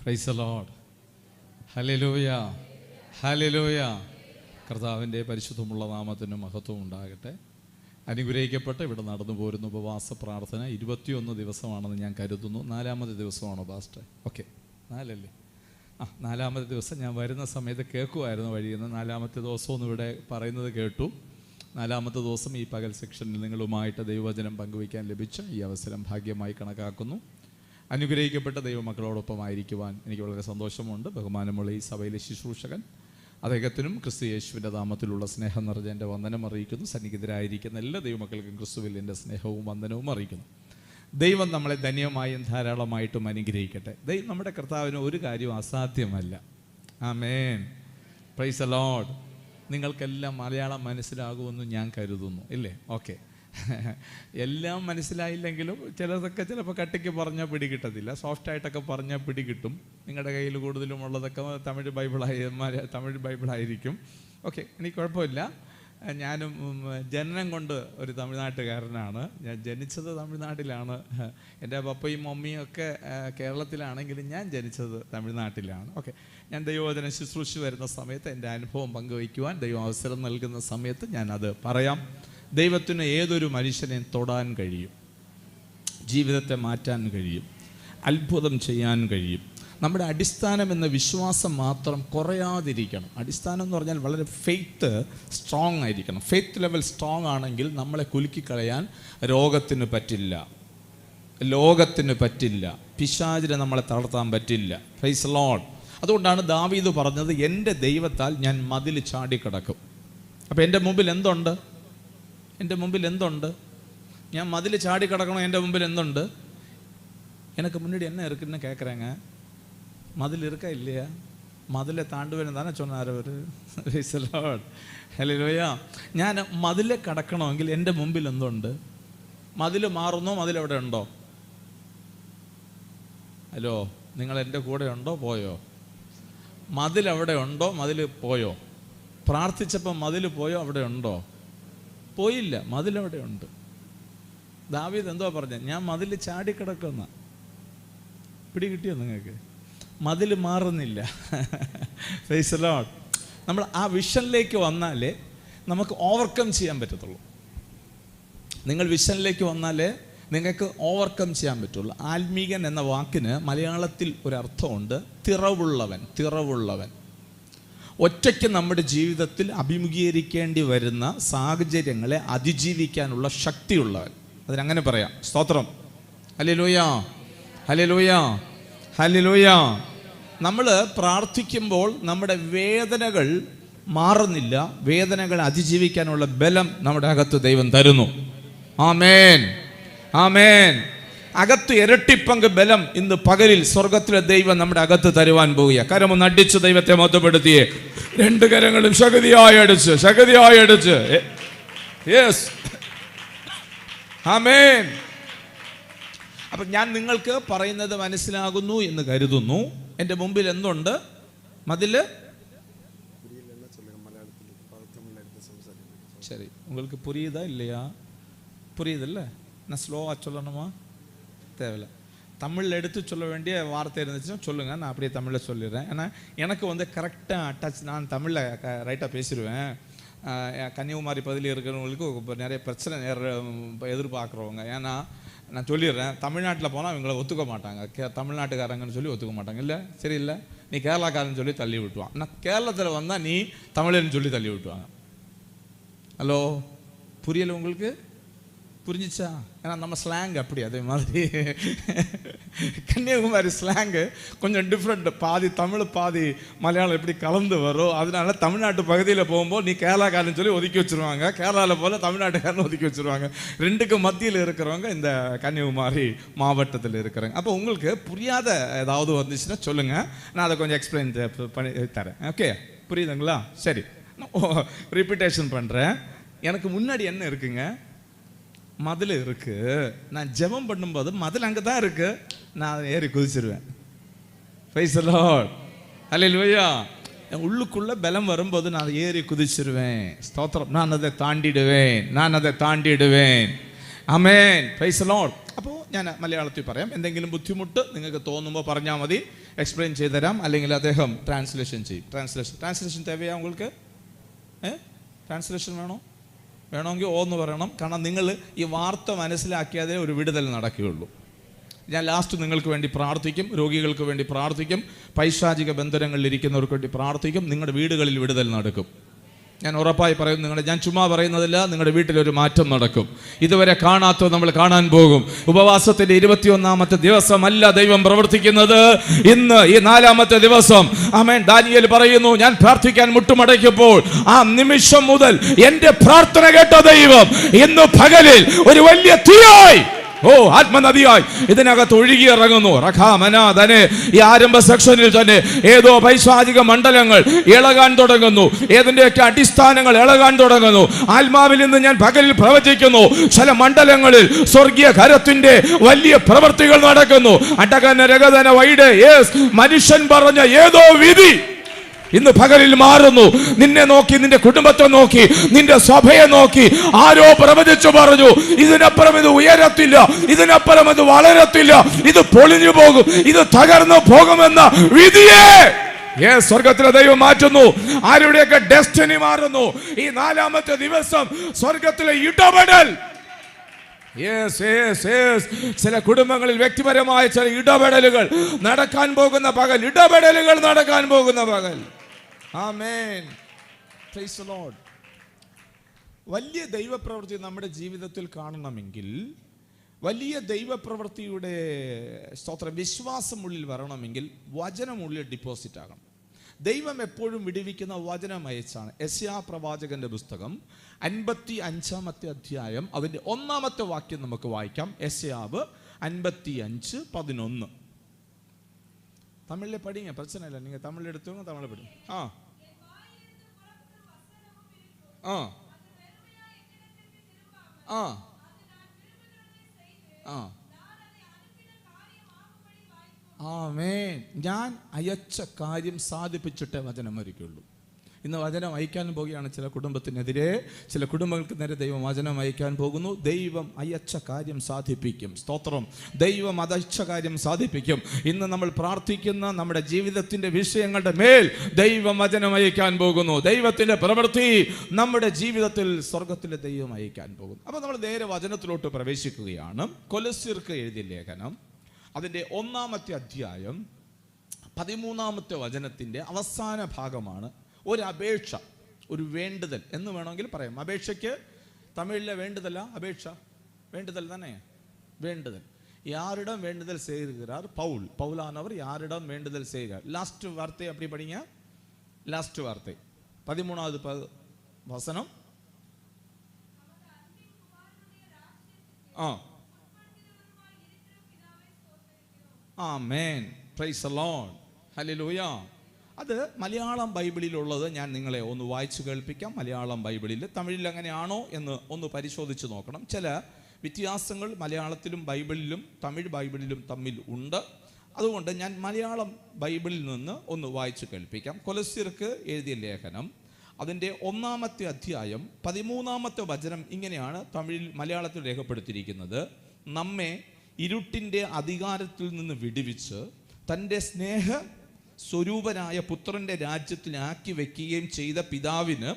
Price the lord. Hallelujah, hallelujah. കർത്താവിൻ്റെ പരിശുദ്ധമുള്ള നാമത്തിന് മഹത്വം ഉണ്ടാകട്ടെ. അനുഗ്രഹിക്കപ്പെട്ട് ഇവിടെ നടന്നു പോരുന്ന ഉപവാസ പ്രാർത്ഥന 21 ദിവസമാണെന്ന് ഞാൻ കരുതുന്നു. 4ാമത്തെ ദിവസമാണോ പാസ്റ്റർ? ഓക്കെ, 4 അല്ലേ? 4ാമത്തെ ദിവസം. ഞാൻ വരുന്ന സമയത്ത് കേൾക്കുമായിരുന്നു വഴിയിൽ നിന്ന്. 4ാമത്തെ ദിവസമൊന്നും ഇവിടെ പറയുന്നത് കേട്ടു. 4ാമത്തെ ദിവസം ഈ പകൽ സെക്ഷനിൽ നിങ്ങളുമായിട്ട് ദൈവവചനം പങ്കുവയ്ക്കാൻ ലഭിച്ച ഈ അവസരം ഭാഗ്യമായി കണക്കാക്കുന്നു. അനുഗ്രഹിക്കപ്പെട്ട ദൈവമക്കളോടൊപ്പമായിരിക്കുവാൻ എനിക്ക് വളരെ സന്തോഷമുണ്ട്. ബഹുമാനമുള്ള ഈ സഭയിലെ ശുശ്രൂഷകൻ അദ്ദേഹത്തിനും ക്രിസ്തു യേശുവിൻ്റെ നാമത്തിലുള്ള സ്നേഹം നിറഞ്ഞ എൻ്റെ വന്ദനം അറിയിക്കുന്നു. സന്നിഹിതരായിരിക്കുന്ന എല്ലാ ദൈവമക്കൾക്കും ക്രിസ്തുവിൽ എൻ്റെ സ്നേഹവും വന്ദനവും അറിയിക്കുന്നു. ദൈവം നമ്മളെ ധന്യമായും ധാരാളമായിട്ടും അനുഗ്രഹിക്കട്ടെ. നമ്മുടെ കർത്താവിന് ഒരു കാര്യവും അസാധ്യമല്ല. ആമേൻ, പ്രൈസ് ദി ലോർഡ്. നിങ്ങൾക്കെല്ലാം മലയാളം മനസ്സിലാകുമെന്ന് ഞാൻ കരുതുന്നു, ഇല്ലേ? ഓക്കെ, എല്ലാം മനസ്സിലായില്ലെങ്കിലും ചിലതൊക്കെ ചിലപ്പോൾ കട്ടിക്ക് പറഞ്ഞാൽ പിടികിട്ടത്തില്ല. സോഫ്റ്റായിട്ടൊക്കെ പറഞ്ഞാൽ പിടികിട്ടും. നിങ്ങളുടെ കയ്യിൽ കൂടുതലും ഉള്ളതൊക്കെ തമിഴ് ബൈബിളായിരിക്കും. ഓക്കെ, എനിക്ക് കുഴപ്പമില്ല. ഞാനും ജനനം കൊണ്ട് ഒരു തമിഴ്നാട്ടുകാരനാണ്. ഞാൻ ജനിച്ചത് തമിഴ്നാട്ടിലാണ്. എൻ്റെ പപ്പയും മമ്മിയും ഒക്കെ കേരളത്തിലാണെങ്കിലും ഞാൻ ജനിച്ചത് തമിഴ്നാട്ടിലാണ്. ഓക്കെ, ഞാൻ ദൈവവചനം ശുശ്രൂഷ വരുന്ന സമയത്ത് എൻ്റെ അനുഭവം പങ്കുവയ്ക്കുവാൻ ദൈവം അവസരം നൽകുന്ന സമയത്ത് ഞാനത് പറയാം. ദൈവത്തിന് ഏതൊരു മനുഷ്യനെയും തൊടാൻ കഴിയും, ജീവിതത്തെ മാറ്റാൻ കഴിയും, അത്ഭുതം ചെയ്യാൻ കഴിയും. നമ്മുടെ അടിസ്ഥാനം എന്ന വിശ്വാസം മാത്രം കുറയാതിരിക്കണം. അടിസ്ഥാനം എന്ന് പറഞ്ഞാൽ വളരെ ഫെയ്ത്ത് സ്ട്രോങ് ആയിരിക്കണം. ഫെയ്ത്ത് ലെവൽ സ്ട്രോങ് ആണെങ്കിൽ നമ്മളെ കുലുക്കിക്കളയാൻ രോഗത്തിന് പറ്റില്ല, ലോകത്തിന് പറ്റില്ല, പിശാചിനെ നമ്മളെ തളർത്താൻ പറ്റില്ല. Price the Lord. അതുകൊണ്ടാണ് ദാവീദ് പറഞ്ഞത്, എൻ്റെ ദൈവത്താൽ ഞാൻ മതിൽ ചാടിക്കിടക്കും. അപ്പോൾ എൻ്റെ മുമ്പിൽ എന്തുണ്ട്? എൻ്റെ മുമ്പിൽ എന്തുണ്ട്? ഞാൻ മതിൽ ചാടിക്കിടക്കണോ? എൻ്റെ മുമ്പിൽ എന്തുണ്ട്? എനിക്ക് മുன்னாடி என்ன இருக்குன்னு கேட்குறாங்க. மதில் இருக்கா இல்லையா? மதிலை தாண்டுவேன்னு தானே சொன்னார் அவர். ഹല്ലേലൂയ. ഞാൻ മതിലെ കടക്കണമെങ്കിൽ എൻ്റെ മുമ്പിൽ എന്തുണ്ട്? മതിൽ മാറുന്നോ? മതിലെവിടെ ഉണ്ടോ? ഹലോ, നിങ്ങൾ എൻ്റെ കൂടെ ഉണ്ടോ? പോയോ? മതിലെവിടെ ഉണ്ടോ? മതിൽ പോയോ? പ്രാർത്ഥിച്ചപ്പോൾ മതിൽ പോയോ? അവിടെ ഉണ്ടോ? പോയില്ല. മതിലെവിടെ ഉണ്ട്? ദാവീദ് എന്തോ പറഞ്ഞത്? ഞാൻ മതിൽ ചാടിക്കിടക്കുന്ന. പിടികിട്ടിയോ നിങ്ങൾക്ക്? മതിൽ മാറുന്നില്ല. Price the Lord. നമ്മൾ ആ വിഷനിലേക്ക് വന്നാലേ നമുക്ക് ഓവർകം ചെയ്യാൻ പറ്റത്തുള്ളൂ. നിങ്ങൾ വിഷനിലേക്ക് വന്നാലേ നിങ്ങൾക്ക് ഓവർകം ചെയ്യാൻ പറ്റുള്ളൂ. ആത്മീകൻ എന്ന വാക്കിന് മലയാളത്തിൽ ഒരർത്ഥമുണ്ട്, തിറവുള്ളവൻ. ഒറ്റയ്ക്ക് നമ്മുടെ ജീവിതത്തിൽ അഭിമുഖീകരിക്കേണ്ടി വരുന്ന സാഹചര്യങ്ങളെ അതിജീവിക്കാനുള്ള ശക്തിയുള്ളവൻ. അതിനങ്ങനെ പറയാം. സ്തോത്രം. Hallelujah, hallelujah, hallelujah. നമ്മൾ പ്രാർത്ഥിക്കുമ്പോൾ നമ്മുടെ വേദനകൾ മാറുന്നില്ല. വേദനകൾ അതിജീവിക്കാനുള്ള ബലം നമ്മുടെ അകത്ത് ദൈവം തരുന്നു. ആമേൻ, ആമേൻ. അകത്ത് ഇരട്ടിപ്പങ്ക് ബലം ഇന്ന് പകലിൽ സ്വർഗത്തിലെ ദൈവം നമ്മുടെ അകത്ത് തരുവാൻ പോവുക. കരമൊന്ന് അടിച്ച് ദൈവത്തെ മഹത്വപ്പെടുത്തിയേ. 2 കരങ്ങളും ശക്തിയായി അടിച്ച്. യെസ്, ആമേൻ. അപ്പം ഞാൻ നിങ്ങൾക്ക് പറയുന്നത് മനസ്സിലാകുന്നു എന്ന് കരുതുന്നു. എൻ്റെ മുമ്പിൽ എന്തുണ്ട്? മതില്. ശരി, உங்களுக்கு புரியுதா இல்லையா? புரியுதுல்ல? நான் ஸ்லோவாக சொல்லணுமா? தேவையில்லை. தமிழில் எடுத்து சொல்ல வேண்டிய வார்த்தை இருந்துச்சுன்னா சொல்லுங்கள், நான் அப்படியே தமிழில் சொல்லிடுறேன். ஏன்னா எனக்கு கரெக்டாக டச், நான் தமிழில் ரைட்டாக பேசிடுவேன். கன்னியாகுமரி பகுதியில் இருக்கிறவங்களுக்கு இப்போ நிறைய பிரச்சனை எதிர்பார்க்குறவங்க. ஏன்னா நான் சொல்லிடுறேன், தமிழ்நாட்டில் போனால் இவங்களை ஒத்துக்க மாட்டாங்க. தமிழ்நாட்டுக்காரங்கன்னு சொல்லி ஒத்துக்க மாட்டாங்க. இல்லை, சரி, இல்லை, நீ கேரளாக்காரன்னு சொல்லி தள்ளி விட்டுவான். ஆனால் கேரளத்தில் வந்தால் நீ தமிழன்னு சொல்லி தள்ளி விட்டுவாங்க. ஹலோ, புரியலை உங்களுக்கு? புரிஞ்சிச்சா? ஏன்னா நம்ம ஸ்லாங் அப்படி. அதே மாதிரி கன்னியாகுமரி ஸ்லாங்கு கொஞ்சம் டிஃப்ரெண்ட். பாதி தமிழ் பாதி மலையாளம் எப்படி கலந்து வரும். அதனால தமிழ்நாட்டு பகுதியில் போகும்போது நீ கேரளாக்காரன்னு சொல்லி ஒதுக்கி வச்சுருவாங்க, கேரளாவில் போல தமிழ்நாட்டுக்காரன்னு ஒதுக்கி வச்சுருவாங்க. 2க்கும் மத்தியில் இருக்கிறவங்க இந்த கன்னியாகுமரி மாவட்டத்தில் இருக்கிறாங்க. அப்போ உங்களுக்கு புரியாத ஏதாவது வந்துச்சுன்னா சொல்லுங்கள், நான் அதை கொஞ்சம் எக்ஸ்பிளைன் பண்ணி தரேன். ஓகே, புரியுதுங்களா? சரி, ரிப்பீட்டேஷன் பண்ணுறேன். எனக்கு முன்னாடி என்ன இருக்குங்க? மதில் இருக்கு. நான் ஜெபம் பண்ணும்போது மதில் அங்கே தான் இருக்கு, நான் ஏறி குதிச்சிருவேன். பிரைஸ் தி லார்ட், ஹல்லேலூயா. உள்ளுக்குள்ள பலம் வரும்போது நான் ஏறி குதிச்சிருவேன். ஸ்தோத்திரம். நான் அதை தாண்டிடுவேன். ആമേൻ, പ്രൈസ് ദി ലോർഡ്. അപ്പോൾ ഞാൻ മലയാളത്തിൽ പറയാം. എന്തെങ്കിലും ബുദ്ധിമുട്ട് നിങ്ങൾക്ക് തോന്നുമ്പോൾ പറഞ്ഞാൽ മതി. എക്സ്പ്ലെയിൻ ചെയ്തുതരാം, അല്ലെങ്കിൽ അദ്ദേഹം ട്രാൻസ്ലേഷൻ ചെയ്യും. ട്രാൻസ്ലേഷൻ തേവയാ നിങ്ങൾക്ക്? ട്രാൻസ്ലേഷൻ വേണമെങ്കിൽ എന്ന് പറയണം. കാരണം നിങ്ങൾ ഈ വാർത്ത മനസ്സിലാക്കിയാലേ ഒരു വിടുതൽ നടക്കുകയുള്ളൂ. ഞാൻ ലാസ്റ്റ് നിങ്ങൾക്ക് വേണ്ടി പ്രാർത്ഥിക്കും, രോഗികൾക്ക് വേണ്ടി പ്രാർത്ഥിക്കും, പൈശാചിക ബന്ധനങ്ങളിൽ ഇരിക്കുന്നവർക്ക് വേണ്ടി പ്രാർത്ഥിക്കും. നിങ്ങളുടെ വീടുകളിൽ വിടുതൽ നടക്കും. ഞാൻ ഉറപ്പായി പറയുന്നു, ഞാൻ ചുമ്മാ പറയുന്നതല്ല, നിങ്ങളുടെ വീട്ടിലൊരു മാറ്റം നടക്കും. ഇതുവരെ കാണാത്തത് നമ്മൾ കാണാൻ പോകും. ഉപവാസത്തിന്റെ 21-ാമത്തെ ദിവസമല്ല ദൈവം പ്രവർത്തിക്കുന്നത്, ഇന്ന് ഈ 4-ാമത്തെ ദിവസം. ആമേൻ. ദാനിയേൽ പറയുന്നു, ഞാൻ പ്രാർത്ഥിക്കാൻ മുട്ടുമടക്കിയപ്പോൾ ആ നിമിഷം മുതൽ എന്റെ പ്രാർത്ഥന കേട്ട ദൈവം ഇന്ന് പകലിൽ ഒരു വലിയ തീയായി, ആത്മനദിയായി ഇതിനകത്ത് ഒഴുകിയിറങ്ങുന്നു. റഖാമനാഥനെ ഈ ആരംഭ സെക്ഷനിൽ തന്നെ ഏതോ പൈശാചിക മണ്ഡലങ്ങൾ ഇളകാൻ തുടങ്ങുന്നു, ഏതിന്റെയൊക്കെ അടിസ്ഥാനങ്ങൾ ഇളകാൻ തുടങ്ങുന്നു. ആത്മാവിൽ നിന്ന് ഞാൻ പകലിൽ പ്രവചിക്കുന്നു, ചില മണ്ഡലങ്ങളിൽ സ്വർഗീയ കരത്തിന്റെ വലിയ പ്രവൃത്തികൾ നടക്കുന്നു. അടകന രഗതന വൈഡ് മനുഷ്യൻ പറഞ്ഞ ഏതോ വിധി ഇന്ന് പകലിൽ മാറുന്നു. നിന്നെ നോക്കി, നിന്റെ കുടുംബത്തെ നോക്കി, നിന്റെ സഭയെ നോക്കി ആരോ പ്രവചിച്ചു പറഞ്ഞു, ഇതിനപ്പുറം ഇത് ഉയരത്തില്ല, ഇതിനപ്പുറം ഇത് വളരത്തില്ല, ഇത് പൊളിഞ്ഞു പോകും, ഇത് തകർന്നു പോകുമെന്ന വിധിയെ സ്വർഗത്തിലെ ദൈവം മാറ്റുന്നു. ആരുടെയൊക്കെ ഡെസ്റ്റിനി മാറുന്നു. ഈ 4-ാമത്തെ ദിവസം സ്വർഗത്തിലെ ഇടപെടൽ. ചില കുടുംബങ്ങളിൽ വ്യക്തിപരമായ ചില ഇടപെടലുകൾ നടക്കാൻ പോകുന്ന പകൽ, ഇടപെടലുകൾ നടക്കാൻ പോകുന്ന പകൽ. ആമേൻ. Praise the lord. വലിയ ദൈവപ്രവൃത്തി നമ്മുടെ ജീവിതത്തിൽ കാണണമെങ്കിൽ, വലിയ ദൈവപ്രവൃത്തിയുടെ വിശ്വാസം ഉള്ളിൽ വരണമെങ്കിൽ വചനം ഉള്ളിൽ ഡിപ്പോസിറ്റ് ആകണം. ദൈവം എപ്പോഴും വിടുവിക്കുന്ന വചനം അയച്ചാണ്. യെശയ്യാ പ്രവാചകന്റെ പുസ്തകം 55-ാമത്തെ അധ്യായം അതിന്റെ 1-ാമത്തെ വാക്യം നമുക്ക് വായിക്കാം. യെശയ്യാവ് 55:11. தமிழில் படிங்க, பிரச்சனை இல்லை. நீங்கள் தமிழ் எடுத்தவங்க தமிழில் படிங்க. ആമേൻ. ഞാൻ അയച്ച കാര്യം സാധിപ്പിച്ചിട്ടേ വചനം വരികയുള്ളൂ. ഇന്ന് വചനം അയക്കാൻ പോകുകയാണ് ചില കുടുംബത്തിനെതിരെ, ചില കുടുംബങ്ങൾക്ക് നേരെ ദൈവം വചനം അയക്കാൻ പോകുന്നു. ദൈവം അയച്ച കാര്യം സാധിപ്പിക്കും. സ്തോത്രം. ദൈവം അയച്ച കാര്യം സാധിപ്പിക്കും. ഇന്ന് നമ്മൾ പ്രാർത്ഥിക്കുന്ന നമ്മുടെ ജീവിതത്തിന്റെ വിഷയങ്ങളുടെ മേൽ ദൈവം വചനം അയക്കാൻ പോകുന്നു. ദൈവത്തിന്റെ പ്രവൃത്തി നമ്മുടെ ജീവിതത്തിൽ സ്വർഗത്തിലെ ദൈവം അയക്കാൻ പോകുന്നു. അപ്പൊ നമ്മൾ നേരെ വചനത്തിലോട്ട് പ്രവേശിക്കുകയാണ്. കൊലോസ്യർക്ക് എഴുതിയ ലേഖനം അതിന്റെ 1-ാമത്തെ അധ്യായം 13-ാമത്തെ വചനത്തിന്റെ അവസാന ഭാഗമാണ്. ഒരു അപേക്ഷ, ഒരു വേണ്ടുതൽ എന്ന് വേണമെങ്കിൽ പറയാം. അപേക്ഷയ്ക്ക് തമിഴിലെ വേണ്ടുതല, അപേക്ഷ വേണ്ടുതൽ തന്നെ. വേണ്ടുതൽ, யாரிடம் வேண்டுதல் செய்கிறார்? பவுலானவர் யாரிடம் வேண்டுதல் செய்கிறார்? லாஸ்ட் வார்த்தை அப்படி படிங்க. லாஸ்ட் வார்த்தை 13வது வசனம். ആമേൻ. Praise the lord. ഹല്ലേലൂയ. അത് മലയാളം ബൈബിളിലുള്ളത് ഞാൻ നിങ്ങളെ ഒന്ന് വായിച്ചു കേൾപ്പിക്കാം. മലയാളം ബൈബിളിൽ. തമിഴിൽ അങ്ങനെയാണോ എന്ന് ഒന്ന് പരിശോധിച്ച് നോക്കണം. ചില വ്യത്യാസങ്ങൾ മലയാളത്തിലും ബൈബിളിലും തമിഴ് ബൈബിളിലും തമ്മിൽ ഉണ്ട്. അതുകൊണ്ട് ഞാൻ മലയാളം ബൈബിളിൽ നിന്ന് ഒന്ന് വായിച്ചു കേൾപ്പിക്കാം. കൊലോസ്യർക്ക് എഴുതിയ ലേഖനം അതിൻ്റെ 1-ാമത്തെ അധ്യായം 13-ാമത്തെ വചനം ഇങ്ങനെയാണ് മലയാളത്തിൽ രേഖപ്പെടുത്തിയിരിക്കുന്നത്. നമ്മെ ഇരുട്ടിൻ്റെ അധികാരത്തിൽ നിന്ന് വിടുവിച്ച് തൻ്റെ സ്നേഹ സ്വരൂപനായ പുത്രന്റെ രാജ്യത്തിലാക്കി വെക്കുകയും ചെയ്ത പിതാവിന്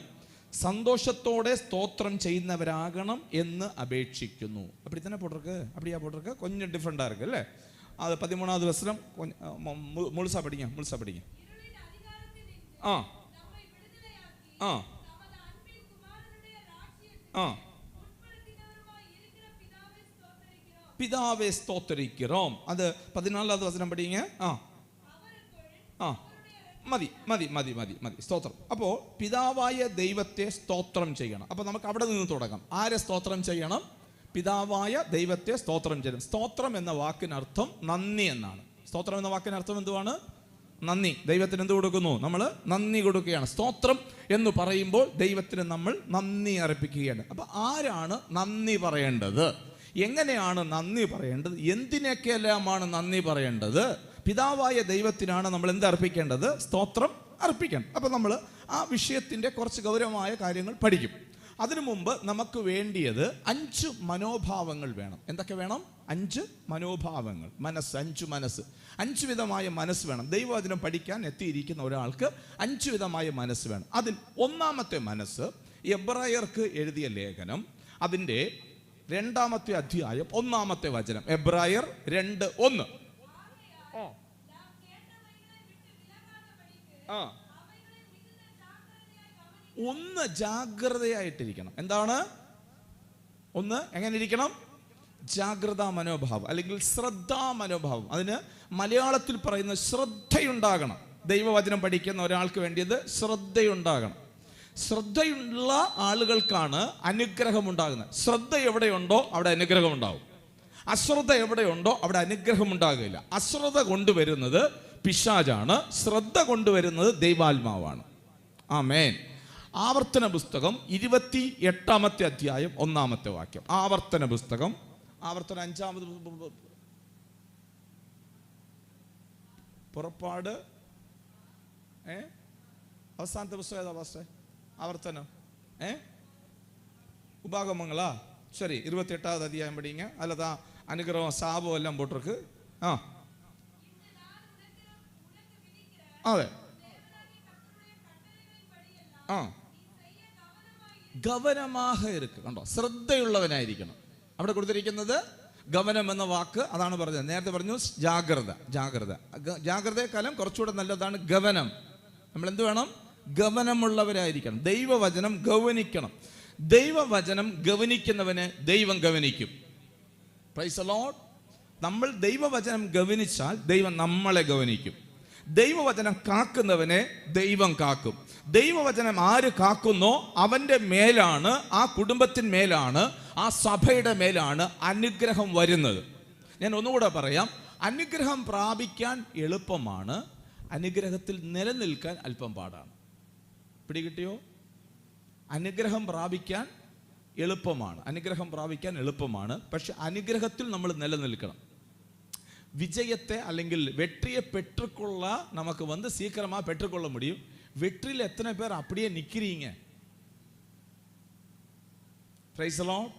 സന്തോഷത്തോടെ സ്തോത്രം ചെയ്യുന്നവരാകണം എന്ന് അപേക്ഷിക്കുന്നു. அப்படி தானே போட்டிருக்கு? அப்படியா போட்டிருக்கு? கொஞ்சம் டிஃப்ரெண்டாக இருக்கு இல்லை? அது 13வது வசனம் முழுசா படிங்க. பிதாவே ஸ்தோத்தரிக்கிறோம். அது 14வது வசனம் படிங்க. മതി. സ്തോത്രം. അപ്പോൾ പിതാവായ ദൈവത്തെ സ്തോത്രം ചെയ്യണം. അപ്പോൾ നമുക്ക് അവിടെ നിന്ന് തുടങ്ങാം. ആരെ സ്തോത്രം ചെയ്യണം? പിതാവായ ദൈവത്തെ സ്തോത്രം ചെയ്യണം. സ്തോത്രം എന്ന വാക്കിനർത്ഥം നന്ദി എന്നാണ്. സ്തോത്രം എന്ന വാക്കിനർത്ഥം എന്തുവാണ്? നന്ദി. ദൈവത്തിന് എന്ത് കൊടുക്കുന്നു? നമ്മൾ നന്ദി കൊടുക്കുകയാണ്. സ്തോത്രം എന്ന് പറയുമ്പോൾ ദൈവത്തിന് നമ്മൾ നന്ദി അർപ്പിക്കുകയാണ്. അപ്പോൾ ആരാണ് നന്ദി പറയേണ്ടത്? എങ്ങനെയാണ് നന്ദി പറയേണ്ടത്? എന്തിനൊക്കെയെല്ലാമാണ് നന്ദി പറയേണ്ടത്? പിതാവായ ദൈവത്തിനാണ് നമ്മൾ എന്ത് അർപ്പിക്കേണ്ടത്? സ്തോത്രം അർപ്പിക്കണം. അപ്പോൾ നമ്മൾ ആ വിഷയത്തിൻ്റെ കുറച്ച് ഗൗരവമായ കാര്യങ്ങൾ പഠിക്കും. അതിനു മുമ്പ് നമുക്ക് വേണ്ടിയത് 5 മനോഭാവങ്ങൾ വേണം. എന്തൊക്കെ വേണം? 5 മനോഭാവങ്ങൾ. മനസ്സ്, 5 മനസ്സ്, 5 വിധമായ മനസ്സ് വേണം. ദൈവവചനം പഠിക്കാൻ എത്തിയിരിക്കുന്ന ഒരാൾക്ക് 5 വിധമായ മനസ്സ് വേണം. അതിൽ ഒന്നാമത്തെ മനസ്സ് എബ്രായർക്ക് എഴുതിയ ലേഖനം, അതിൻ്റെ 2-ാമത്തെ അധ്യായം 1-ാമത്തെ വചനം. എബ്രായർ 2:1. ഒന്ന് ജാഗ്രതയായിട്ടിരിക്കണം. എന്താണ്? ഒന്ന് എങ്ങനെ ഇരിക്കണം? ജാഗ്രതാ മനോഭാവം അല്ലെങ്കിൽ ശ്രദ്ധാ മനോഭാവം. അതിന് മലയാളത്തിൽ പറയുന്ന ശ്രദ്ധയുണ്ടാകണം. ദൈവവചനം പഠിക്കുന്ന ഒരാൾക്ക് വേണ്ടിയത് ശ്രദ്ധയുണ്ടാകണം. ശ്രദ്ധയുള്ള ആളുകൾക്കാണ് അനുഗ്രഹം ഉണ്ടാകുന്നത്. ശ്രദ്ധ എവിടെയുണ്ടോ അവിടെ അനുഗ്രഹം ഉണ്ടാവും. അശ്രദ്ധ എവിടെയുണ്ടോ അവിടെ അനുഗ്രഹം ഉണ്ടാകില്ല. അശ്രദ്ധ കൊണ്ടുവരുന്നത് പിശാചാണ്, ശ്രദ്ധ കൊണ്ടുവരുന്നത് ദൈവാത്മാവാണ്. ആമേൻ. ആവർത്തന പുസ്തകം 28-ാമത്തെ അധ്യായം 1-ാമത്തെ വാക്യം. ആവർത്തന പുസ്തകം, ആവർത്തന 5-ാമത് പുറപ്പാട് അവസാനത്തെ പുസ്തകം ഏതാ പാസ്റ്റേ? ആവർത്തനം உபாகமங்களா? சரி, 28வது அத்தியாயம் படிங்க. அதில் தான் அனுகிரகம் சாபம் எல்லாம் போட்டிருக்கு. അതെ, ഗവനமாக ഇരിക്കുക. കണ്ടോ? ശ്രദ്ധയുള്ളവനായിരിക്കണം. അവിടെ കൊടുത്തിരിക്കുന്നത് ഗവനം എന്ന വാക്ക്, അതാണ് പറഞ്ഞത്. നേരത്തെ പറഞ്ഞു ജാഗ്രത. ജാഗ്രത, ജാഗ്രതയെക്കാലം കുറച്ചുകൂടെ നല്ലതാണ് ഗവനം. നമ്മൾ എന്ത് വേണം? ഗവനമുള്ളവരായിരിക്കണം. ദൈവവചനം ഗവനിക്കണം. ദൈവവചനം ഗവനിക്കുന്നവന് ദൈവം ഗവനിക്കും. Price the Lord. നമ്മൾ ദൈവവചനം ഗവനിച്ചാൽ ദൈവം നമ്മളെ ഗവനിക്കും. ദൈവവചനം കാക്കുന്നവനെ ദൈവം കാക്കും. ദൈവവചനം ആര് കാക്കുന്നോ അവൻ്റെ മേലാണ്, ആ കുടുംബത്തിന്മേലാണ്, ആ സഭയുടെ മേലാണ് അനുഗ്രഹം വരുന്നത്. ഞാൻ ഒന്നുകൂടെ പറയാം. അനുഗ്രഹം പ്രാപിക്കാൻ എളുപ്പമാണ്, അനുഗ്രഹത്തിൽ നിലനിൽക്കാൻ അല്പം പാടാണ്. പിടികിട്ടിയോ? അനുഗ്രഹം പ്രാപിക്കാൻ എളുപ്പമാണ്, അനുഗ്രഹം പ്രാപിക്കാൻ എളുപ്പമാണ്, പക്ഷെ അനുഗ്രഹത്തിൽ നമ്മൾ നിലനിൽക്കണം. விஜயத்தை அல்லங்கில் வெற்றியை பெற்றுக்கொள்ள நமக்கு வந்து சீக்கிரமா பெற்றுக்கொள்ள முடியும். வெற்றியில் எத்தனை பேர் அப்படியே நிக்கிறீங்க? Price the Lord.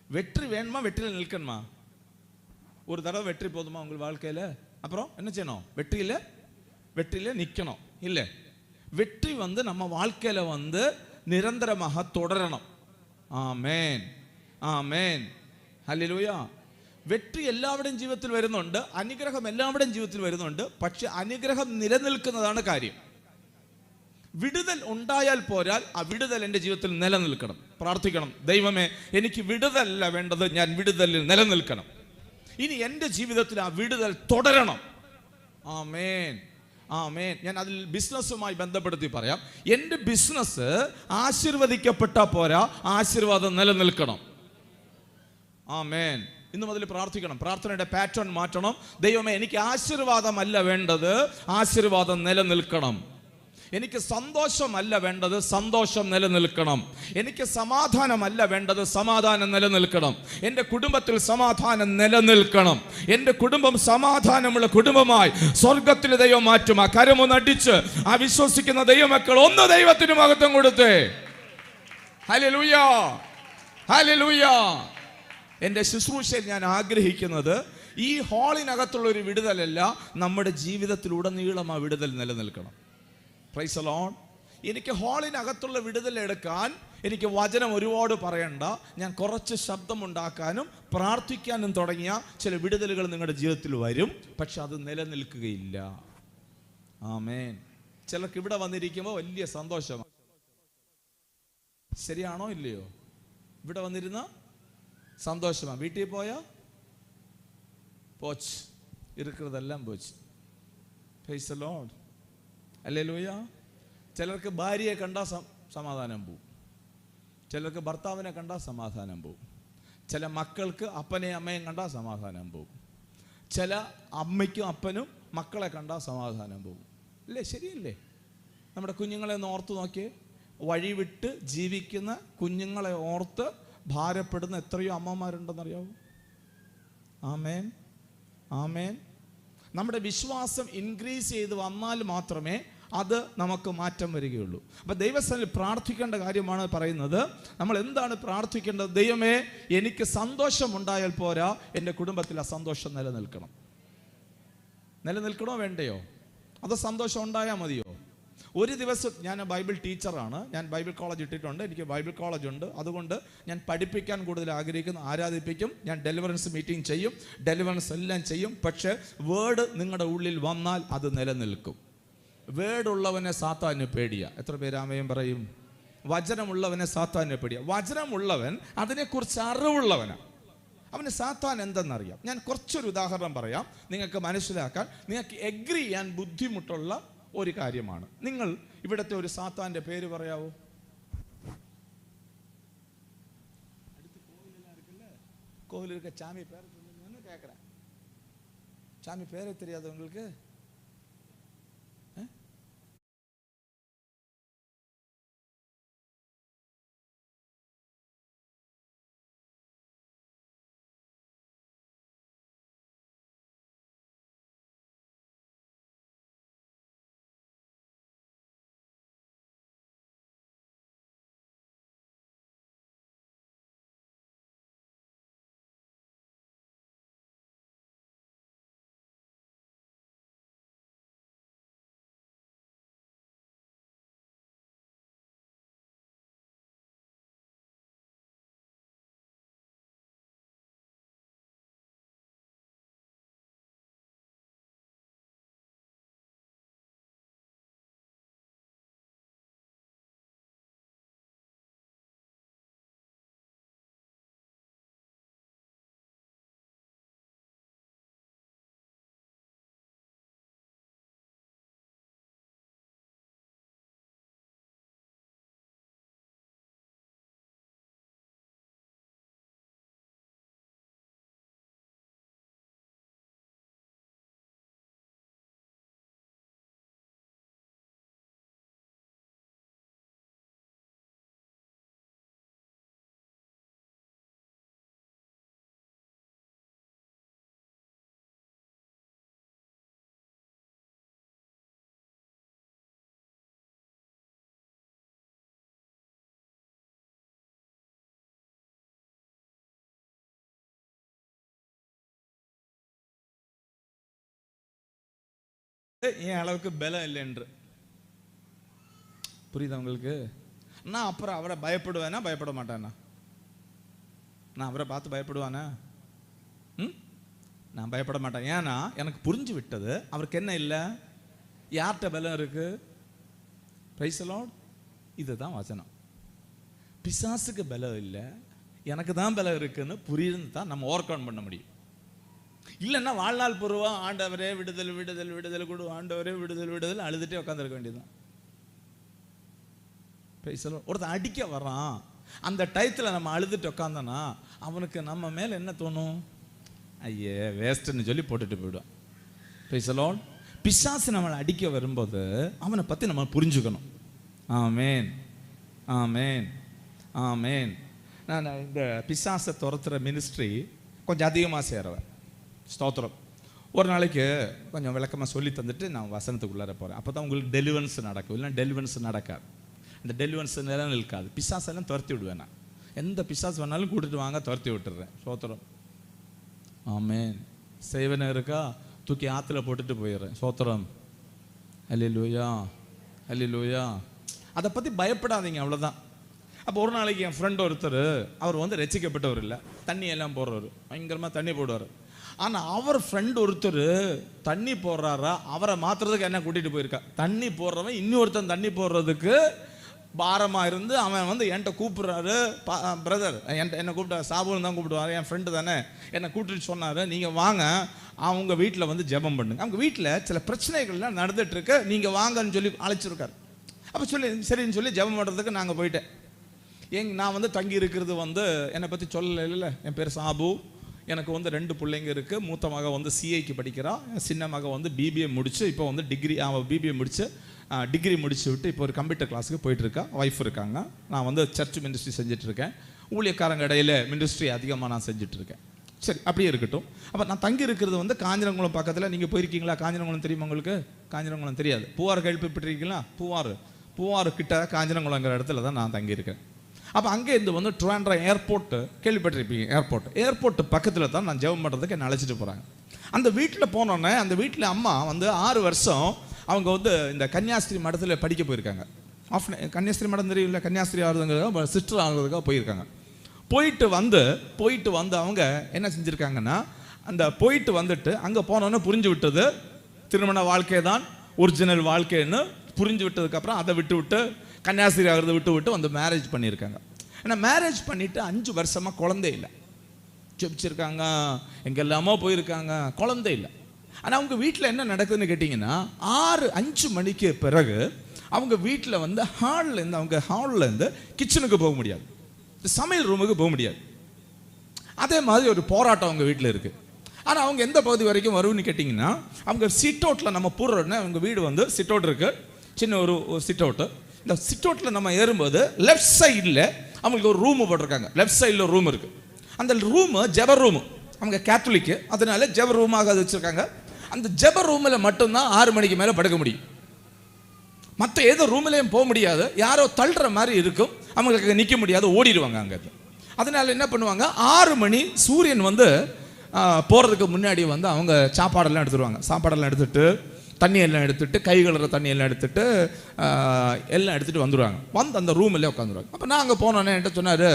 வெற்றி வேணுமா? வெற்றியில் நிற்கணுமா? ஒரு தடவை வெற்றி போதுமா உங்கள் வாழ்க்கையில? அப்புறம் என்ன செய்யணும்? வெற்றியில நிக்கணும். இல்ல, வெற்றி வந்து நம்ம வாழ்க்கையில வந்து நிரந்தரமாக தொடரணும். ആമേൻ, ആമേൻ, ഹല്ലേലൂയ. വെற்றி എല്ലാവരുടെയും ജീവിതത്തിൽ വരുന്നുണ്ട്, അനുഗ്രഹം എല്ലാവരുടെയും ജീവിതത്തിൽ വരുന്നുണ്ട്. പക്ഷെ അനുഗ്രഹം നിലനിൽക്കുന്നതാണ് കാര്യം. വിടുതൽ ഉണ്ടായാൽ പോരാൽ, ആ വിടുതൽ എൻ്റെ ജീവിതത്തിൽ നിലനിൽക്കണം. പ്രാർത്ഥിക്കണം, ദൈവമേ എനിക്ക് വിടുതലല്ല വേണ്ടത്, ഞാൻ വിടുതലിൽ നിലനിൽക്കണം. ഇനി എൻ്റെ ജീവിതത്തിൽ ആ വിടുതൽ തുടരണം. ആമേൻ, ആമേൻ. ഞാൻ അതിൽ ബിസിനസ്സുമായി ബന്ധപ്പെടുത്തി പറയാം. എൻ്റെ ബിസിനസ് ആശീർവദിക്കപ്പെട്ടാൽ പോരാ, ആശീർവാദം നിലനിൽക്കണം. ആമേൻ. ഇന്ന് മുതൽ പ്രാർത്ഥിക്കണം, പ്രാർത്ഥനയുടെ പാറ്റേൺ മാറ്റണം. ദൈവമേ എനിക്ക് ആശീർവാദമല്ല വേണ്ടത്, ആശീർവാദം നിലനിൽക്കണം. എനിക്ക് സന്തോഷമല്ല വേണ്ടത്, സന്തോഷം നിലനിൽക്കണം. എനിക്ക് സമാധാനമല്ല വേണ്ടത്, സമാധാനം നിലനിൽക്കണം. എൻ്റെ കുടുംബത്തിൽ സമാധാനം നിലനിൽക്കണം. എൻ്റെ കുടുംബം സമാധാനമുള്ള കുടുംബമായി സ്വർഗത്തിൽ ദൈവം മാറ്റും. ആ കരമൊന്നടിച്ച് ആ വിശ്വസിക്കുന്ന ദൈവമക്കൾ ഒന്ന് ദൈവത്തിന് മഹത്വം കൊടുത്തേ. Hallelujah, hallelujah. എൻ്റെ ശുശ്രൂഷയിൽ ഞാൻ ആഗ്രഹിക്കുന്നത് ഈ ഹാളിനകത്തുള്ള ഒരു വിടുതലല്ല, നമ്മുടെ ജീവിതത്തിലുടനീളം ആ വിടുതൽ നിലനിൽക്കണം. Price the Lord. എനിക്ക് ഹാളിനകത്തുള്ള വിടുതൽ എടുക്കാൻ എനിക്ക് വചനം ഒരുപാട് പറയണ്ട, ഞാൻ കുറച്ച് ശബ്ദമുണ്ടാക്കാനും പ്രാർത്ഥിക്കാനും തുടങ്ങിയ ചില വിടുതലുകൾ നിങ്ങളുടെ ജീവിതത്തിൽ വരും. പക്ഷെ അത് നിലനിൽക്കുകയില്ല. ആമേൻ. ചിലർക്ക് ഇവിടെ വന്നിരിക്കുമ്പോൾ വലിയ സന്തോഷമാണ്. ശരിയാണോ ഇല്ലയോ? ഇവിടെ വന്നിരുന്ന സന്തോഷമാണ്. വീട്ടിൽ പോയാൽ പോച്ച്, ഇരിക്കുന്നതെല്ലാം പോച്ച്. പ്രൈസ് ദി ലോർഡ്, ഹല്ലേലൂയ. ചിലർക്ക് ഭാര്യയെ കണ്ടാൽ സമാധാനം പോവും, ചിലർക്ക് ഭർത്താവിനെ കണ്ടാൽ സമാധാനം പോവും, ചില മക്കൾക്ക് അപ്പനെയും അമ്മയും കണ്ടാൽ സമാധാനം പോവും, ചില അമ്മയ്ക്കും അപ്പനും മക്കളെ കണ്ടാൽ സമാധാനം പോവും. അല്ലേ? ശരിയല്ലേ? നമ്മുടെ കുഞ്ഞുങ്ങളെ ഒന്ന് ഓർത്ത് നോക്കിയേ. വഴിവിട്ട് ജീവിക്കുന്ന കുഞ്ഞുങ്ങളെ ഓർത്ത് ഭാരപ്പെടുന്ന എത്രയോ അമ്മമാരുണ്ടെന്നറിയാവോ? ആമേൻ, ആമേൻ. നമ്മുടെ വിശ്വാസം ഇൻക്രീസ് ചെയ്ത് വന്നാൽ മാത്രമേ അത് നമുക്ക് മാറ്റം വരികയുള്ളൂ. അപ്പം ദൈവസന്നിധിയിൽ പ്രാർത്ഥിക്കേണ്ട കാര്യമാണ് പറയുന്നത്. നമ്മൾ എന്താണ് പ്രാർത്ഥിക്കേണ്ടത്? ദൈവമേ, എനിക്ക് സന്തോഷമുണ്ടായാൽ പോരാ, എൻ്റെ കുടുംബത്തിൽ ആ സന്തോഷം നിലനിൽക്കണോ വേണ്ടയോ? അതോ സന്തോഷം ഉണ്ടായാൽ മതിയോ? ഒരു ദിവസം, ഞാൻ ബൈബിൾ ടീച്ചറാണ്, ഞാൻ ബൈബിൾ കോളേജ് ഇട്ടിട്ടുണ്ട്, എനിക്ക് ബൈബിൾ കോളേജ് ഉണ്ട്. അതുകൊണ്ട് ഞാൻ പഠിപ്പിക്കാൻ കൂടുതൽ ആഗ്രഹിക്കുന്നു, ആരാധിപ്പിക്കും, ഞാൻ ഡെലിവറൻസ് മീറ്റിംഗ് ചെയ്യും, ഡെലിവറൻസ് എല്ലാം ചെയ്യും. പക്ഷേ വേർഡ് നിങ്ങളുടെ ഉള്ളിൽ വന്നാൽ അത് നിലനിൽക്കും. വേർഡുള്ളവനെ സാത്താന് പേടിയാ. എത്ര പേര് ആമേൻ പറയും? വചനമുള്ളവനെ സാത്താന് പേടിയാ. വചനമുള്ളവൻ അതിനെക്കുറിച്ച് അറിവുള്ളവനാണ്. അവന് സാത്താൻ എന്തെന്നറിയാം. ഞാൻ കുറച്ചൊരു ഉദാഹരണം പറയാം, നിങ്ങൾക്ക് മനസ്സിലാക്കാൻ, നിങ്ങൾക്ക് എഗ്രി ചെയ്യാൻ ബുദ്ധിമുട്ടുള്ള ഒരു കാര്യമാണ്. നിങ്ങൾ ഇവിടുത്തെ ഒരു സാത്താന്റെ പേര് പറയാവോ? கோவிலுக்கு சாமி பேரை சொல்லுங்கன்னு கேட்குறேன். சாமி பேரே தெரியாது உங்களுக்கு? என் அளவுக்கு பலம் இல்லை என்று புரியுதா உங்களுக்கு? நான் அப்புறம் அவரை பயப்படுவேனா பயப்பட மாட்டேனா? நான் அவரை பார்த்து பயப்படுவானா? நான் பயப்பட மாட்டேன். ஏன்னா எனக்கு புரிஞ்சு விட்டது அவருக்கு என்ன இல்லை, யார்கிட்ட பலம் இருக்கு? Price the Lord. இதுதான் வசனம். பிசாசுக்கு பலம் இல்லை, எனக்கு தான் பலம் இருக்குன்னு புரியுதுன்னு தான் நம்ம ஓவர் கம் பண்ண முடியும். இல்லைன்னா வாழ்நாள் பூர்வா ஆண்டவரே விடுதல் விடுதல் விடுதல் கொடு, ஆண்டவரே விடுதல் விடுதல் அழுதுட்டே உட்காந்துருக்க வேண்டியதுதான். ஒருத்தன் அடிக்க வர்றான், அந்த டயத்தில் நம்ம அழுதுட்டு உட்காந்தோன்னா அவனுக்கு நம்ம மேலே என்ன தோணும்? ஐயே வேஸ்ட்ன்னு சொல்லி போட்டுட்டு போயிடுவான். Price the Lord. பிசாசு நம்மளை அடிக்க வரும்போது அவனை பற்றி நம்ம புரிஞ்சுக்கணும். ஆமேன் ஆமேன் ஆமேன். நான் இந்த பிசாசை துரத்துற மினிஸ்ட்ரி கொஞ்சம் அதிகமாக சேருவேன். ஸ்தோத்திரம். ஒரு நாளைக்கு கொஞ்சம் விளக்கமாக சொல்லி தந்துட்டு நான் வசனத்துக்குள்ளார போகிறேன். அப்போ தான் உங்களுக்கு டெலிவரன்ஸ் நடக்கும், இல்லைன்னா டெலிவரன்ஸ் நடக்காது. அந்த டெலிவரன்ஸ் நிலநிற்காது. பிசாசெல்லாம் துரத்தி விடுவேன். நான் எந்த பிசாசு வேணாலும் கூட்டிட்டு வாங்க, துரத்தி விட்டுறேன். ஸ்தோத்திரம். ஆமேன். செய்வன இருக்கா தூக்கி ஆற்றுல போட்டுட்டு போயிடுறேன். ஸ்தோத்திரம். அல்லேலூயா அல்லேலூயா. அதை பற்றி பயப்படாதீங்க, அவ்வளோதான். அப்போ ஒரு நாளைக்கு என் ஃப்ரெண்ட் ஒருத்தர், அவர் வந்து ரசிக்கப்பட்டவர் இல்லை, தண்ணி எல்லாம் போடுறவர், பயங்கரமாக தண்ணி போடுவார். ஆனால் அவர் ஃப்ரெண்ட் ஒருத்தர் தண்ணி போடுறாரா, அவரை மாற்றுறதுக்கு என்ன கூட்டிகிட்டு போயிருக்கா. தண்ணி போடுறவன் இன்னொருத்தன் தண்ணி போடுறதுக்கு பாரமாக இருந்து அவன் வந்து என்கிட்ட கூப்பிட்றாரு, பிரதர் என்னை கூப்பிட்டா, சாபுன்னு தான் கூப்பிடுவார், என் ஃப்ரெண்டு தானே, என்னை கூப்பிட்டு சொன்னார், நீங்கள் வாங்க அவங்க வீட்டில் வந்து ஜெபம் பண்ணுங்க. அவங்க வீட்டில் சில பிரச்சனைகள்லாம் நடந்துகிட்ருக்கு, நீங்கள் வாங்கன்னு சொல்லி அழைச்சிருக்காரு. அப்போ சொல்லி சரின்னு சொல்லி ஜெபம் பண்ணுறதுக்கு நாங்கள் போயிட்டேன். நான் வந்து தங்கி இருக்கிறது வந்து என்னை பற்றி சொல்லலை இல்லை, என் பேர் சாபு, எனக்கு வந்து 2 பிள்ளைங்க இருக்குது. மூத்த மக வந்து சிஐக்கு படிக்கிறா, சின்ன மக வந்து பிபிஏ முடிச்சு இப்போ வந்து டிகிரி, அவள் பிபிஏ முடிச்சு டிகிரி முடிச்சு விட்டு இப்போ ஒரு கம்ப்யூட்டர் கிளாஸுக்கு போயிட்டுருக்கா. ஒய்ஃப் இருக்காங்க. நான் வந்து சர்ச் மினிஸ்ட்ரி செஞ்சிட்ருக்கேன். ஊழியக்காரங்க இடையில மினிஸ்ட்ரி அதிகமாக நான் செஞ்சிட்ருக்கேன். சரி, அப்படியே இருக்கட்டும். அப்போ நான் தங்கி இருக்கிறது வந்து காஞ்சிரங்குளம் பக்கத்தில். நீங்கள் போயிருக்கீங்களா? காஞ்சிரங்குளம் தெரியுமா உங்களுக்கு? காஞ்சிரங்குளம் தெரியாது, பூவாறு கேள்விப்பட்டிருக்கீங்களா? பூவாறு கிட்ட காஞ்சிரங்குளங்கிற இடத்துல தான் நான் தங்கியிருக்கேன். அப்போ அங்கேருந்து வந்து ட்ரிவாண்ட்ரம் ஏர்போர்ட்டு கேள்விப்பட்டிருப்பீங்க, ஏர்போர்ட்டு பக்கத்தில் தான் நான் ஜெபம் பண்ணுறதுக்கு என்னை அழைச்சிட்டு போகிறாங்க. அந்த வீட்டில் போனோன்னே அந்த வீட்டில் அம்மா வந்து 6 வருஷம் அவங்க வந்து இந்த கன்னியாஸ்திரி மடத்தில் படிக்க போயிருக்காங்க. கன்னியாஸ்திரி மடம் தெரியல, கன்னியாஸ்திரி ஆகுதுங்கிறதுக்காக சிஸ்டர் ஆகுறதுக்காக போயிருக்காங்க. போயிட்டு வந்து அவங்க என்ன செஞ்சுருக்காங்கன்னா, அந்த போயிட்டு வந்துட்டு அங்கே போனோன்னு புரிஞ்சு விட்டது திருமண வாழ்க்கை தான் ஒரிஜினல் வாழ்க்கைன்னு புரிஞ்சு விட்டதுக்கப்புறம் அதை விட்டு கன்னியாஸ்திரி ஆகிறத விட்டு வந்து மேரேஜ் பண்ணியிருக்காங்க. ஏன்னா மேரேஜ் பண்ணிவிட்டு 5 வருஷமாக குழந்தை இல்லை. ஜெபிச்சிருக்காங்க, எங்கெல்லாமோ போயிருக்காங்க, குழந்தை இல்லை. ஆனால் அவங்க வீட்டில் என்ன நடக்குதுன்னு கேட்டிங்கன்னா, 5 மணிக்கு பிறகு அவங்க வீட்டில் வந்து ஹால்லேருந்து கிச்சனுக்கு போக முடியாது, சமையல் ரூமுக்கு போக முடியாது. அதே மாதிரி ஒரு போராட்டம் அவங்க வீட்டில் இருக்குது. ஆனால் அவங்க எந்த பகுதி வரைக்கும் வரும்னு கேட்டிங்கன்னா, அவங்க சிட் அவுட்டில் நம்ம போடுறோன்னா, அவங்க வீடு வந்து சிட் அவுட் இருக்குது, சின்ன ஒரு சிட் அவுட்டு. இந்த சிட் அவுட்டில் நம்ம ஏறும்போது லெஃப்ட் சைடில் அவங்களுக்கு ஒரு ரூமு போட்டிருக்காங்க. லெஃப்ட் சைடில் ரூம் இருக்குது. அந்த ரூமு ஜெப ரூமு, அவங்க கேத்தலிக்கு, அதனால ஜெப ரூமாக அது வச்சுருக்காங்க. அந்த ஜெப ரூமில் மட்டும்தான் 6 மணிக்கு மேலே படுக்க முடியும். மற்ற ஏதோ ரூம்லேயும் போக முடியாது, யாரோ தள்ளுற மாதிரி இருக்கும், அவங்களுக்கு நிற்க முடியாது, ஓடிடுவாங்க அங்கே. அதனால என்ன பண்ணுவாங்க, 6 மணி சூரியன் வந்து போகிறதுக்கு முன்னாடி வந்து அவங்க சாப்பாடெல்லாம் எடுத்துருவாங்க. சாப்பாடெல்லாம் எடுத்துகிட்டு, தண்ணியெல்லாம் எடுத்துகிட்டு, கை கழுற தண்ணியெல்லாம் எடுத்துகிட்டு எல்லாம் எடுத்துகிட்டு வந்துடுவாங்க. வந்து அந்த ரூமில் உட்காந்துருவாங்க. அப்போ நான் அங்கே போனோன்னே என்கிட்ட சொன்னார்,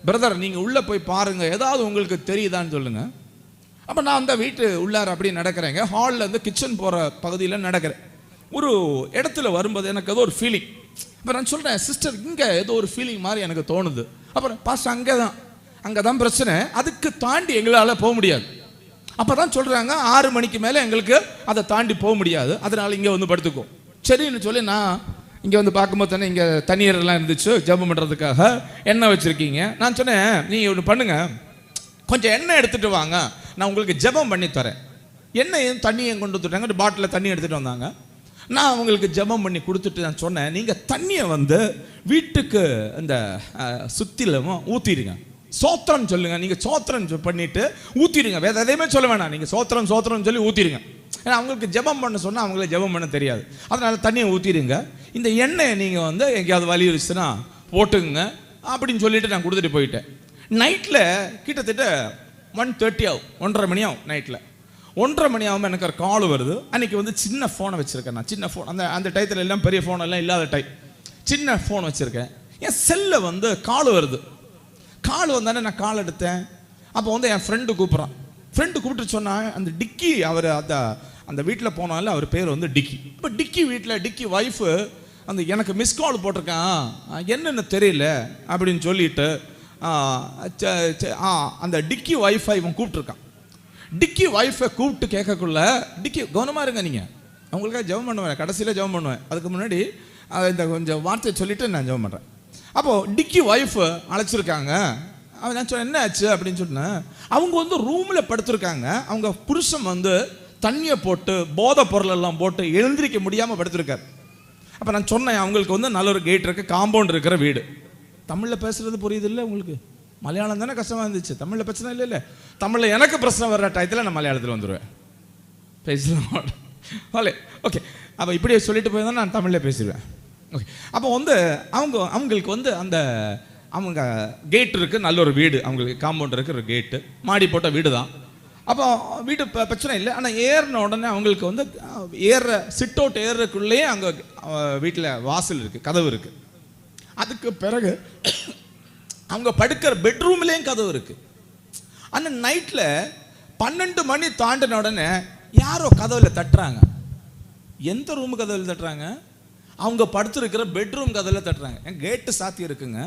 பிரதர் நீங்கள் உள்ளே போய் பாருங்கள், ஏதாவது உங்களுக்கு தெரியுதான்னு சொல்லுங்கள். அப்போ நான் அந்த வீட்டு உள்ளார அப்படி நடக்கிறேங்க. ஹாலில் இருந்து கிச்சன் போகிற பகுதியில் நடக்கிறேன். ஒரு இடத்துல வரும்போது எனக்கு ஏதோ ஒரு ஃபீலிங். இப்போ நான் சொல்கிறேன், சிஸ்டர் இங்கே ஏதோ ஒரு ஃபீலிங் மாதிரி எனக்கு தோணுது. அப்புறம் பாஸ்டர் அங்கே தான் பிரச்சனை, அதுக்கு தாண்டி எங்களால் போக முடியாது. அப்போ தான் சொல்கிறாங்க, 6 மணிக்கு மேலே எங்களுக்கு அதை தாண்டி போக முடியாது, அதனால் இங்கே வந்து படுத்துக்கோ. சரின்னு சொல்லி நான் இங்கே வந்து பார்க்கும்போது தானே இங்கே தண்ணீரெல்லாம் இருந்துச்சு, ஜெபம் பண்ணுறதுக்காக எண்ணெய் வச்சுருக்கீங்க. நான் சொன்னேன், நீங்கள் ஒன்று பண்ணுங்கள், கொஞ்சம் எண்ணெய் எடுத்துகிட்டு வாங்க, நான் உங்களுக்கு ஜெபம் பண்ணி தரேன். எண்ணெயும் தண்ணியும் கொண்டு வந்துட்டாங்க, பாட்டிலில் தண்ணி எடுத்துகிட்டு வந்தாங்க. நான் அவங்களுக்கு ஜெபம் பண்ணி கொடுத்துட்டு நான் சொன்னேன், நீங்கள் தண்ணியை வந்து வீட்டுக்கு இந்த சுத்திலும் ஊற்றிடுங்க, சோத்திரம் சொல்லுங்க, நீங்கள் சோத்திரம் பண்ணிட்டு ஊற்றிடுங்க, வேறு எதையுமே சொல்ல வேணாம், நீங்கள் சோத்திரம் சொல்லி ஊற்றிடுங்க. ஏன்னா அவங்களுக்கு ஜெபம் பண்ண சொன்னால் அவங்கள ஜெபம் பண்ண தெரியாது, அதனால தண்ணியை ஊற்றிடுங்க. இந்த எண்ணெயை நீங்கள் வந்து எங்கேயாவது வலி இருந்துச்சுன்னா போட்டுங்க அப்படின்னு சொல்லிட்டு நான் கொடுத்துட்டு போயிட்டேன். நைட்டில் கிட்டத்தட்ட 1:30 ஆகும், 1:30 மணி ஆகும். நைட்டில் 1:30 மணி ஆகும், எனக்கு ஒரு கால் வருது. அன்றைக்கி வந்து சின்ன ஃபோனை வச்சுருக்கேன் நான், சின்ன ஃபோன், அந்த டயத்தில் எல்லாம் பெரிய ஃபோனெல்லாம் இல்லாத டைம், சின்ன ஃபோன் வச்சுருக்கேன். என் செல்லில் வந்து கால் வருது. கால் வந்தானே நான் கால் எடுத்தேன். அப்போ வந்து என் ஃப்ரெண்டு கூப்பிட்டு சொன்னான், அந்த டிக்கி, அவர் அந்த வீட்டில் போனால அவர் பேர் வந்து டிக்கி. இப்போ டிக்கி ஒய்ஃபு அந்த எனக்கு மிஸ் கால் போட்டிருக்கான், என்னென்னு தெரியல அப்படின்னு சொல்லிட்டு அந்த டிக்கி ஒய்ஃபை இவன் கூப்பிட்டுருக்கான். டிக்கி ஒய்ஃபை கூப்பிட்டு கேட்கக்குள்ள, டிக்கி கவனமாக இருங்க, நீங்கள் அவங்களுக்காக ஜெபம் பண்ணுவேன், கடைசியில் ஜெபம் பண்ணுவேன், அதுக்கு முன்னாடி இந்த கொஞ்சம் வார்த்தையை சொல்லிவிட்டு நான் ஜெபம் பண்ணுறேன். அப்போது டிக்கி ஒய்ஃபு அழைச்சிருக்காங்க. அவன் நான் சொன்னேன், என்ன ஆச்சு அப்படின்னு சொன்னேன். அவங்க வந்து ரூமில் படுத்திருக்காங்க, அவங்க புருஷன் வந்து தண்ணியை போட்டு போதை பொருளெல்லாம் போட்டு எழுந்திரிக்க முடியாமல் படுத்திருக்காரு. அப்போ நான் சொன்னேன், அவங்களுக்கு வந்து நல்ல ஒரு கேட் இருக்குது, காம்பவுண்ட் இருக்கிற வீடு. தமிழில் பேசுகிறது புரியுது இல்லை உங்களுக்கு? மலையாளம் தானே கஷ்டமாக இருந்துச்சு, தமிழில் பிரச்சனை இல்லை. தமிழில் எனக்கு பிரச்சனை வர்ற டயத்தில் நான் மலையாளத்தில் வந்துடுவேன், பேசலாம். ஓகே, அப்போ இப்படியே சொல்லிட்டு போய் தான் நான் தமிழில் பேசிடுவேன். ஓகே, அப்போ வந்து அவங்களுக்கு வந்து அவங்க கேட் இருக்குது, நல்ல ஒரு வீடு, அவங்களுக்கு காம்பவுண்ட் இருக்குது, ஒரு கேட்டு, மாடி போட்ட வீடு தான். அப்போ வீடு பிரச்சனை இல்லை. ஆனால் ஏறின உடனே அவங்களுக்கு வந்து சிட் அவுட் ஏறுறதுக்குள்ளேயே அங்கே வீட்டில் வாசல் இருக்குது, கதவு இருக்குது. அதுக்கு பிறகு அவங்க படுக்கிற பெட்ரூம்லேயும் கதவு இருக்குது. ஆனால் நைட்டில் 12 மணி தாண்டின உடனே யாரோ கதவில் தட்டுறாங்க. எந்த ரூமு கதவில் தட்டுறாங்க? அவங்க படுத்துருக்கிற பெட்ரூம் கதவில் தட்டுறாங்க. என் கேட்டு சாத்தி இருக்குங்க,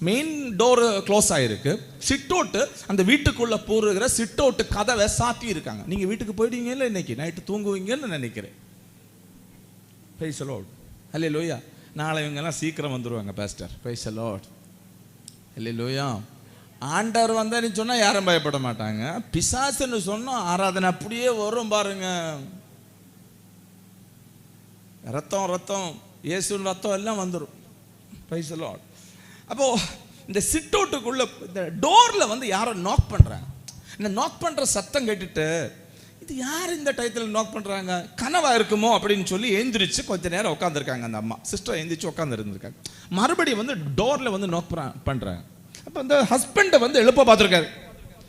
மெயின் டோர் க்ளோஸ் ஆகிருக்கு. சிட் அவுட்டு, அந்த வீட்டுக்குள்ளே போடுகிற சிட் அவுட்டு கதவை சாத்தி இருக்காங்க. நீங்கள் வீட்டுக்கு போயிடுவீங்க இல்லை, இன்னைக்கு நைட்டு தூங்குவீங்கன்னு நினைக்கிறேன். பிரைஸ் தி லார்ட், ஹல்லேலூயா. நாளை இவங்கெல்லாம் சீக்கிரம் வந்துடுவாங்க பாஸ்டர். பிரைஸ் தி லார்ட், ஹல்லேலூயா. ஆண்டவர் வந்தான்னு சொன்னால் யாரும் பயப்பட மாட்டாங்க. பிசாசுன்னு சொன்னால் ஆராதனை அப்படியே வரும் பாருங்க. ரத்தம் இயேசுவின் ரத்தம் எல்லாம் வந்துடும். Price the Lord. அப்போது இந்த சிட் அவுட்டுக்குள்ளே இந்த டோரில் வந்து யாரோ நாக் பண்ணுறாங்க. இந்த நாக் பண்ணுற சத்தம் கேட்டுட்டு இது யார் இந்த டயத்தில் நோக் பண்ணுறாங்க, கனவா இருக்குமோ அப்படின்னு சொல்லி எந்திரிச்சு கொஞ்ச நேரம் உட்காந்துருக்காங்க. அந்த அம்மா சிஸ்டர் எந்திரிச்சு உட்காந்து இருந்திருக்காங்க. மறுபடியும் வந்து டோரில் வந்து நோக் பண்ணுறாங்க. அப்போ அந்த ஹஸ்பண்டை வந்து எழுப்ப பார்த்துருக்காரு.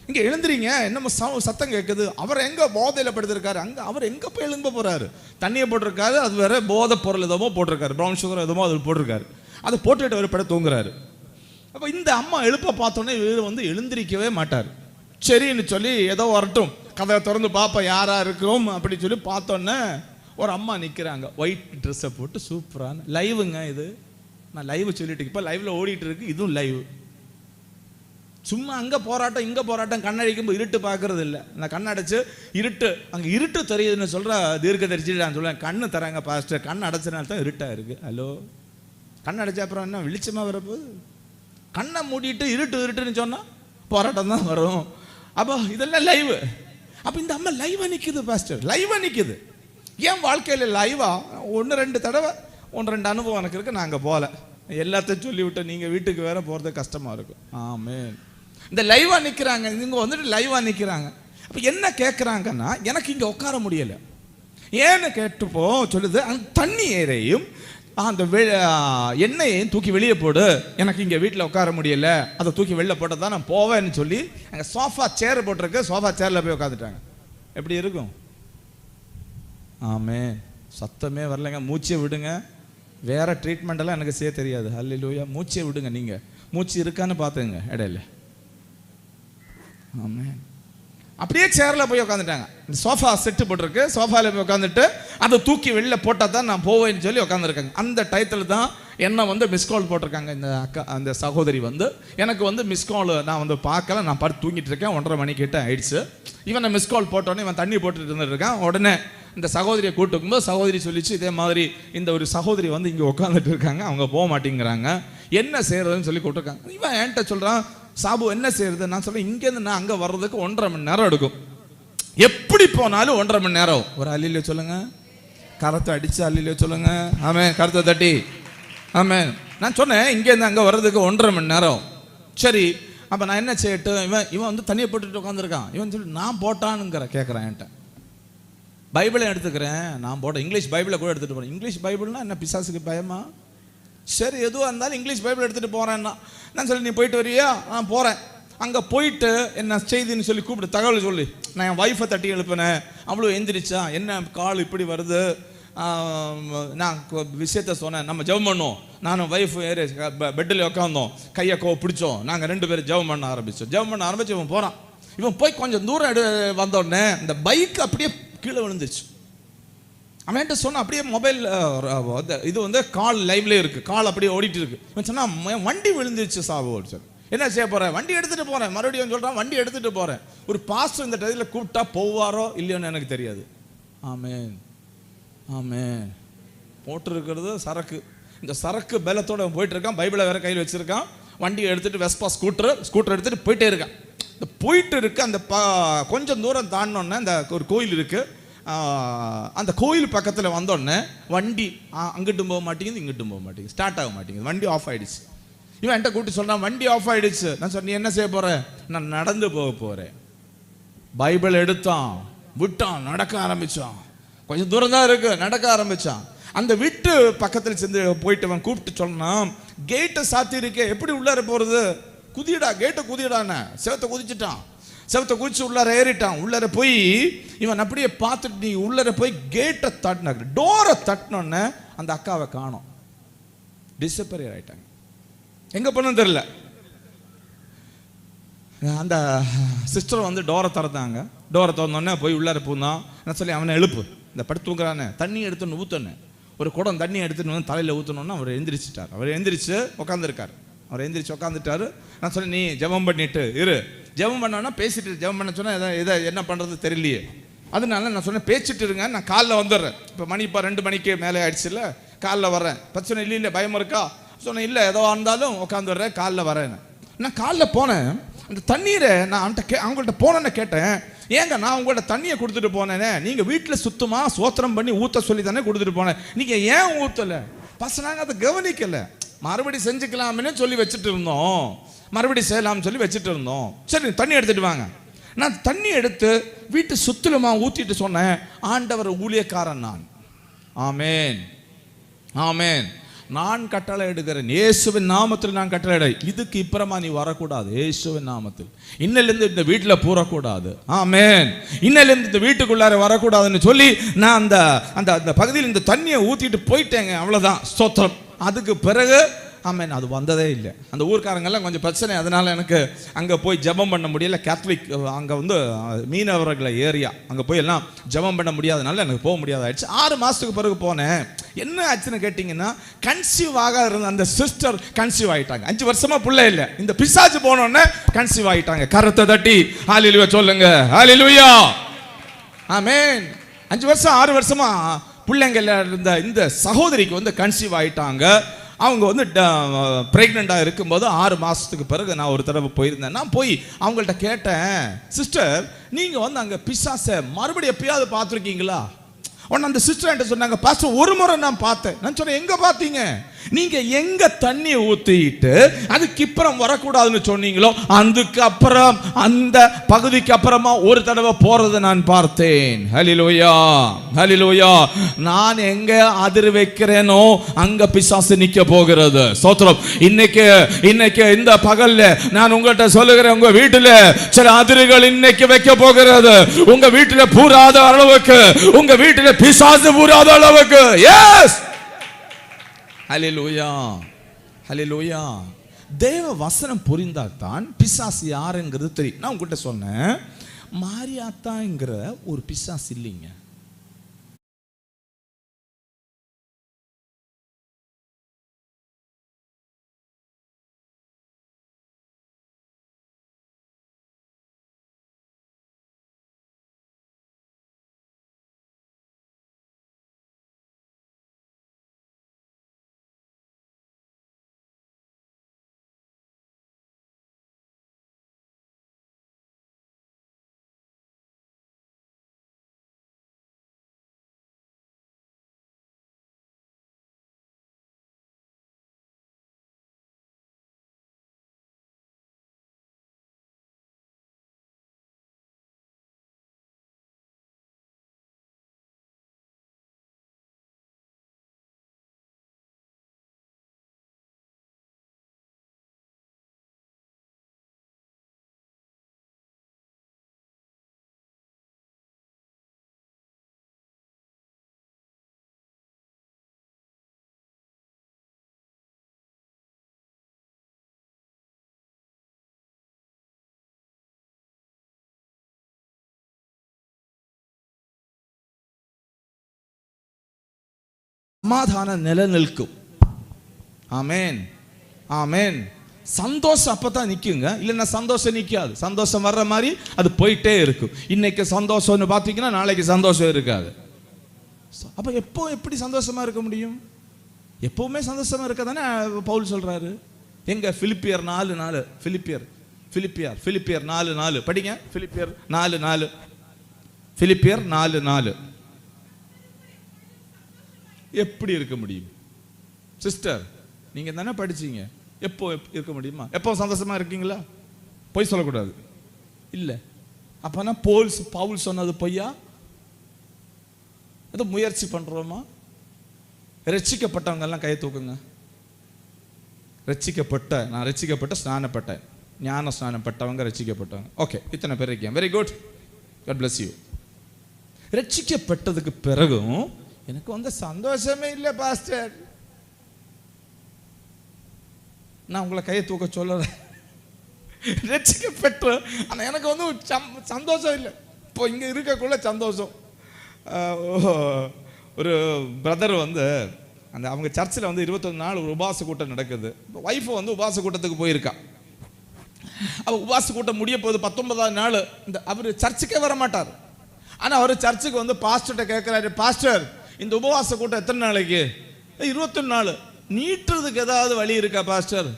இங்கே எழுந்துறீங்க, என்னமோ சத்தம் கேட்குது. அவர் எங்கே போதையில் படுத்திருக்காரு, அங்கே அவர் எங்கே போய் எழும்ப போகிறாரு. தண்ணியை போட்டிருக்காரு, அது வேற போதை பொருள் எதுவோ போட்டிருக்காரு, ப்ரௌன் சுகர் எதுவோ அது போட்டிருக்காரு. அதை போட்டுக்கிட்டு அவர் பட தூங்குறாரு. அப்போ இந்த அம்மா எழுப்ப பார்த்தோன்னே இவர் வந்து எழுந்திரிக்கவே மாட்டார். சரின்னு சொல்லி ஏதோ வரட்டும், கதை திறந்து பார்ப்போம் யாரா இருக்கும் அப்படின்னு சொல்லி பார்த்தோன்னே ஒரு அம்மா நிற்கிறாங்க. ஒயிட் ட்ரெஸ்ஸை போட்டு சூப்பரான லைவுங்க. இது நான் லைவ் சொல்லிட்டு இப்போ லைவ்ல ஓடிட்டு இருக்கு. இதுவும் லைவ். சும்மா அங்கே போராட்டம் இங்கே போராட்டம். கண்ணடிக்கும்போது இருட்டு பார்க்கறது இல்லை. நான் கண்ணடைச்சு இருட்டு அங்கே இருட்டு தெரியுதுன்னு சொல்கிற தீர்க்க தெரிச்சுட்டு நான் சொல்லுவேன், கண்ணு தராங்க பாஸ்டர், கண் அடைச்சனால தான் இருட்டாக இருக்கு. ஹலோ, கண் அடைச்சா அப்புறம் என்ன வெளிச்சமாக வரப்போகுது? கண்ணை மூடிட்டு இருட்டுன்னு சொன்னால் போராட்டம் தான் வரும். அப்போ இதெல்லாம் லைவ். அப்போ இந்த அம்மா லைவா நிற்குது பாஸ்டர், லைவா நிற்குது. ஏன் வாழ்க்கையில் லைவா 1-2 தடவை 1-2 அனுபவம் எனக்கு இருக்குது. நாங்கள் போகல, எல்லாத்தையும் சொல்லிவிட்டு நீங்கள் வீட்டுக்கு வேற போகிறது கஷ்டமாக இருக்கும். ஆமென். இந்த லைவா நிற்கிறாங்க, இவங்க வந்துட்டு லைவா நிற்கிறாங்க. அப்போ என்ன கேட்குறாங்கன்னா, எனக்கு இங்கே உட்கார முடியலை. ஏன்னு கேட்டுப்போ சொல்லுது, அந்த தண்ணீரையும் அந்த எண்ணெயையும் தூக்கி வெளியே போடு, எனக்கு இங்கே வீட்டில் உட்கார முடியல, அதை தூக்கி வெளில போட்டால் தான் நான் போவேன்னு சொல்லி அங்கே சோஃபா சேர் போட்டிருக்கு. சோஃபா சேரில் போய் உட்காந்துட்டாங்க. எப்படி இருக்கும்? ஆமென். சத்தமே வரலைங்க. மூச்சை விடுங்க. வேற ட்ரீட்மெண்ட் எல்லாம் எனக்கு செய்ய தெரியாது. ஹல்லேலூயா. மூச்சை விடுங்க. நீங்க மூச்சு இருக்கான்னு பார்த்துங்க இடையில. ஆமென். அப்படியே சேர்ல போய் உட்காந்துட்டாங்க. சோஃபா செட்டு போட்டிருக்கு, சோஃபால போய் உட்காந்துட்டு அதை தூக்கி வெளில போட்டால் தான் நான் போவேன்னு சொல்லி உட்காந்துருக்காங்க. அந்த டயத்தில் தான் என்ன வந்து மிஸ் கால் போட்டிருக்காங்க. இந்த அக்கா, அந்த சகோதரி வந்து எனக்கு வந்து மிஸ் கால் நான் வந்து பார்க்கல, நான் படுத்து தூங்கிட்டு இருக்கேன். 1:30 மணிக்கிட்ட ஆயிடுச்சு. இவன் மிஸ் கால் போட்டோன்னே இவன் தண்ணி போட்டுட்டு இருந்துட்டு இருக்கான். உடனே இந்த சகோதரியை கூட்டுக்கும்போது சகோதரி சொல்லிச்சு, இதே மாதிரி இந்த ஒரு சகோதரி வந்து இங்கே உட்காந்துட்டு இருக்காங்க, அவங்க போக மாட்டேங்கிறாங்க, என்ன செய்யறதுன்னு சொல்லி கூப்பிட்டுருக்காங்க. இவன் என்கிட்ட சொல்கிறான், சாபு என்ன செய்யறது? நான் சொல்றேன், இங்கேருந்து நான் அங்கே வர்றதுக்கு 1.5 மணி நேரம் எடுக்கும். எப்படி போனாலும் 1.5 மணி நேரம். ஒரு அல்லில சொல்லுங்க, கரத்தை அடிச்சு அல்லில சொல்லுங்க. ஆமென். கரத்தை தட்டி ஆமென். நான் சொன்னேன், இங்கேருந்து அங்கே வர்றதுக்கு 1.5 மணி நேரம். சரி, அப்போ நான் என்ன செய்யட்டும்? இவன் வந்து தண்ணியை போட்டுட்டு உட்காந்துருக்கான். இவன் சொல்லி நான் போட்டானுங்கிற கேட்குறான் என்கிட்ட. பைபிளை எடுத்துக்கிறேன், நான் போட்டேன். இங்கிலீஷ் பைபிளை கூட எடுத்துகிட்டு போகிறேன். இங்கிலீஷ் பைபிள்னா என்ன பிசாசுக்கு பயமா? சரி, எதுவாக இருந்தாலும் இங்கிலீஷ் பைபிள் எடுத்துகிட்டு போகிறேன்னா நான் சொல்லி, நீ போயிட்டு வரியா? நான் போகிறேன். அங்கே போயிட்டு என்ன செய்தின்னு சொல்லி கூப்பிட்டு தகவல் சொல்லி, நான் என் ஒய்ஃபை தட்டி எழுப்பினேன். அவ்வளோ எந்திரிச்சா, என்ன கால் இப்படி வருது, நான் விஷயத்த சொன்னேன், நம்ம ஜெபம் பண்ணோம். நானும் ஒய்ஃப் ஏறி பெட்டில் உட்காந்தோம், கையை பிடிச்சோம். நாங்கள் 2 பேரும் ஜெபம் பண்ண ஆரம்பித்தோம். ஜெபம் பண்ண ஆரம்பிச்சு இவன் போகிறான். இவன் போய் கொஞ்சம் தூரம் வந்தோடனே இந்த பைக் அப்படியே கீழே விழுந்துச்சு. அவன்கிட்ட சொன்ன, அப்படியே மொபைல் இது வந்து கால் லைவ்லேயே இருக்குது, கால் அப்படியே ஓடிட்டு இருக்கு. இவன் சொன்னா, வண்டி விழுந்துச்சு சாவு. சார் என்ன செய்ய போகிறேன்? வண்டி எடுத்துகிட்டு போகிறேன். மறுபடியும் சொல்கிறான், வண்டி எடுத்துகிட்டு போகிறேன். ஒரு பாஸ்டர் இந்த டயத்தில் கூப்பிட்டா போவாரோ இல்லையோன்னு எனக்கு தெரியாது. ஆமென் ஆமென். போட்டிருக்கிறது சரக்கு. இந்த சரக்கு பலத்தோட போயிட்டு இருக்கான். பைபிளை வேற கையில் வச்சிருக்கான். வண்டியை எடுத்துகிட்டு வெஸ்பா ஸ்கூட்டர் எடுத்துகிட்டு போயிட்டே இருக்கான். இந்த போயிட்டு இருக்கு. அந்த கொஞ்சம் தூரம் தாண்டினோடனே அந்த ஒரு கோயில் இருக்குது. அந்த கோயில் பக்கத்தில் வந்தோடனே வண்டி அங்கிட்டும் போக மாட்டேங்குது, இங்கிட்டும் போக மாட்டேங்குது, ஸ்டார்ட் ஆக மாட்டேங்குது. வண்டி ஆஃப் ஆகிடுச்சு. இவன் என்கிட்ட கூப்பிட்டு சொல்கிறான், வண்டி ஆஃப் ஆகிடுச்சு. நான் சொன்னேன், நீ என்ன செய்ய போகிற? நான் நடந்து போக போகிறேன். பைபிள் எடுத்தான், விட்டான், நடக்க ஆரம்பித்தான். கொஞ்சம் தூரம் தான் இருக்கு, நடக்க ஆரம்பித்தான். அந்த வீட்டு பக்கத்தில் சேர்ந்து போயிட்டு அவன் கூப்பிட்டு சொன்னான், கேட்டை சாத்தி இருக்கே, எப்படி உள்ளார போகிறது? குதியடா, கேட்டை குதியடான்னு செவத்தை குதிச்சுட்டான். செவத்தை குதிச்சு உள்ளார ஏறிட்டான். உள்ளார போய் இவன் அப்படியே பார்த்துட்டு, நீ உள்ளார போய் கேட்டை தட்டினாங்க. டோரை தட்டினோன்னே அந்த அக்காவை காணோம். டிஸப்பேர் ஆயிட்டாங்க. எங்கே போனோன்னு தெரியல. அந்த சிஸ்டர் வந்து டோரை திறந்தாங்க. டோரை திறந்தோடனே போய் உள்ளார பூந்தான். நான் சொல்லி, அவனை எழுப்பு, இந்த படுத்து தூங்குறானே, தண்ணி எடுத்துன்னு ஊற்றணும். ஒரு குடம் தண்ணி எடுத்துன்னு வந்து தலையில் ஊற்றணுன்னா அவர் எந்திரிச்சிட்டார். அவர் எந்திரிச்சு உட்காந்துருக்கார். அவர் எந்திரிச்சு உட்காந்துட்டாரு. நான் சொல்லி, நீ ஜெபம் பண்ணிட்டு இரு. ஜெபம் பண்ணோன்னா பேசிட்டு ஜெபம் பண்ண சொன்னால் எதை என்ன பண்ணுறது தெரியலையே. அதனால நான் சொன்னேன், பேசிட்டு இருங்க, நான் காலைல வந்துடுறேன். இப்போ மணி 2 மணிக்கு மேலே ஆயிடுச்சு இல்லை, காலைல வர்றேன். பிரச்சனை இல்லை, பயம் இருக்கா? சொன்னேன், இல்லை, ஏதோ இருந்தாலும் உட்காந்துடுறேன், காலைல வரேன். நான் காலைல போனேன். அந்த தண்ணீரை நான் அவங்கள்ட்ட போனேன்னு கேட்டேன், ஏங்க நான் உங்கள்ட்ட தண்ணியை கொடுத்துட்டு போனேனே, நீங்கள் வீட்டில் சுத்தமாக சோத்திரம் பண்ணி ஊற்ற சொல்லி தானே கொடுத்துட்டு போனேன், நீங்கள் ஏன் ஊற்றலை? பசங்க அதை கவனிக்கலை. மறுபடியும் செஞ்சுக்கலாம்னு சொல்லி வச்சுட்டு இருந்தோம், மறுபடியும் செய்யலாம்னு சொல்லி வச்சுட்டு இருந்தோம். சரி, தண்ணி எடுத்துட்டு வாங்க. நான் தண்ணி எடுத்து வீட்டு சுத்திலுமா ஊத்திட்டு சொன்னேன், ஆண்டவர் ஊழியக்காரன் நான். ஆமேன், ஆமேன். நான் கட்டளை எடுக்கிறேன், இயேசுவின் நாமத்தில் நான் கட்டளை எடு. இதுக்கு இப்புறமா நீ வரக்கூடாது, இயேசுவின் நாமத்தில். இன்னிலிருந்து இந்த வீட்டில் பூரக்கூடாது. ஆமேன். இன்னிலிருந்து இந்த வீட்டுக்குள்ளார வரக்கூடாதுன்னு சொல்லி நான் அந்த அந்த பகுதியில் இந்த தண்ணியை ஊத்திட்டு போயிட்டேங்க. அவ்வளவுதான், ஸ்தோத்திரம். அதுக்கு பிறகு ஆமேன், அது வந்ததே இல்லை. அந்த ஊர்க்காரங்கெல்லாம் கொஞ்சம் பிரச்சனை, அதனால எனக்கு அங்கே போய் ஜெபம் பண்ண முடியல. கேத்தலிக் அங்கே வந்து மீனவர்களை ஏரியா, அங்கே போய் எல்லாம் ஜெபம் பண்ண முடியாதனால எனக்கு போக முடியாத ஆயிடுச்சு. 6 மாதத்துக்கு பிறகு போனேன். என்ன ஆச்சுன்னு கேட்டிங்கன்னா, கன்சீவ் ஆக இருந்த அந்த சிஸ்டர் கன்சீவ் ஆகிட்டாங்க. 5 வருஷமா பிள்ளை இல்லை. இந்த பிசாசு போனோடனே கன்சீவ் ஆகிட்டாங்க. கரத்தை தட்டி ஹல்லேலூயா சொல்லுங்க, ஹல்லேலூயா. ஆமேன். 5 வருஷம் 6 வருஷமா பிள்ளைங்கள இருந்த இந்த சகோதரிக்கு வந்து கன்சீவ் ஆகிட்டாங்க. அவங்க வந்து ப்ரெக்னெண்ட்டாக இருக்கும்போது 6 மாதத்துக்கு பிறகு நான் ஒரு தடவை போயிருந்தேன். நான் போய் அவங்கள்ட்ட கேட்டேன், சிஸ்டர் நீங்கள் வந்து அங்கே பிசாசை மறுபடியும் எப்பயாவது பார்த்துருக்கீங்களா? உடனே அந்த சிஸ்டர் என்கிட்ட சொன்னாங்க, பாஸ்டர் ஒரு முறை நான் பார்த்தேன். நான் சொன்னேன், எங்கே பார்த்தீங்க? நீங்கள் எங்கே தண்ணியை ஊற்றிட்டு அதுக்கு அப்புறம் வரக்கூடாதுன்னு சொன்னீங்களோ அதுக்கு அப்புறம் அந்த பகுதிக்கு அப்புறமா ஒரு தடவை போறதை நான் பார்த்தேன். ஹல்லேலூயா, ஹல்லேலூயா. நான் எங்க அதிர் வைக்கிறேனோ அங்க பிசாசு நிக்க போகிறது. ஸ்தோத்திரம். இன்னைக்கு இந்த பகல்ல நான் உங்கள்கிட்ட சொல்லுகிறேன், உங்க வீட்டுல சில அதிர்கள் இன்னைக்கு வைக்க போகிறது. உங்க வீட்டுல பூராத அளவுக்கு, உங்க வீட்டுல பிசாசு பூராத அளவுக்கு. எஸ், ஹல்லேலூயா, ஹல்லேலூயா. தேவ வசனம் புரிந்தால் தான் பிசாசு யாருங்கிறது தெரியும். நான் உங்ககிட்ட சொன்னேன், மாரியாத்தாங்கிற ஒரு பிசாசு இல்லைங்க. சமாதானம் நிலநிற்கும். ஆமேன், ஆமேன். சந்தோஷம் அப்பதான் நிக்குங்க, இல்லைன்னா சந்தோஷம் நிக்காது. சந்தோஷம் வர்ற மாதிரி அது போயிட்டே இருக்கும். இன்னைக்கு சந்தோஷம்னு பார்த்தீங்கன்னா நாளைக்கு சந்தோஷம் இருக்காது. அப்ப எப்படி சந்தோஷமா இருக்க முடியும்? எப்பவுமே சந்தோஷமா இருக்க தானே பவுல் சொல்றாரு. எங்க பிலிப்பியர் 4:4, பிலிப்பியர் 4:4 படிங்க. பிலிப்பியர் 4:4 எப்படி இருக்க முடியும்? சிஸ்டர், நீங்க தானே படிச்சீங்க. எப்போ இருக்க முடியுமா? எப்போ சந்தோஷமா இருக்கீங்களா? பொய் சொல்லக்கூடாது இல்ல. அப்பனா பவுல் சொன்னது பொய்யா? அது முயற்சி பண்றோமா? ரட்சிக்கப்பட்டவங்க எல்லாம் கை தூக்குங்க. நான் ரட்சிக்கப்பட்ட ஸ்நானப்பட்டேன், ஞான ஸ்நானம் பட்டவங்க ரட்சிக்கப்பட்டவங்க. ஓகே, இத்தனை பேர் இருக்கீங்க. Very good, God bless you. ரட்சிக்கப்பட்டதுக்கு பிறகும் எனக்கு வந்து சந்தோஷமே இல்லை பாஸ்டர். நான் உங்களை கையை தூக்க சொல்லுறேன். ரட்சிக்கப்பட்ட ஆனால் எனக்கு வந்து சந்தோஷம் இல்லை. இப்போ இங்கே இருக்கக்குள்ள சந்தோஷம். ஒரு பிரதர் வந்து அவங்க சர்ச்சில் வந்து 21 நாள் ஒரு உபாச கூட்டம் நடக்குது. ஒய்ஃபை வந்து உபாச கூட்டத்துக்கு போயிருக்கா. அவள் உபாச கூட்டம் முடிய போகுது. 19ஆவது நாள் அவர் சர்ச்சுக்கே வர மாட்டார். ஆனால் அவர் சர்ச்சுக்கு வந்து பாஸ்டர்கிட்ட கேட்குறாரு, பாஸ்டர் இந்த உபவாச கூட்டம் எத்தனை நாளைக்கு? 21 நாள். நீட்டுறதுக்கு ஏதாவது வழி இருக்கா பாஸ்டர்?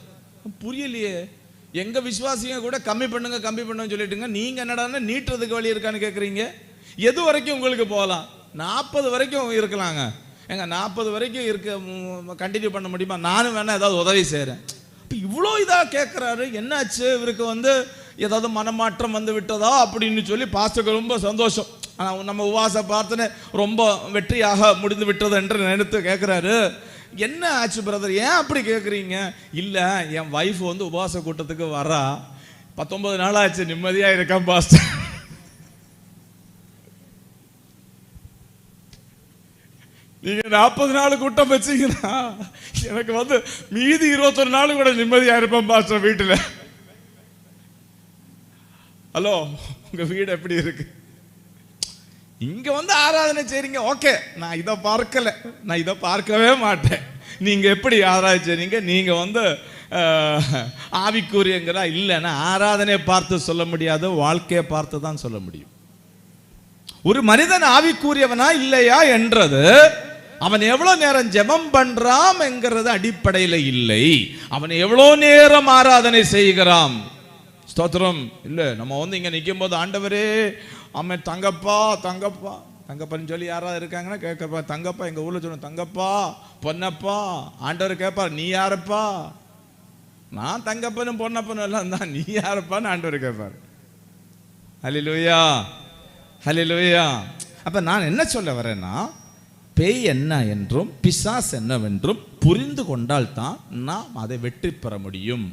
புரியலையே. எங்க விசுவாசிங்க கூட கம்மி பண்ணுங்க சொல்லிட்டுங்க, நீங்க என்னடான்னா நீட்டுறதுக்கு வழி இருக்கான்னு கேட்குறீங்க. எது வரைக்கும் உங்களுக்கு போகலாம்? 40 வரைக்கும் இருக்கலாங்க. எங்க 40 வரைக்கும் இருக்க கண்டினியூ பண்ண முடியுமா? நானும் வேணா ஏதாவது உதவி செய்கிறேன். இப்போ இவ்வளோ இதாக கேட்குறாரு. என்னாச்சு இவருக்கு வந்து ஏதாவது மனமாற்றம் வந்து விட்டதா அப்படின்னு சொல்லி பாஸ்டருக்கு ரொம்ப சந்தோஷம். ஆனால் நம்ம உபவாச பிரார்த்தனை ரொம்ப வெற்றியாக முடிந்து விட்டது என்று நினைத்து கேட்குறாரு. என்ன ஆச்சு பிரதர், ஏன் அப்படி கேட்குறீங்க? இல்லை, என் வைஃப் வந்து உபவாச கூட்டத்துக்கு வரா, 19 நாள் ஆச்சு, நிம்மதியாக இருக்கான் பாஸ்டர். நீங்க 40 நாள் கூட்டம் வச்சீங்கன்னா எனக்கு வந்து மீதி 21 நாள் கூட நிம்மதியா இருப்பேன் பாஸ்டர் வீட்டுல. ஹலோ, உங்க வீடு எப்படி இருக்கு? இங்க வந்து ஆராதனை செய்றீங்க, ஓகே, நான் இதை பார்க்கல, நான் இதை பார்க்கவே மாட்டேன். நீங்க எப்படி ஆராதனை செய்றீங்க? நீங்க வந்து ஆவிக்குரியங்கிறா இல்லைன்னா ஆராதனை பார்த்து சொல்ல முடியாது, வாழ்க்கையை பார்த்து தான் சொல்ல முடியும். ஒரு மனிதன் ஆவிக்குரியவனா இல்லையா என்றது அவன் எவ்வளவு நேரம் ஜெபம் பண்றான் என்கிறது அடிப்படையில் இல்லை, அவன் எவ்வளவு நேரம் ஆராதனை செய்கிறான். ஸ்தோத்திரம். இல்லை, நம்ம வந்து இங்க நிற்கும் போது ஆண்டவரே அவன் தங்கப்பா தங்கப்பா தங்கப்பன்னு சொல்லி யாராவது இருக்காங்கன்னா கேட்கப்பா, தங்கப்பா எங்க ஊர்ல சொன்ன தங்கப்பா பொன்னப்பா. ஆண்டவர் கேட்பார், நீ யாருப்பா? நான் தங்கப்பனும் பொன்னப்பனும் எல்லாம் தான், நீ யாருப்பான்னு ஆண்டவர் கேட்பார். ஹல்லேலூயா, ஹல்லேலூயா. அப்ப நான் என்ன சொல்ல வரேன்னா, பேய் என்ன என்றும் பிசாஸ் என்னவென்றும் புரிந்து கொண்டால் தான் நாம் அதை வெற்றி பெற முடியும்.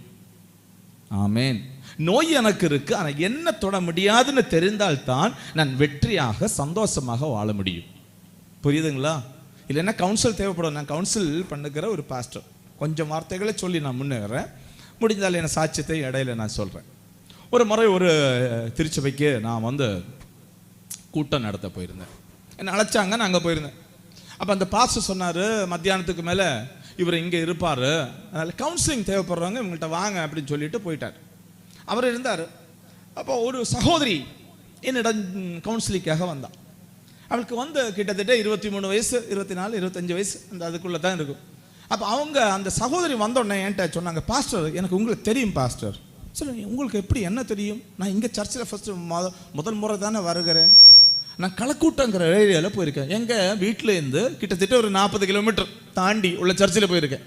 ஆமேன். நோய் எனக்கு இருக்கு, ஆனால் என்ன தொட முடியாதுன்னு தெரிந்தால்தான் நான் வெற்றியாக சந்தோஷமாக வாழ முடியும். புரியுதுங்களா? இல்லைன்னா கவுன்சில் தேவைப்படும். நான் கவுன்சில் பண்ணுகிற ஒரு பாஸ்டர். கொஞ்சம் வார்த்தைகளை சொல்லி நான் முன்னேறேன், முடிந்தால் என் சாட்சியத்தை இடையில நான் சொல்கிறேன். ஒரு முறை ஒரு திருச்சபைக்கு நான் வந்து கூட்டம் நடத்த போயிருந்தேன். என்னை அழைச்சாங்க, நான் அங்கே போயிருந்தேன். அப்போ அந்த பாஸ்டர் சொன்னார், மத்தியானத்துக்கு மேலே இவர் இங்கே இருப்பார், அதனால் கவுன்சிலிங் தேவைப்படுறவங்க இவங்கள்ட்ட வாங்க அப்படின்னு சொல்லிட்டு போயிட்டார். அவர் இருந்தார். அப்போ ஒரு சகோதரி என்னிடம் கவுன்சிலிங்காக வந்தாள். அவளுக்கு வந்து கிட்டத்தட்ட 23 வயசு, 24, 25 வயசு, அந்த அதுக்குள்ளே தான் இருக்கும். அப்போ அவங்க அந்த சகோதரி வந்தோடனே என்கிட்ட சொன்னாங்க, பாஸ்டர் எனக்கு உங்களுக்கு தெரியும் பாஸ்டர். சரி, உங்களுக்கு எப்படி என்ன தெரியும்? நான் இங்கே சர்ச்சில் ஃபஸ்ட்டு முதல் முறை தானே வருகிறேன். நான் களக்கூட்டங்கிற ஏரியாவில் போயிருக்கேன். எங்கள் வீட்டிலேருந்து கிட்டத்தட்ட ஒரு 40 கிலோமீட்டர் தாண்டி உள்ள சர்ச்சில் போயிருக்கேன்.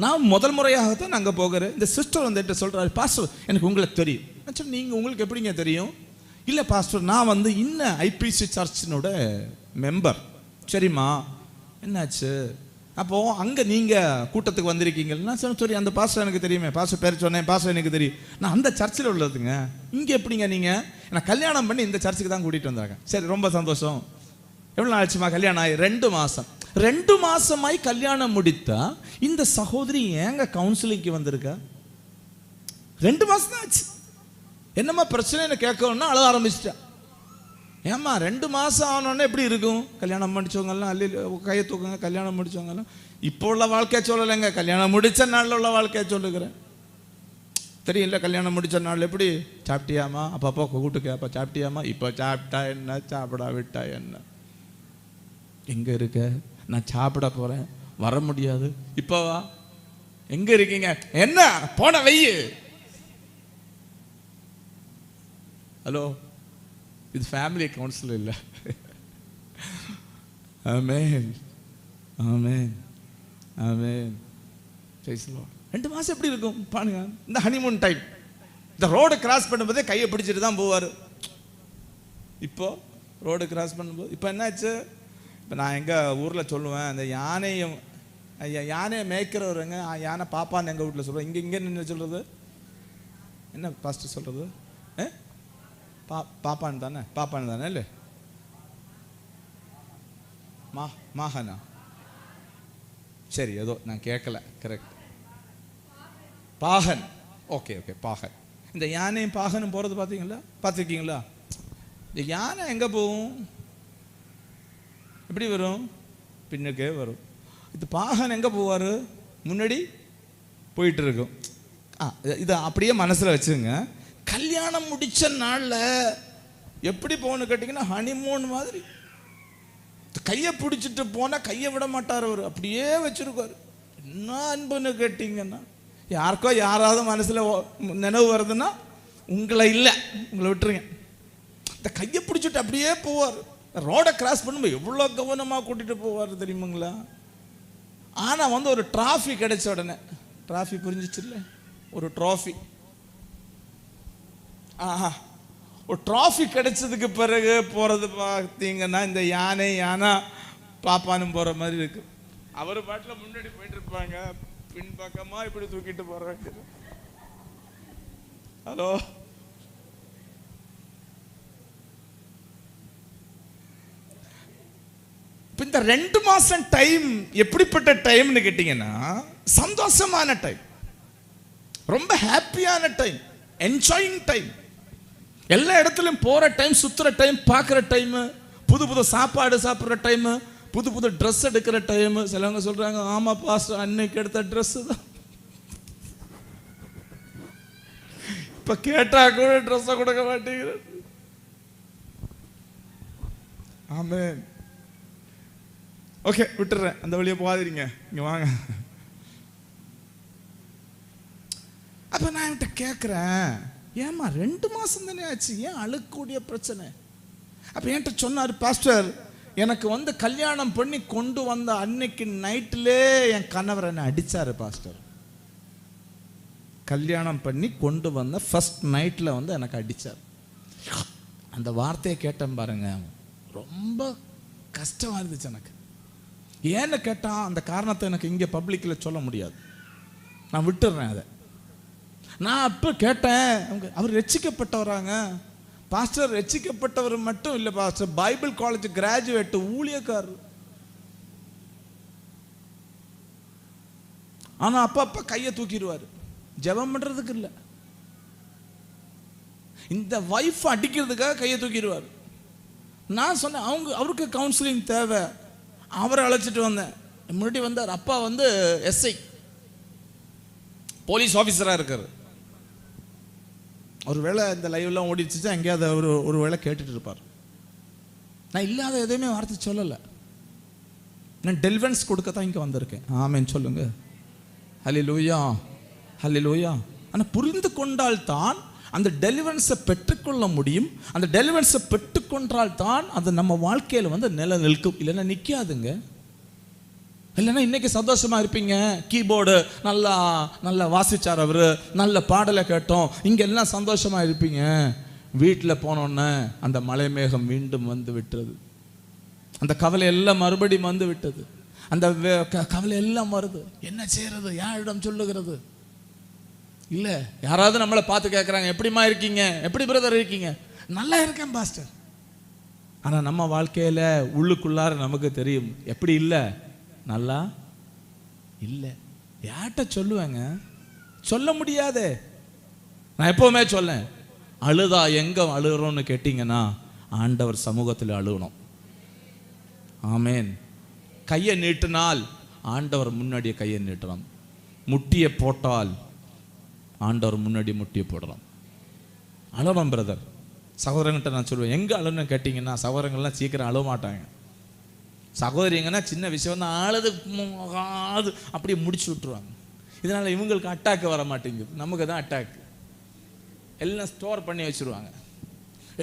நான் முதல் முறையாகத்தான் நான் அங்கே போகிறேன். இந்த சிஸ்டர் வந்துட்டு சொல்கிறாரு, பாஸ்டர் எனக்கு உங்களுக்கு தெரியும். சரி, நீங்கள் உங்களுக்கு எப்படிங்க தெரியும்? இல்லை பாஸ்டர், நான் வந்து இன்னும் ஐபிசி சர்ச்சினோட மெம்பர். சரிம்மா, என்னாச்சு? அப்போது அங்கே நீங்கள் கூட்டத்துக்கு வந்திருக்கீங்கன்னா சரி, அந்த பாஸ்டர் எனக்கு தெரியுமே, பாஸ்டர் பேர் சொன்னேன், பாஸ்டர் எனக்கு தெரியும், நான் அந்த சர்ச்சில் உள்ளதுங்க. இங்கே எப்படிங்க நீங்கள்? நான் கல்யாணம் பண்ணி இந்த சர்ச்சுக்கு தான் கூட்டிகிட்டு வந்தாங்க. சரி, ரொம்ப சந்தோஷம். எவ்வளோ நாள் ஆச்சுமா கல்யாணம் ஆகி? 2 மாதம். 2 மாதமாய் கல்யாணம் முடித்தா இந்த சகோதரி ஏங்க கவுன்சிலிங்க்கு வந்திருக்கா? 2 மாதம் தான் ஆச்சு. என்னம்மா பிரச்சனைன்னு கேட்கணும்னா அழ ஆரம்பிச்சிட்டா. ஏம்மா 2 மாதம் ஆனோடனே எப்படி இருக்கும்? கல்யாணம் முடிச்சவங்கெல்லாம் அல்லி கையை தூக்குங்க. கல்யாணம் முடிச்சவங்கெல்லாம் இப்போ உள்ள வாழ்க்கையை சொல்லலைங்க, கல்யாணம் முடித்த நாளில் உள்ள வாழ்க்கையை சொல்லுகிறேன். தெரியல, கல்யாணம் முடித்த நாள் எப்படி? சாப்பிட்டியாமா? அப்பா கூட்டு கேப்பா, சாப்பிட்டியாமா? இப்போ சாப்பிட்டா என்ன, சாப்பிடா விட்டா என்ன? எங்கே இருக்க? நான் சாப்பிட போகிறேன், வர முடியாது. இப்போ வா. எங்கே இருக்கீங்க? என்ன போன வெய்யு. ஹலோ, இது ஃபேமிலி கவுன்சில் இல்லை. ஆமென், ஆமென், ஆமென். 2 மாதம் எப்படி இருக்கும் பாருங்க. இந்த ஹனிமூன் டைம், இந்த ரோடு கிராஸ் பண்ணும்போதே கையை பிடிச்சிட்டு தான் போவார். இப்போ ரோடு கிராஸ் பண்ணும்போது இப்போ என்னாச்சு? இப்போ நான் எங்கள் ஊரில் சொல்லுவேன், அந்த யானையை மேய்க்கிறவருங்க, யானை பாப்பான்னு எங்கள் வீட்டில் சொல்லுவேன். இங்கே என்ன சொல்கிறது? என்ன பாஸ்டர் சொல்கிறது? பாப்பான்னு தானே இல்லை? மாஹனா? சரி, ஏதோ நான் கேட்கல. கரெக்ட், பாகன். ஓகே, பாகன். இந்த யானையும் பாகனும் போகிறது பார்த்துருக்கீங்களா? இந்த யானை எங்கே போகும்? எப்படி வரும்? பின்னுக்கே வரும். இது பாகன் எங்கே போவார்? முன்னாடி போயிட்டு இருக்கும். இதை அப்படியே மனசில் வச்சுங்க. கல்யாணம் முடிச்ச நாளில் எப்படி போகணும்னு கேட்டிங்கன்னா ஹனிமூன் மாதிரி கையை பிடிச்சிட்டு போனால் கையை விட மாட்டார் அவர், அப்படியே வச்சுருக்கார். என்ன அன்புன்னு கேட்டிங்கன்னா, யாருக்கோ யாராவது மனசில் நினைவு வருதுன்னா உங்களை இல்லை, உங்களை விட்டுருங்க. இந்த கையை பிடிச்சிட்டு அப்படியே போவார். ரோடை கிராஸ் பண்ணும்போது எவ்வளோ கவனமாக கூட்டிகிட்டு போவார் தெரியுமாங்களா? ஆனால் வந்து ஒரு டிராஃபி கிடைச்ச உடனே, டிராஃபி புரிஞ்சிச்சு இல்லை, ஒரு ட்ராஃபி, ஒரு டிராஃபி கிடைச்சதுக்கு பிறகு போறது பார்த்தீங்கன்னா இந்த யானை பாப்பானும் போற மாதிரி இருக்கு. அவர் பாட்டில் முன்னாடி போயிட்டு இருப்பாங்க, பின் பக்கமா இப்படி தூக்கிட்டு போற வேண்டியது. ஹலோ, இந்த 2 மாசம் டைம் எப்படிப்பட்ட டைம்னு கேட்டீங்கன்னா சந்தோஷமான டைம், ரொம்ப ஹாப்பியான டைம், என்ஜாயிங் டைம், எல்லா இடத்துலையும் போற டைம், சுத்துற டைம், பார்க்குற டைம், புது புது சாப்பாடு சாப்பிட்ற டைம், புது புது ட்ரெஸ் எடுக்கிற டைம். சிலவங்க சொல்றாங்க, ஆமா பாஸ்டர் அன்னைக்கு எடுத்த ட்ரெஸ் தான் இப்ப கேட்டா கூட ட்ரெஸ்ஸை கொடுக்க மாட்டேங்கிறது. ஆமென். ஓகே, விட்டுறேன், அந்த வழியை போகாதீங்க, இங்க வாங்க. அப்ப நான் என்கிட்ட கேட்கிறேன், ஏமா 2 மாசம் தானே ஆச்சு, ஏன் அழுக்கூடிய பிரச்சனை? அப்ப என்கிட்ட சொன்னார், பாஸ்டர் எனக்கு வந்து கல்யாணம் பண்ணி கொண்டு வந்த அன்னைக்கு நைட்டிலே என் கணவர் என்னை அடிச்சாரு பாஸ்டர். கல்யாணம் பண்ணி கொண்டு வந்த ஃபர்ஸ்ட் நைட்ல வந்து எனக்கு அடிச்சார். அந்த வார்த்தையை கேட்டேன் பாருங்க, ரொம்ப கஷ்டமா இருந்துச்சு எனக்கு. ஏன்னு கேட்டா அந்த காரணத்தை எனக்கு இங்க பப்ளிக்ல சொல்ல முடியாது, நான் விட்டுறேன் அதை. நான் அப்ப கேட்டேன், அவர் ரட்சிக்கப்பட்டவராங்க பாஸ்டர். ரட்சிக்கப்பட்டவர் மட்டும் இல்லை பாஸ்டர், பைபிள் காலேஜ் கிராஜுவேட், ஊழியக்காரர். ஆனா அப்பா கையை தூக்கிடுவாரு, ஜெபம் பண்றதுக்கு இல்லை, இந்த வைஃப் அடிக்கிறதுக்காக கையை தூக்கிடுவார். நான் சொன்னேன், அவருக்கு கவுன்சிலிங் தேவை, அவரை அழைச்சிட்டு வந்தேன். முன்னாடி வந்தார், அப்பா வந்து எஸ்ஐ போலீஸ் ஆஃபீஸராக இருக்காரு. ஒரு வேளை இந்த லைவ்லாம் ஓடிடுச்சு, எங்கேயாவது ஒரு வேளை கேட்டுட்டு இருப்பார். நான் இல்லாத எதையுமே வார்த்தை சொல்லலை, நான் டெலிவரன்ஸ் கொடுக்க தான் இங்கே வந்திருக்கேன். ஆமென் சொல்லுங்க, ஹல்லேலூயா, ஹல்லேலூயா. ஆனால் புரிந்து கொண்டால் தான் அந்த டெலிவரன்ஸை பெற்றுக்கொள்ள முடியும். அந்த டெலிவரன்ஸை பெற்றுக்கொண்டால் தான் அது நம்ம வாழ்க்கையில் வந்து நில நிற்கும், இல்லைன்னா நிற்காதுங்க. இல்லைன்னா இன்னைக்கு சந்தோஷமா இருப்பீங்க, கீபோர்டு நல்லா நல்லா வாசிச்சார் அவரு, நல்ல பாடலை கேட்டோம், இங்க எல்லாம் சந்தோஷமா இருப்பீங்க. வீட்டில் போனோன்னே அந்த மலை மேகம் மீண்டும் வந்து விட்டது, அந்த கவலை எல்லாம் மறுபடியும் வந்து விட்டது, அந்த கவலை எல்லாம் வருது. என்ன செய்யறது, யாரிடம் சொல்லுகிறது? இல்ல, யாராவது நம்மளை பார்த்து கேட்குறாங்க, எப்படிமா இருக்கீங்க, எப்படி பிரதர் இருக்கீங்க? நல்லா இருக்கேன் பாஸ்டர். ஆனா நம்ம வாழ்க்கையில உள்ளுக்குள்ளார நமக்கு தெரியும், எப்படி இல்லை, நல்லா இல்லை. யார்கிட்ட சொல்லுவேங்க? சொல்ல முடியாதே. நான் எப்பவுமே சொல்லேன், அழுதா எங்க அழுகிறோம்னு கேட்டீங்கன்னா ஆண்டவர் சமூகத்தில் அழுகணும். ஆமேன். கையை நீட்டினால் ஆண்டவர் முன்னாடியே கையை நீட்டணும், முட்டியை போட்டால் ஆண்டவர் முன்னாடி முட்டியை போடலாம். அழணும் பிரதர். சகோதரங்கிட்ட நான் சொல்லுவேன், எங்க அழுன்னு கேட்டீங்கன்னா சகோதரங்கள்லாம் சீக்கிரம் அழுவ மாட்டாங்க. சகோதரிங்கன்னா சின்ன விஷயம் தான், ஆளுது அப்படியே முடிச்சு விட்டுருவாங்க. இதனால இவங்களுக்கு அட்டாக் வர மாட்டேங்குது, நமக்கு தான் அட்டாக். எல்லாம் ஸ்டோர் பண்ணி வச்சிருவாங்க,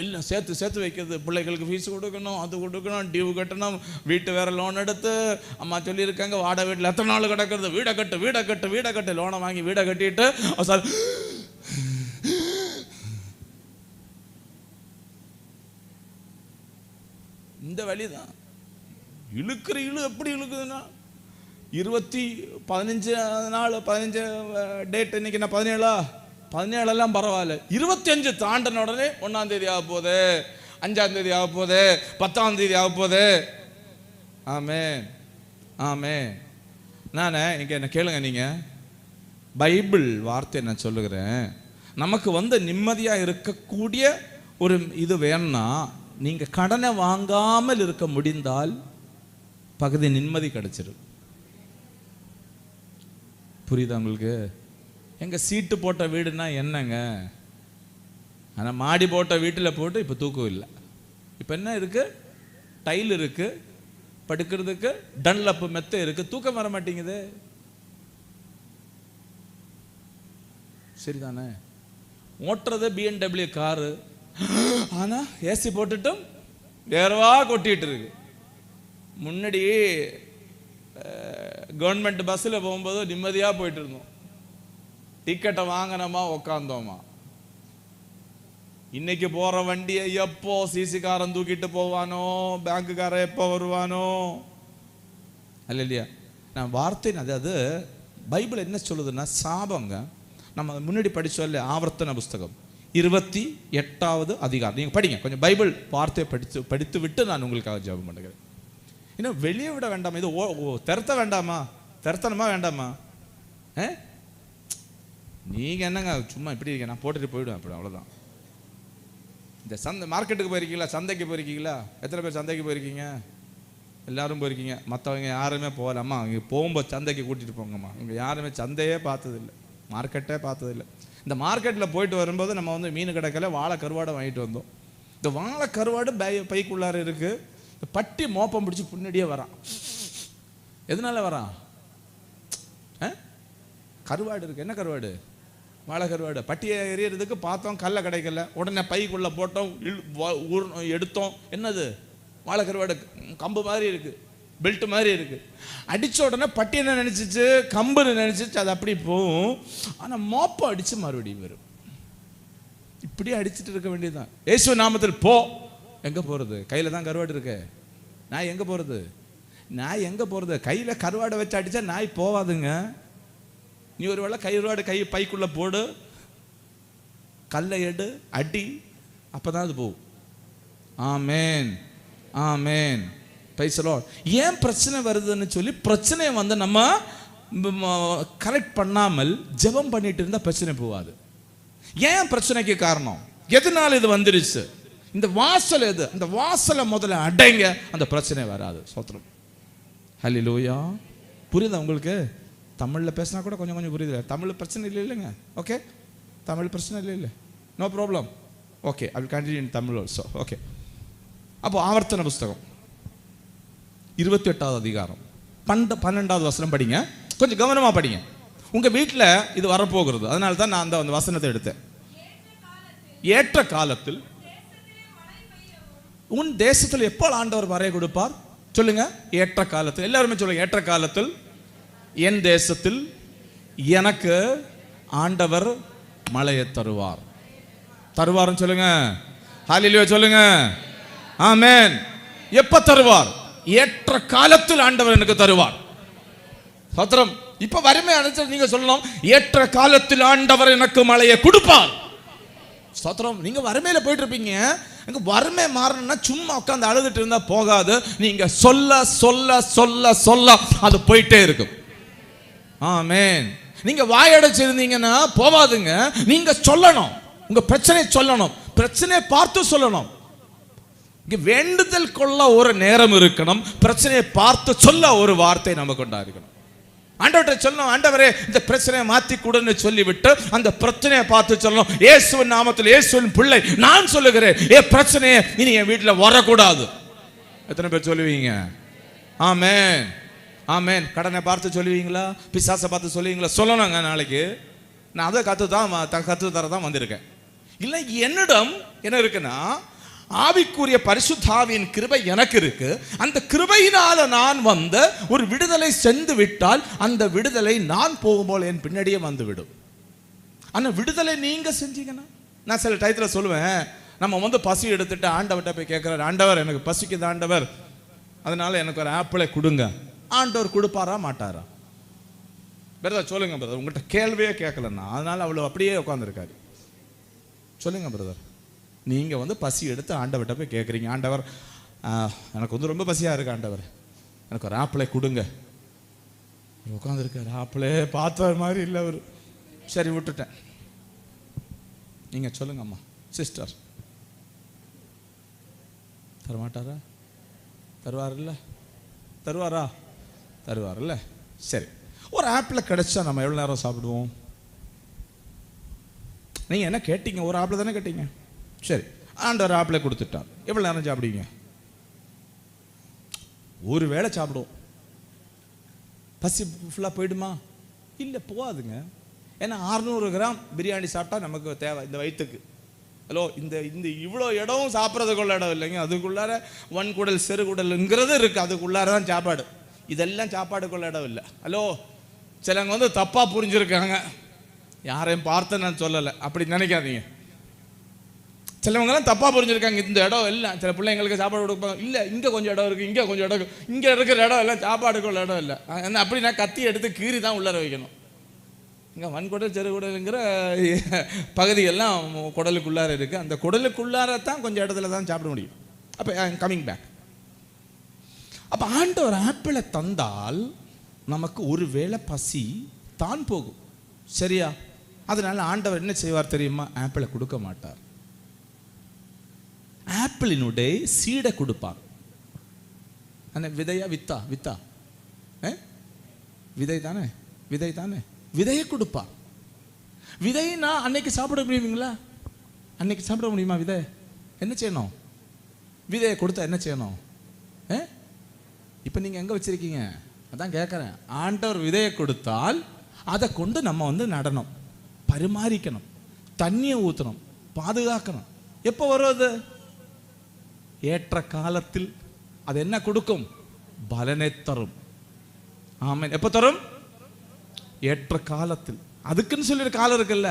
எல்லாம் சேர்த்து வைக்கிறது. பிள்ளைகளுக்கு ஃபீஸ் கொடுக்கணும், அது கொடுக்கணும், டியூ கட்டணும், வீட்டு வேற லோன் எடுத்து, அம்மா சொல்லியிருக்காங்க வாடகை வீட்டில் எத்தனை நாள் கிடக்கிறது, வீடை கட்டு லோனை வாங்கி வீடை கட்டிட்டு இந்த வழிதான் இழுக்கிற எப்படி இழுக்குதுன்னா 15 நாள் 15 டேட் இன்னைக்கு நான் 17 எல்லாம் பரவாயில்ல, 25 தாண்டின உடனே 1ஆம் தேதி ஆக போகுது, 5ஆம் தேதி ஆக போகுது, 10ஆம் தேதி ஆக போகுது. ஆமென், ஆமென். நான் இங்க என்ன கேளுங்க, நீங்க பைபிள் வார்த்தை நான் சொல்லுகிறேன், நமக்கு வந்து நிம்மதியா இருக்கக்கூடிய ஒரு இது வேணும்னா, நீங்க கடனை வாங்காமல் இருக்க முடிந்தால் பகுதி நிம்மதி கிடைச்சிடும். புரியுதா உங்களுக்கு? எங்க சீட்டு போட்ட வீடுனா என்னங்க, ஆனால் மாடி போட்ட வீட்டில் போட்டு இப்போ தூக்கம் இல்லை. இப்போ என்ன இருக்கு, டைல் இருக்கு, படுக்கிறதுக்கு டன்லப் மெத்தை இருக்கு, தூக்கம் வர மாட்டேங்குது. சரிதானே? ஓட்டுறது BMW காரு, ஆனா ஏசி போட்டுட்டும் வேறவா கொட்டிட்டு இருக்கு. முன்னாடி கவர்மெண்ட் பஸ்ஸில் போகும்போது நிம்மதியாக போயிட்டு இருந்தோம், டிக்கெட்டை வாங்கினோமா உக்காந்தோமா. இன்னைக்கு போற வண்டியை எப்போ சிசிகாரன் தூக்கிட்டு போவானோ, பேங்குக்காரன் எப்போ வருவானோ, அல்ல இல்லையா? நான் வார்த்தை அது பைபிள் என்ன சொல்லுதுன்னா சாபங்க. நம்ம முன்னாடி படிச்சோம் இல்லையா, ஆவர்த்தன புஸ்தகம் 28வது அதிகாரம். நீங்கள் படிங்க, கொஞ்சம் பைபிள் வார்த்தையை படித்து விட்டு நான் உங்களுக்காக ஜெபம் பண்ணுகிறேன். இன்னும் வெளியே விட வேண்டாமா? இது திறத்த வேண்டாமா? திறத்தனமா வேண்டாமா? நீங்கள் என்னங்க சும்மா இப்படி இருக்கீங்க, நான் போட்டுட்டு போயிடுவேன் அப்படி, அவ்வளோதான். இந்த மார்க்கெட்டுக்கு போயிருக்கீங்களா? சந்தைக்கு போயிருக்கீங்களா? எத்தனை பேர் சந்தைக்கு போயிருக்கீங்க? எல்லாரும் போயிருக்கீங்க. மற்றவங்க யாருமே போகலாமா? இங்கே போகும்போது சந்தைக்கு கூட்டிகிட்டு போங்கம்மா. இங்கே யாருமே சந்தையே பார்த்ததில்லை, மார்க்கெட்டே பார்த்ததில்லை. இந்த மார்க்கெட்டில் போயிட்டு வரும்போது நம்ம வந்து மீன் கிடைக்கல, வாழை கருவாடை வாங்கிட்டு வந்தோம். இந்த வாழை கருவாடு பைக்குள்ளார இருக்குது. இந்த பட்டி மோப்பம் பிடிச்சி பின்னாடியே வரான். எதனால வரான்? கருவாடு இருக்குது. என்ன கருவாடு? வாழை கருவாடு. பட்டியை எறியறதுக்கு பார்த்தோம், கல்லை கிடைக்கல. உடனே பைக்குள்ளே போட்டோம், எடுத்தோம். என்னது? வாழை கருவாடு. கம்பு மாதிரி இருக்குது, பெல்ட் மாதிரி இருக்குது. அடித்த உடனே பட்டி என்ன நினச்சிச்சு? கம்புன்னு நினச்சிச்சு. அது அப்படி போகும். ஆனால் மோப்பம் அடித்து மறுபடியும் வரும். இப்படியே அடிச்சுட்டு இருக்க வேண்டியதுதான். இயேசு நாமத்தில் போ. எங்கே போகிறது? கையில் தான் கருவாடு இருக்கு. நாய் எங்கே போகிறது? நாய் எங்கே போகிறது? கையில் கருவாடை வச்சு அடித்தா நாய் போவாதுங்க. நீ ஒரு வேளை கருவாடு பைக்குள்ளே போடு, கல்லை எடு, அடி, அப்போ தான் அது போகும். ஆமேன், ஆமேன். Praise the lord. ஏன் பிரச்சனை வருதுன்னு சொல்லி பிரச்சனையை வந்து நம்ம கரெக்ட் பண்ணாமல் ஜெபம் பண்ணிட்டு இருந்தால் பிரச்சனை போகாது. ஏன் பிரச்சனைக்கு காரணம்? எதனால இது வந்துருச்சு? இந்த வாசல் எது? அந்த வாசலை முதல்ல அடைங்க, அந்த பிரச்சனை வராது. ஸ்தோத்திரம். ஹல்லேலூயா. புரியுதா உங்களுக்கு? தமிழில் பேசினா கூட கொஞ்சம் கொஞ்சம் புரியுது. தமிழ் பிரச்சனை இல்லை இல்லைங்க? ஓகே, தமிழ் பிரச்சனை இல்லை, no problem. Okay, I will continue in Tamil also. Okay. அப்போ ஆவர்த்தன புஸ்தகம் 28வது அதிகாரம் 12வது வசனம் படிங்க. கொஞ்சம் கவனமாக படிங்க. உங்கள் வீட்டில் இது வரப்போகிறது, அதனால தான் நான் அந்த வசனத்தை எடுத்தேன். ஏற்ற காலத்தில் உன் தேசத்தில் எப்போ ஆண்டவர் மழை கொடுப்பார்? சொல்லுங்க. ஏற்ற காலத்தில். எல்லாருமே சொல்லுங்க. ஏற்ற காலத்தில் என் தேசத்தில் எனக்கு ஆண்டவர் மழையை தருவார். தருவார்னு சொல்லுங்க. ஹல்லேலூயா சொல்லுங்க. ஆமென். எப்ப தருவார்? ஏற்ற காலத்தில் ஆண்டவர் எனக்கு தருவார். ஸ்தோத்திரம். இப்ப வறுமை அனுசரி நீங்க சொல்லணும், ஏற்ற காலத்தில் ஆண்டவர் எனக்கு மழையை கொடுப்பார். ஸ்தோத்திரம். நீங்க வறுமையில போயிட்டு இருப்பீங்க. அங்க வறுமை மாறணும்னா சும்மா உட்காந்து அழுதுட்டு இருந்தா போகாது. நீங்க சொல்ல சொல்ல சொல்ல சொல்ல அது போயிட்டே இருக்கும். ஆமென். நீங்க வாயடைச்சிருந்தீங்கன்னா போவாதுங்க. நீங்க சொல்லணும், உங்க பிரச்சனை சொல்லணும், பிரச்சனையை பார்த்து சொல்லணும். இங்க வேண்டுதல் கொள்ள ஒரு நேரம் இருக்கணும், பிரச்சனையை பார்த்து சொல்ல ஒரு வார்த்தை நமக்கு உண்டாயிருக்கணும். ஆண்டவர்கிட்ட சொல்லணும், ஆண்டவரே இந்த பிரச்சனையை மாற்றி கொடுன்னு சொல்லிவிட்டு அந்த பிரச்சனையை பார்த்து சொல்லணும். இயேசுவின் நாமத்தில், இயேசுவின் பிள்ளை நான் சொல்லுகிறேன், பிரச்சனையை இனி என் வீட்டில் வரக்கூடாது. எத்தனை பேர் சொல்லுவீங்க? ஆமென், ஆமென். கடனை பார்த்து சொல்லுவீங்களா? பிசாசை பார்த்து சொல்லுவீங்களா? சொல்லணுங்க. நாளைக்கு நான் அதை கற்று தர தான் வந்திருக்கேன். இல்லை, என்னிடம் என்ன இருக்குன்னா, ஆவிக்குரிய பரிசுத்தாவியின் கிருபை எனக்கு இருக்கு. அந்த கிருபையினால நான் வந்து ஒரு விடுதலை சென்று விட்டால் அந்த விடுதலை நான் போகும்போது என் பின்னாடியே வந்து விடும். ஆனால் விடுதலை நீங்க செஞ்சீங்கன்னா, நான் சில டயத்தில் சொல்லுவேன், நம்ம வந்து பசி எடுத்துட்டு ஆண்டவர்கிட்ட போய் கேட்குறாரு, ஆண்டவர் எனக்கு பசிக்குது ஆண்டவர், அதனால எனக்கு ஒரு ஆப்பிளை கொடுங்க. ஆண்டவர் கொடுப்பாரா மாட்டாரா? பிரதர் சொல்லுங்க பிரதர், உங்கள்கிட்ட கேள்வியே கேட்கலன்னா அதனால அவ்வளோ அப்படியே உட்காந்துருக்காரு. சொல்லுங்க பிரதர், நீங்கள் வந்து பசி எடுத்து ஆண்டவர்கிட்ட போய் கேட்குறீங்க, ஆண்டவர் எனக்கு வந்து ரொம்ப பசியாக இருக்கு ஆண்டவர், எனக்கு ஒரு ஆப்பிளை கொடுங்க. உட்காந்துருக்காரு, ஆப்பிளே பார்த்த மாதிரி இல்லை அவர். சரி விட்டுட்டேன். நீங்கள் சொல்லுங்கம்மா சிஸ்டர், தரமாட்டாரா? தருவார்ல? தருவாரா? தருவார்ல? சரி, ஒரு ஆப்பிள் கிடைச்சா நம்ம எவ்வளோ நேரம் சாப்பிடுவோம்? நீங்கள் என்ன கேட்டீங்க? ஒரு ஆப்பிள் தானே கேட்டீங்க. சரி, ஆண்டவர் ஆப்பிளை கொடுத்துட்டார், எவ்வளோ நேரம் சாப்பிடுவீங்க? ஒரு வேளை சாப்பிடுவோம். பசி ஃபுல்லாக போயிடுமா? இல்லை, போகாதுங்க. ஏன்னா 600 கிராம் பிரியாணி சாப்பிட்டா நமக்கு தேவை இந்த வயிற்றுக்கு. ஹலோ, இந்த இந்த இவ்வளோ இடம் சாப்பிட்றதுக்குள்ள இடம் இல்லைங்க, அதுக்குள்ளார வன்குடல் செருகுடல்ங்கிறது இருக்குது, அதுக்குள்ளார தான் சாப்பாடு. இதெல்லாம் சாப்பாடுக்குள்ள இடம் இல்லை. ஹலோ, சிலவங்க வந்து தப்பாக புரிஞ்சுருக்காங்க, யாரையும் பார்த்து நான் சொல்லலை, அப்படி நினைக்காதீங்க. சிலவங்கெல்லாம் தப்பாக புரிஞ்சிருக்காங்க. இந்த இடம் எல்லாம் சில பிள்ளைங்களுக்கு சாப்பாடு கொடுப்பாங்க, இல்லை இங்கே கொஞ்சம் இடம் இருக்குது, இங்கே கொஞ்சம் இடம் இருக்குது, இங்கே இருக்கிற இடம் இல்லை, சாப்பாடுக்குள்ள இடம் இல்லை. அப்படி நான் கத்தி எடுத்து கீறி தான் உள்ளார வைக்கணும். இங்கே வன்குடல் செருகுடலுங்கிற பகுதியெல்லாம் குடலுக்குள்ளார இருக்குது. அந்த குடலுக்குள்ளாரத்தான் கொஞ்சம் இடத்துல தான் சாப்பிட முடியும். அப்போ கம்மிங் பேக். அப்போ ஆண்டவர் ஆப்பிளை தந்தால் நமக்கு ஒரு வேளை பசி தான் போகும், சரியா? அதனால ஆண்டவர் என்ன செய்வார் தெரியுமா? ஆப்பிளை கொடுக்க மாட்டார், ஆப்பிளினுடைய சீடை கொடுப்பார். விதையா வித்தா? வித்தா விதை தானே, விதை தானே, விதையை கொடுப்பார். விதைனா அன்னைக்கு சாப்பிட முடியுங்களா? அன்னைக்கு சாப்பிட முடியுமா? விதை என்ன செய்யணும்? விதையை கொடுத்தா என்ன செய்யணும்? இப்போ நீங்கள் எங்கே வச்சிருக்கீங்க? அதான் கேட்குறேன். ஆண்டவர் விதையை கொடுத்தால் அதை கொண்டு நம்ம நடணும், பரிமாறிக்கணும், தண்ணியை ஊற்றணும், பாதுகாக்கணும். எப்போ வரும் அது? ஏற்ற காலத்தில் அது என்ன கொடுக்கும்? பலனை தரும். ஆமென். எப்போ தரும்? ஏற்ற காலத்தில். அதுக்குன்னு சொல்லி ஒரு காலம் இருக்குல்ல.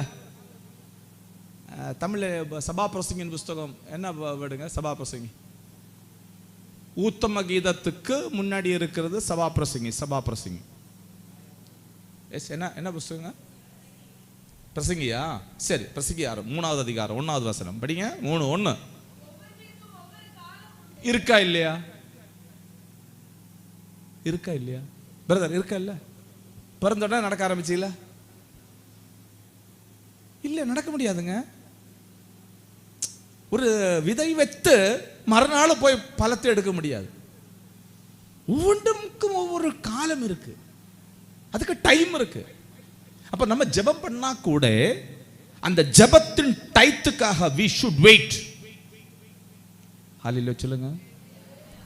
தமிழில் சபா பிரசங்கின் புஸ்தகம் என்ன விடுங்க? சபா பிரசங்கி ஊத்தம கீதத்துக்கு முன்னாடி இருக்கிறது சபா பிரசங்கி. சபா பிரசங்கி என்ன என்ன புஸ்தகங்க? பிரசங்கியா? சரி, பிரசங்கி 3வது அதிகாரம் 1வது வசனம் படிங்க. 3:1 இருக்கா இல்லையா? இருக்கா இல்லையா பிரதர்? இருக்கா இல்ல? பிறந்தோட நடக்க ஆரம்பிச்சீங்களா? இல்ல, நடக்க முடியாதுங்க. ஒரு விதை வைத்து மறுநாள் போய் பழத்தை எடுக்க முடியாது. ஒவ்வொன்றுக்கும் ஒவ்வொரு காலம் இருக்கு, அதுக்கு டைம் இருக்கு. அப்ப நம்ம ஜெபம் பண்ணா கூட அந்த ஜெபத்தின் டைத்துக்காக we should wait. ஹல்லேலூயா சொல்லுங்க.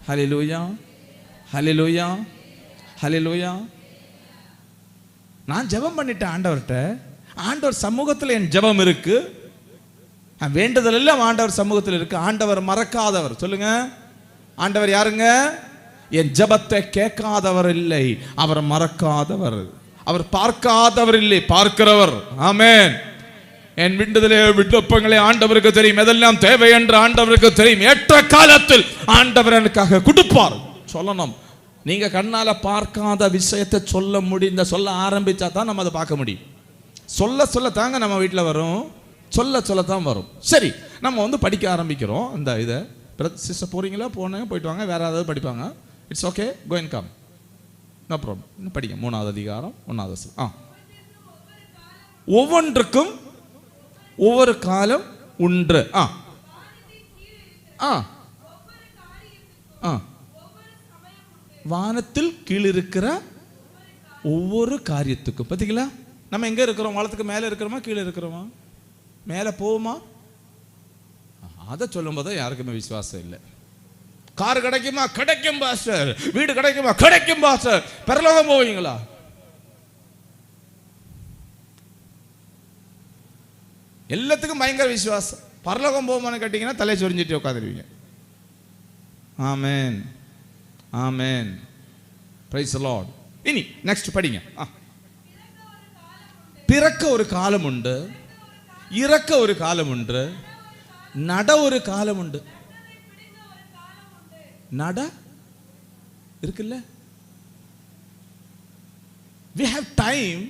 ஹல்லேலூயா, ஹல்லேலூயா, ஹல்லேலூயா. நான் ஜெபம் பண்ணிட்டேன் ஆண்டவர்கிட்ட. ஆண்டவர் சமூகத்தில் என் ஜெபம் இருக்கு, வேண்டுதல் எல்லாம் ஆண்டவர் சமூகத்தில் இருக்கு. ஆண்டவர் மறக்காதவர். சொல்லுங்க, ஆண்டவர் யாருங்க? என் ஜெபத்தை கேட்காதவர் இல்லை, அவர் மறக்காதவர். அவர் பார்க்காதவர் இல்லை, பார்க்கிறவர். ஆமென். என் விடுதலை விண்ணப்பங்களை ஆண்டவருக்கு தெரியும், எதெல்லாம் தேவை என்று ஆண்டவருக்கு தெரியும். ஏற்ற காலத்தில் ஆண்டவர் எனக்காக கொடுப்பார். சொல்லணும். நீங்க கண்ணால பார்க்காத விஷயத்தை சொல்ல ஆரம்பிச்சா தான் நம்ம அதை பார்க்க முடியும். சொல்ல தாங்க நம்ம வீட்டில் வரும், சொல்லத்தான் வரும். சரி, நம்ம படிக்க ஆரம்பிக்கிறோம். இந்த இதை சிஸ்டர் போறீங்களா? போயிட்டு வாங்க, வேற ஏதாவது படிப்பாங்க. It's okay, go and come, no problem. படிங்க 3வது அதிகாரம் 1வது வசனம். ஒவ்வொன்றுக்கும் ஒவ்வொரு காலம் உண்டு. வானத்தில் கீழ் இருக்கிற ஒவ்வொரு காரியத்துக்கும். பார்த்தீங்களா? நம்ம எங்க இருக்கிறோம்? வானத்துக்கு மேலே இருக்கிறோமா கீழே இருக்கிறோமா? மேலே போவோமா? அதை சொல்லும் போது யாருக்குமே விசுவாசம் இல்லை. கார் கிடைக்குமா? கிடைக்கும் பாஸ்டர். வீடு கிடைக்குமா? கிடைக்கும் பாஸ்டர். பரலோகம் போவீங்களா? எல்லாத்துக்கும் பயங்கர விசுவாசம். பரலோகம் போகுமான்னு கேட்டீங்கன்னா தலையை சொரிஞ்சிட்டு உட்காந்துருவீங்க. ஆமென், ஆமென், பிரைஸ் தி லார்ட். இனி நெக்ஸ்ட் படிங்க. பிறக்க ஒரு காலம் உண்டு, இறக்க ஒரு காலம் உண்டு, நட ஒரு காலம் உண்டு. நட இருக்குல்ல, we have time.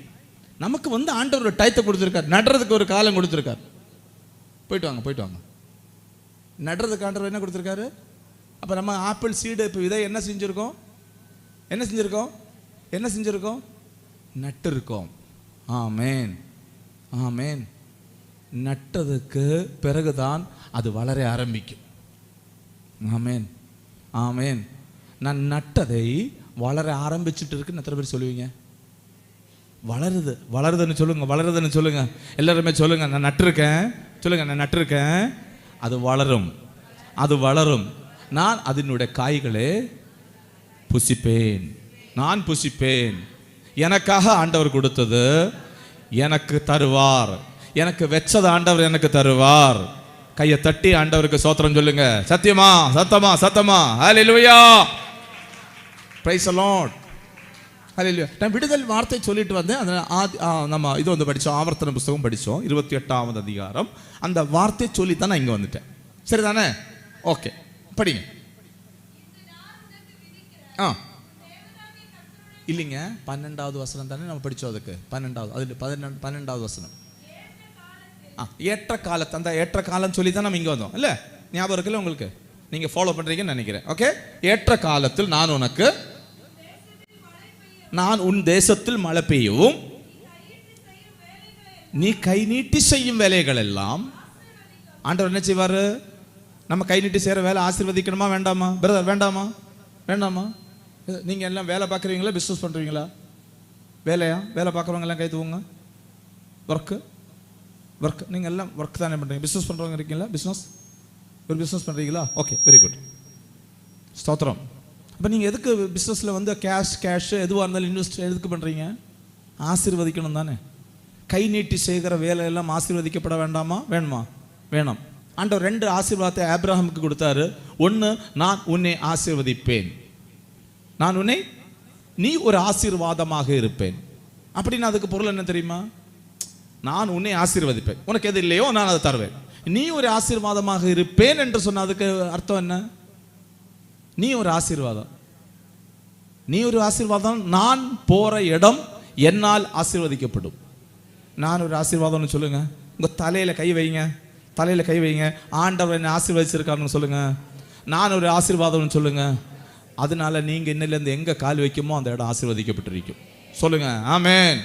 நமக்கு ஆண்டவர் ஒரு டைத்தை கொடுத்துருக்கார், நடுறதுக்கு ஒரு காலம் கொடுத்துருக்கார். போயிட்டு வாங்க. நடுறதுக்கு ஆண்டவர் என்ன கொடுத்துருக்காரு? அப்போ நம்ம ஆப்பிள் சீடு இப்போ விதை என்ன செஞ்சிருக்கோம்? நட்டு இருக்கோம். ஆமேன், ஆமேன். நட்டதுக்கு பிறகுதான் அது வளர ஆரம்பிக்கும். ஆமேன், ஆமேன். நான் நட்டதை வளர ஆரம்பிச்சுட்டு இருக்குன்னு எத்தனை பேர் சொல்லுவீங்க? வளருதுன்னு சொல்லுங்க. எல்லாருமே சொல்லுங்க, நான் நட்டிருக்கேன். சொல்லுங்க, நான் நட்டிருக்கேன். அது வளரும். நான் அதனுடைய காய்களே புசிப்பேன். நான் புசிப்பேன். எனக்காக ஆண்டவர் கொடுத்தது எனக்கு தருவார். எனக்கு வெச்சது ஆண்டவர் எனக்கு தருவார். கையை தட்டி ஆண்டவருக்கு ஸ்தோத்திரம் சொல்லுங்க. சத்தமா ஹல்லேலூயா, பிரைஸ் தி லார்ட், அல்லேலூயா. நான் விடுதல் வார்த்தை சொல்லிட்டு வந்தேன். அதில் நம்ம இது வந்து படித்தோம், ஆவர்த்தன புஸ்தகம் படித்தோம் 28வது அதிகாரம். அந்த வார்த்தை சொல்லித்தான் நான் இங்கே வந்துட்டேன். சரிதானே? ஓகே, படிங்க. இல்லைங்க, 12வது வசனம் தானே நம்ம படித்தோம். அதுக்கு 12வது, அது 12வது வசனம். ஏற்ற காலத்தை, அந்த ஏற்ற காலம் சொல்லி தான் நம்ம இங்கே வந்தோம் இல்லை? ஞாபகம் இருக்குல்ல உங்களுக்கு? நீங்கள் ஃபாலோ பண்ணுறீங்கன்னு நினைக்கிறேன். ஓகே, ஏற்ற காலத்தில் நான் உன் தேசத்தில் மழை பெய்யவும் நீ கை நீட்டி செய்யும் வேலைகள் எல்லாம் ஆண்டவர் என்ன செய்வார்? நம்ம கை நீட்டி செய்கிற வேலை ஆசீர்வதிக்கணுமா வேண்டாமா? பிரதர் வேண்டாமா? வேண்டாமா? நீங்கள் எல்லாம் வேலை பார்க்குறீங்களா, பிஸ்னஸ் பண்ணுறீங்களா? வேலையா? வேலை பார்க்குறவங்க எல்லாம் கை தூவுங்க. ஒர்க்கு நீங்கள் எல்லாம் ஒர்க் தானே பண்ணுறீங்க. பிஸ்னஸ் பண்ணுறவங்க இருக்கீங்களா? ஒரு பிஸ்னஸ் பண்ணுறீங்களா? ஓகே, வெரி குட், ஸ்தோத்திரம். அப்போ நீங்கள் எதுக்கு பிஸ்னஸில் வந்து கேஷ் எதுவாக இருந்தாலும் இன்வெஸ்ட் எதுக்கு பண்ணுறீங்க? ஆசீர்வதிக்கணும் தானே. கை நீட்டி செய்கிற வேலையெல்லாம் ஆசீர்வதிக்கப்பட வேண்டாமா? வேணுமா? வேணும். ஆண்டவர் 2 ஆசீர்வாதத்தை ஆபிரகாமுக்கு கொடுத்தாரு. ஒன்று, நான் உன்னை ஆசீர்வதிப்பேன், நீ ஒரு ஆசீர்வாதமாக இருப்பேன். அப்படின்னு அதுக்கு பொருள் என்ன தெரியுமா? நான் உன்னை ஆசீர்வதிப்பேன், உனக்கு எது இல்லையோ நான் அதை தருவேன். நீ ஒரு ஆசீர்வாதமாக இருப்பேன் என்று சொன்ன அதுக்கு அர்த்தம் என்ன? நீ ஒரு ஆசீர்வாதம். நான் போற இடம் என்னால் ஆசீர்வதிக்கப்படும். நான் ஒரு ஆசீர்வாதம்னு சொல்லுங்க. உங்க தலையில கை வைங்க. ஆண்டவர் என்னை ஆசீர்வதிச்சிருக்காருன்னு சொல்லுங்க. நான் ஒரு ஆசீர்வாதம்னு சொல்லுங்க. அதனால நீங்க இன்னிலிருந்து எங்க கால் வைக்குமோ அந்த இடம் ஆசீர்வதிக்கப்பட்டிருக்கும். சொல்லுங்க ஆமென்,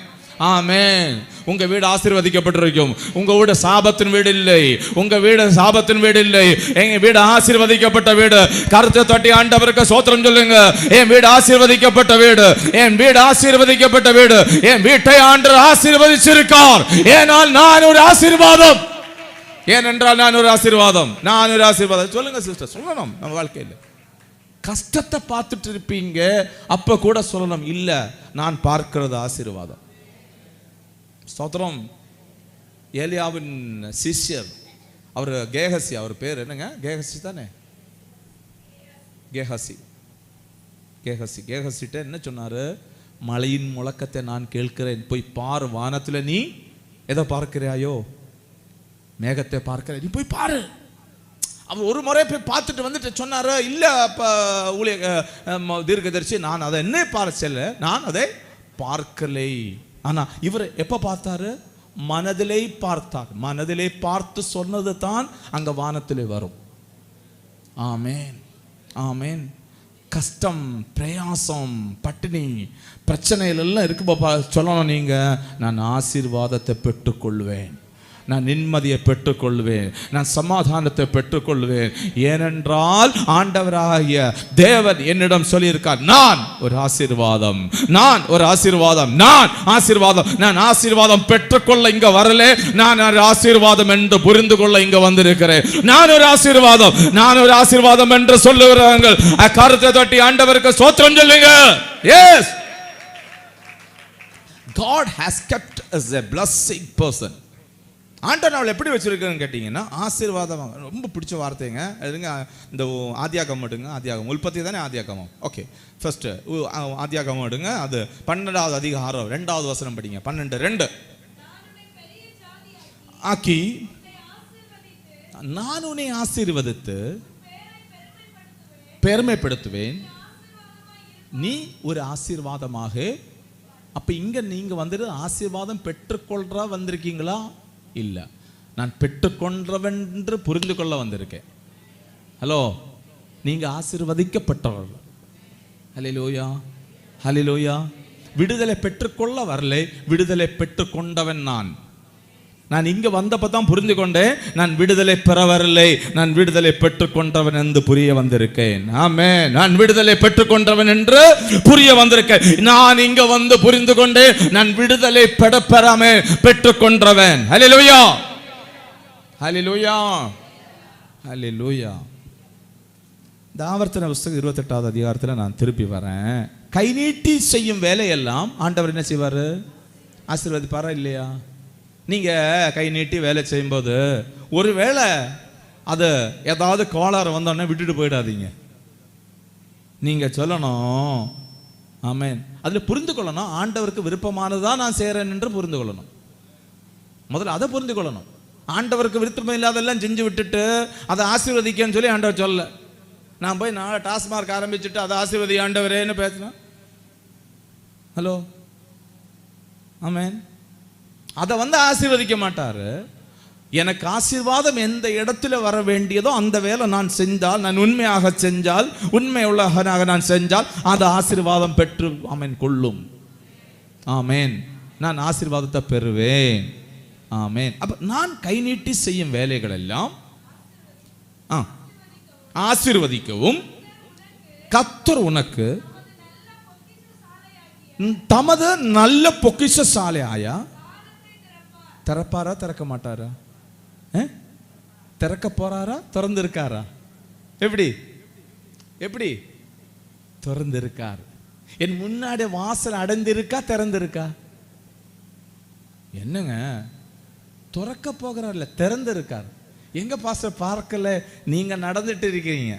ஆமென். உங்க வீடு ஆசீர்வதிக்கப்பட்டிருக்கும். உங்க வீடு சாபத்தின் வீடு இல்லை. உங்க வீடு சாபத்தின் வீடு இல்லை. எங்க வீடு ஆசீர்வதிக்கப்பட்ட வீடு. கருத்தை தட்டி ஆண்டவருக்கு ஸ்தோத்திரம் சொல்லுங்க. என் வீடு ஆசீர்வதிக்கப்பட்ட வீடு. என் வீடு ஆசீர்வதிக்கப்பட்ட வீடு. என் வீட்டை ஆண்டவர் ஆசீர்வதிச்சிருக்கார். ஏனால் நான் ஒரு ஆசீர்வாதம். ஏனென்றால் நான் ஒரு ஆசீர்வாதம். சொல்லுங்க சிஸ்டர், சொல்லணும். நம்ம வாழ்க்கையில் கஷ்டத்தை பார்த்துட்டு இருப்பீங்க, அப்ப கூட சொல்லணும், இல்ல நான் பார்க்கிறது ஆசீர்வாதம். ஸ்தோத்திரம். ஏலியாவின் சிஷ்யர் அவர் கேஹசி, அவர் பேர் என்னங்க? கேஹசி தானே? கேஹசிட்ட என்ன சொன்னாரு? மழையின் முழக்கத்தை நான் கேட்கிறேன், போய் பாரு. வானத்துல நீ எதை பார்க்கிறாயோ? மேகத்தை பார்க்கிற, நீ போய் பாரு. அவர் ஒரு முறை போய் பார்த்துட்டு வந்துட்டு சொன்னாரு, இல்ல அப்ப தீர்க்கதரிசி, நான் அதை என்ன பார்க்கல, நான் அதை பார்க்கலை. ஆனா இவர் எப்ப பார்த்தாரு? மனதிலே பார்த்தார். மனதிலே பார்த்து சொன்னது தான் அங்க வானத்திலே வரும். ஆமென், ஆமென். கஷ்டம், பிரயாசம், பட்டினி, பிரச்சனைகள் எல்லாம் இருக்கு சொல்லணும் நீங்க, நான் ஆசீர்வாதத்தை பெற்றுக்கொள்வேன், நான் நிம்மதியை பெற்றுக்கொள்வேன், நான் சமாதானத்தை பெற்றுக்கொள்வேன். ஏனென்றால் ஆண்டவராகிய தேவன் என்னிடம் சொல்லியிருக்கார், நான் ஒரு ஆசீர்வாதம், நான் ஆசீர்வாதம் பெற்றுக்கொள்ள இங்க வரல, நான் ஒரு ஆசீர்வாதம் என்று புரிந்து கொள்ள இங்க வந்திருக்கிறேன். நான் ஒரு ஆசீர்வாதம் என்று சொல்லுகிறார்கள். கருத்தை தட்டி ஆண்டவருக்கு ஸ்தோத்திரம் சொல்லுங்க. Yes, God has kept us a blessing person. ஆண்டவர் அவளை எப்படி வச்சிருக்கேன்னு கேட்டீங்கன்னா, ஆசீர்வாதம். ரொம்ப பிடிச்ச வார்த்தைங்க அதுங்க. இந்த ஆதியாகமம் எடுங்க. ஆதியாகமம் உற்பத்தி தானே ஆதியாகமம். ஓகே, ஃபர்ஸ்ட் ஆதியாகமம் எடுங்க. அது 12வது அதிகாரம் 2வது வசனம் படிங்க. 12:2 ஆக்கி நான் உன்னை ஆசீர்வதித்து பெருமைப்படுத்துவேன், நீ ஒரு ஆசீர்வாதமாக. அப்ப இங்க நீங்க வந்துட்டு ஆசீர்வாதம் பெற்றுக்கொள்றா வந்திருக்கீங்களா? இல்ல, நான் பெற்றுக்கொண்டவென்று புரிந்து கொள்ள வந்திருக்கேன். ஹலோ, நீங்க ஆசீர்வதிக்கப்பட்டவர்கள். ஹல்லேலூயா, ஹல்லேலூயா. விடுதலை பெற்றுக்கொள்ள வரலை, விடுதலை பெற்றுக்கொண்டவன் நான் இங்க வந்தப்பதான் புரிந்து கொண்டேன், நான் விடுதலை பெற வரலை, நான் விடுதலை பெற்றுக்கொண்டவன் என்று புரிய வந்திருக்கேன். ஆமென். நான் விடுதலை பெற்றுக்கொண்டவன் என்று புரிய வந்திருக்கேன். நான் இங்க வந்து புரிந்து கொண்டேன், நான் விடுதலை பெறாம பெற்றுக்கொண்டவன். ஹல்லேலூயா, ஹல்லேலூயா, ஹல்லேலூயா. இந்த ஆவர்த்தன புஸ்தகம் 28வது அதிகாரத்தில் நான் திருப்பி வரேன். கை நீட்டி செய்யும் வேலையெல்லாம் ஆண்டவர் என்ன செய்வாரு? ஆசீர்வதிப்பாரா இல்லையா? நீங்க கை நீட்டி வேலை செய்யும்போது ஒருவேளை அது ஏதாவது கோளாறு வந்தோடனே விட்டுட்டு போயிடாதீங்க. நீங்க சொல்லணும், ஆமென். அதில் புரிந்து கொள்ளணும், ஆண்டவருக்கு விருப்பமானதான் நான் செய்கிறேன் என்று புரிந்து கொள்ளணும். முதல்ல அதை புரிந்து கொள்ளணும். ஆண்டவருக்கு விருப்பம் இல்லாதெல்லாம் செஞ்சு விட்டுட்டு அதை ஆசீர்வதிக்கன்னு சொல்லி ஆண்டவர் சொல்ல. நான் போய் நாளை டாஸ்மார்க் ஆரம்பிச்சுட்டு அதை ஆசீர்வதி ஆண்டவரேன்னு பேசினேன். ஹலோ, ஆமென். அதை ஆசீர்வதிக்க மாட்டாரு. எனக்கு ஆசீர்வாதம் எந்த இடத்துல வர வேண்டியதோ அந்த வேலை நான் செஞ்சால், நான் உண்மையாக செஞ்சால், உண்மை உள்ளவனாக நான் செஞ்சால் அது ஆசீர்வாதம் பெற்று ஆமென் கொள்ளும். ஆமென். நான் ஆசீர்வாதத்தை பெறுவேன். ஆமென். அப்ப நான் கை நீட்டி செய்யும் வேலைகள் எல்லாம் ஆசீர்வதிக்கவும் கர்த்தர் உனக்கு தமது நல்ல பொக்கிஷசாலையாயா திறப்பாரா திறக்க மாட்டாரா? திறக்க போறாரா திறந்து இருக்காரா? எப்படி எப்படி திறந்து இருக்கார். என் முன்னாடி வாசல் அடைந்திருக்கா திறந்திருக்கா? என்னங்க திறக்க போகிறார்ல, திறந்து இருக்கார். எங்க பாஸ்டர் பார்க்கல, நீங்க நடந்துட்டு இருக்கீங்க.